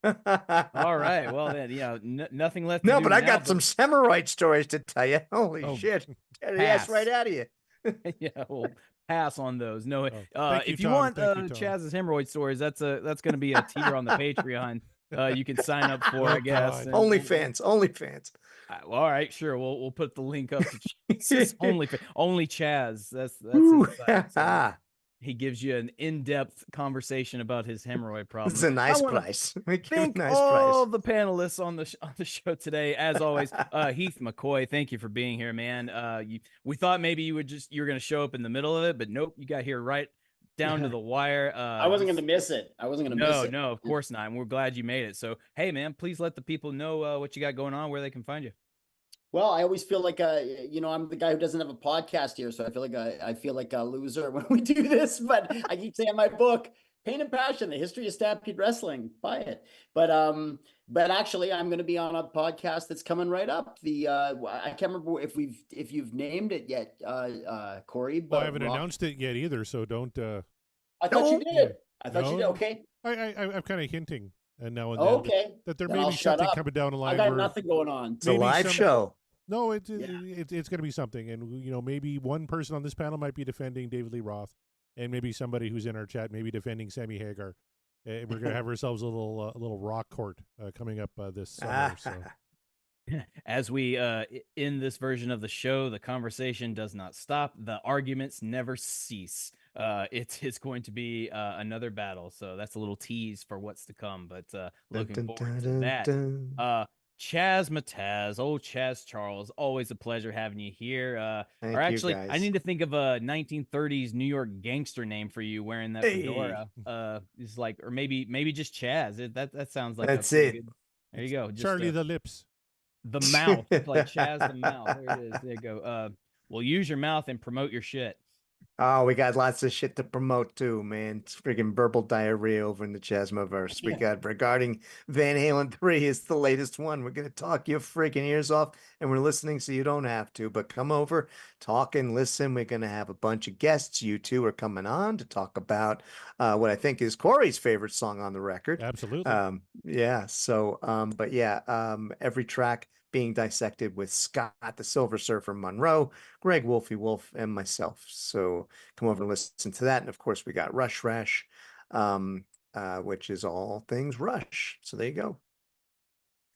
All right. Well then, nothing left. No, to do but I now, got some hemorrhoid stories to tell you. Holy Oh, shit. Get the ass pass. right out of you. Yeah, we'll pass on those. No, thank you, if you Tom. want Thank you, Tom. Chaz's hemorrhoid stories, that's going to be a tier on the Patreon. You can sign up for, I Oh, guess. God. and Only we'll- fans, only fans. Well, all right, sure. We'll put the link up to only Chaz. That's Ooh, inside. So he gives you an in-depth conversation about his hemorrhoid problem. This is a nice wanna price. We give him a Thank nice all price. the panelists on the show today, as always. Heath McCoy, thank you for being here, man. We thought maybe you were going to show up in the middle of it, but nope, you got here right down to the wire. I wasn't going to miss it. I wasn't going to miss it. No, of course not. And we're glad you made it. So, hey, man, please let the people know what you got going on, where they can find you. Well, I always feel like I'm the guy who doesn't have a podcast here, so I feel like a loser when we do this. But I keep saying my book, Pain and Passion: The History of Stampede Wrestling. Buy it. But actually, I'm going to be on a podcast that's coming right up. I can't remember if you've named it yet, Corey. But Well, I haven't announced it yet either, so don't. I thought you No. did. I thought you did. No. Okay. I'm kind of hinting, and now and then Okay. that there Then may I'll be shut something up. coming down the line. I got where- nothing going on. It's a maybe live some- show. No, it's Yeah. going to be something, and maybe one person on this panel might be defending David Lee Roth, and maybe somebody who's in our chat maybe defending Sammy Hagar. We're going to have ourselves a little rock court coming up this summer. So. As we in this version of the show, the conversation does not stop. The arguments never cease. It's going to be another battle. So that's a little tease for what's to come. But looking forward to that. Chaz Mataz, old Chaz Charles, always a pleasure having you here. Thank or actually, you I guys. need to think of a 1930s New York gangster name for you wearing that fedora. It's like, or maybe just Chaz. That sounds like That's a pretty it. good- There you go. Just, Charlie the Lips. the mouth, like Chaz the mouth. There it is. There you go. Well, use your mouth and promote your shit. Oh, we got lots of shit to promote too, man. It's freaking verbal diarrhea over in the Chasmaverse. We Yeah. got regarding Van Halen 3 is the latest one. We're gonna talk your freaking ears off, and we're listening so you don't have to. But come over, talk and listen. We're gonna have a bunch of guests. You two are coming on to talk about what I think is Corey's favorite song on the record. Absolutely. Yeah. So, but yeah, every track being dissected with Scott, the Silver Surfer Monroe, Greg Wolfie Wolf, and myself. So come over and listen to that. And of course, we got Rush Rash, which is all things Rush. So there you go.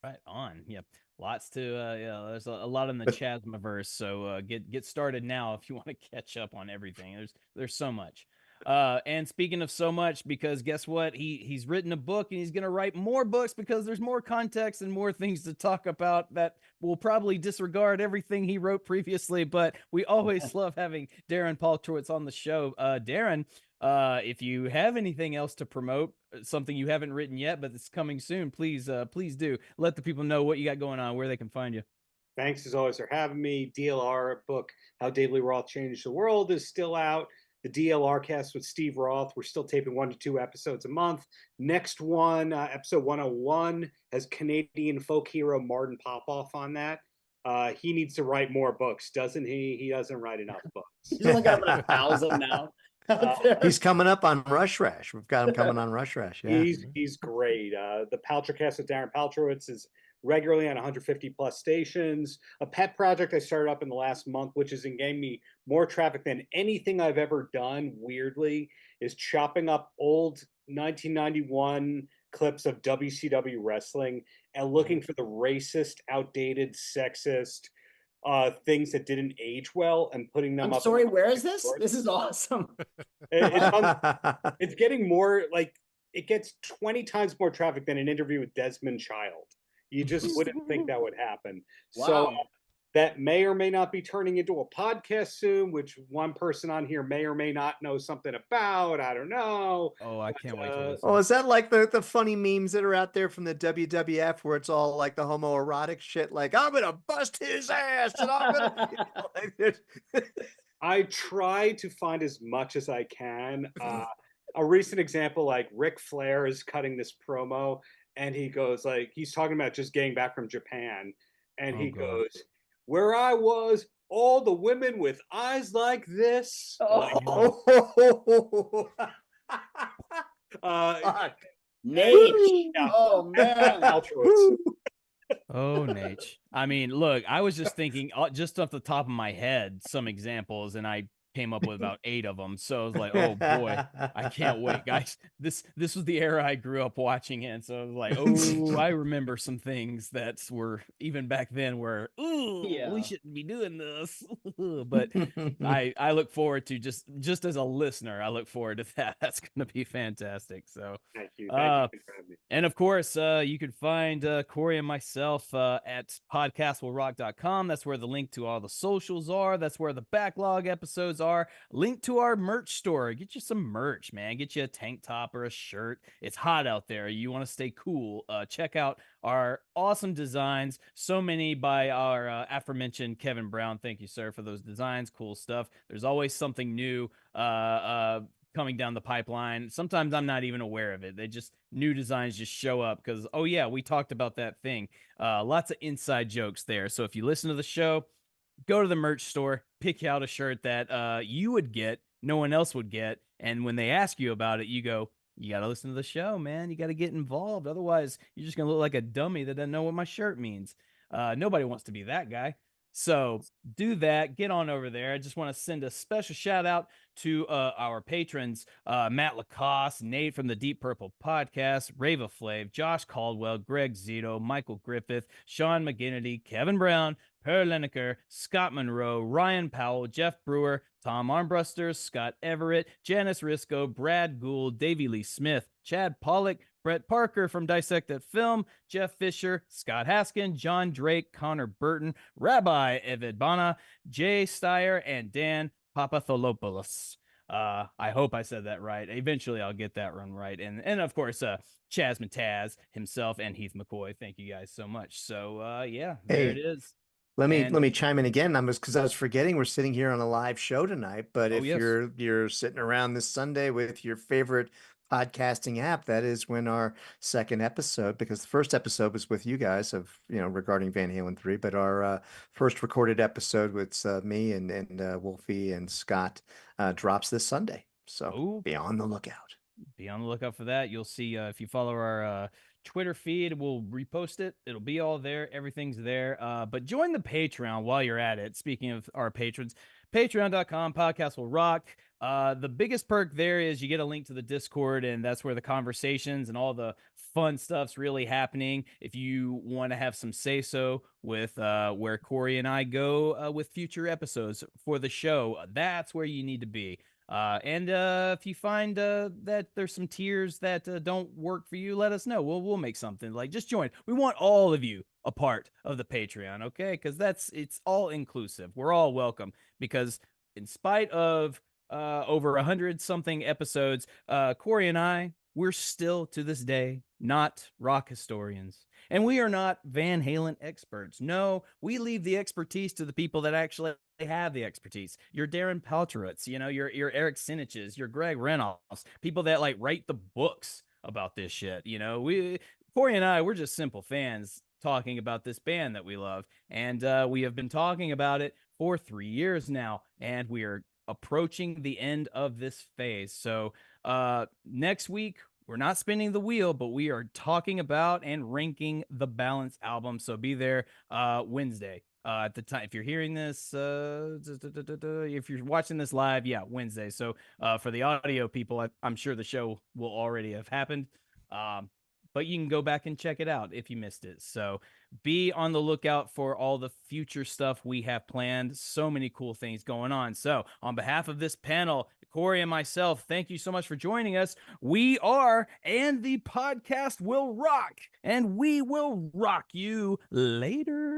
Right on. Yep. Lots to there's a lot in the But- Chasmaverse. So get started now if you want to catch up on everything. There's so much. And speaking of so much, because guess what? He's written a book and he's gonna write more books because there's more context and more things to talk about that will probably disregard everything he wrote previously. But we always love having Darren Paltrowitz on the show. Darren, if you have anything else to promote, something you haven't written yet, but it's coming soon, please do let the people know what you got going on, where they can find you. Thanks as always for having me. DLR book, How David Lee Roth Changed the World, is still out. The DLR cast with Steve Roth. We're still taping 1 to 2 episodes a month. Next one, episode 101, has Canadian folk hero Martin Popoff on that. He needs to write more books, doesn't he? He doesn't write enough books. He's only got about 1,000 now. out there. He's coming up on Rush Rash. We've got him coming on Rush Rash. Yeah. He's great. The Paltrowcast with Darren Paltrowitz is regularly on 150 plus stations. A pet project I started up in the last month, which is getting me more traffic than anything I've ever done, weirdly, is chopping up old 1991 clips of WCW wrestling and looking for the racist, outdated, sexist things that didn't age well and putting them I'm up. sorry, where is this? This is awesome. It's getting more like it gets 20 times more traffic than an interview with Desmond Child. You just wouldn't think that would happen. So Wow. that may or may not be turning into a podcast soon, which one person on here may or may not know something about. I don't know. Oh, I can't wait to listen. Oh, is that like the funny memes that are out there from the WWF where it's all like the homoerotic shit? Like, I'm going to bust his ass and I'm going to. I try to find as much as I can. A recent example, like Ric Flair is cutting this promo and he goes like, he's talking about just getting back from Japan. And Oh, he God. goes, where I was, all the women with eyes like this. Like, Fuck. Nate. yeah. Oh man. Altruist. Oh, Nate. I mean, look, I was just thinking, just off the top of my head, some examples, and I came up with about 8 of them. So I was like, oh boy, I can't wait, guys. This was the era I grew up watching in. So I was like, oh, I remember some things that were even back then where, ooh, Yeah. we shouldn't be doing this. But I look forward to just as a listener, I look forward to that. That's gonna be fantastic. So Thank you. Thank you for having me. and of course, you can find Corey and myself at podcastwillrock.com. That's where the link to all the socials are. That's where the backlog episodes are. Link to our merch store. Get you some merch, man. Get you a tank top or a shirt. It's hot out there. You want to stay cool. Check out our awesome designs. So many by our aforementioned Kevin Brown. Thank you, sir, for those designs. Cool stuff. There's always something new coming down the pipeline. Sometimes I'm not even aware of it. They just new designs just show up because, oh yeah, we talked about that thing. Lots of inside jokes there. So if you listen to the show, go to the merch store, pick out a shirt that you would get, no one else would get. And when they ask you about it, you go, you got to listen to the show, man. You got to get involved. Otherwise, you're just going to look like a dummy that doesn't know what my shirt means. Nobody wants to be that guy. So do that. Get on over there. I just want to send a special shout out to our patrons, Matt Lacoste, Nate from the Deep Purple Podcast, Rava Flav, Josh Caldwell, Greg Zito, Michael Griffith, Sean McGinnity, Kevin Brown, Per Lineker, Scott Monroe, Ryan Powell, Jeff Brewer, Tom Armbruster, Scott Everett, Janice Risco, Brad Gould, Davey Lee Smith, Chad Pollock, Brett Parker from Dissected Film, Jeff Fisher, Scott Haskin, John Drake, Connor Burton, Rabbi Evid Bana, Jay Steyer, and Dan Papatholopoulos. I hope I said that right. Eventually, I'll get that run right. And of course, Chaz Mataz himself and Heath McCoy. Thank you guys so much. So yeah, there it is. Let me chime in again. Because I was forgetting we're sitting here on a live show tonight. But if yes. you're sitting around this Sunday with your favorite podcasting app, that is when our second episode, because the first episode was with you guys regarding Van Halen 3, but our first recorded episode with me and Wolfie and Scott drops this Sunday. So be on the lookout. Be on the lookout for that. You'll see if you follow our Twitter feed, we'll repost it. It'll be all there. Everything's there. But join the Patreon while you're at it. Speaking of our patrons, patreon.com, podcast will rock. The biggest perk there is you get a link to the Discord, and that's where the conversations and all the fun stuff's really happening. If you want to have some say-so with where Corey and I go with future episodes for the show, that's where you need to be. And if you find that there's some tiers that don't work for you, let us know. We'll make something. Like, just join. We want all of you a part of the Patreon, okay? Because it's all inclusive. We're all welcome. Because in spite of over 100-something episodes, Corey and I, we're still to this day not rock historians. And we are not Van Halen experts. No, we leave the expertise to the people that actually have the expertise. Your Darren Paltrowitz, your Eric Siniches, your Greg Reynolds, people that like write the books about this shit. Corey and I, we're just simple fans talking about this band that we love. And we have been talking about it for 3 years now, and we are approaching the end of this phase. So next week, we're not spinning the wheel, but we are talking about and ranking the Balance album. So be there Wednesday. At the time, if you're hearing this, if you're watching this live, yeah, Wednesday. So for the audio people, I'm sure the show will already have happened. But you can go back and check it out if you missed it. So be on the lookout for all the future stuff we have planned. So many cool things going on. So on behalf of this panel, Corey and myself, thank you so much for joining us. We are, and the podcast will rock, and we will rock you later.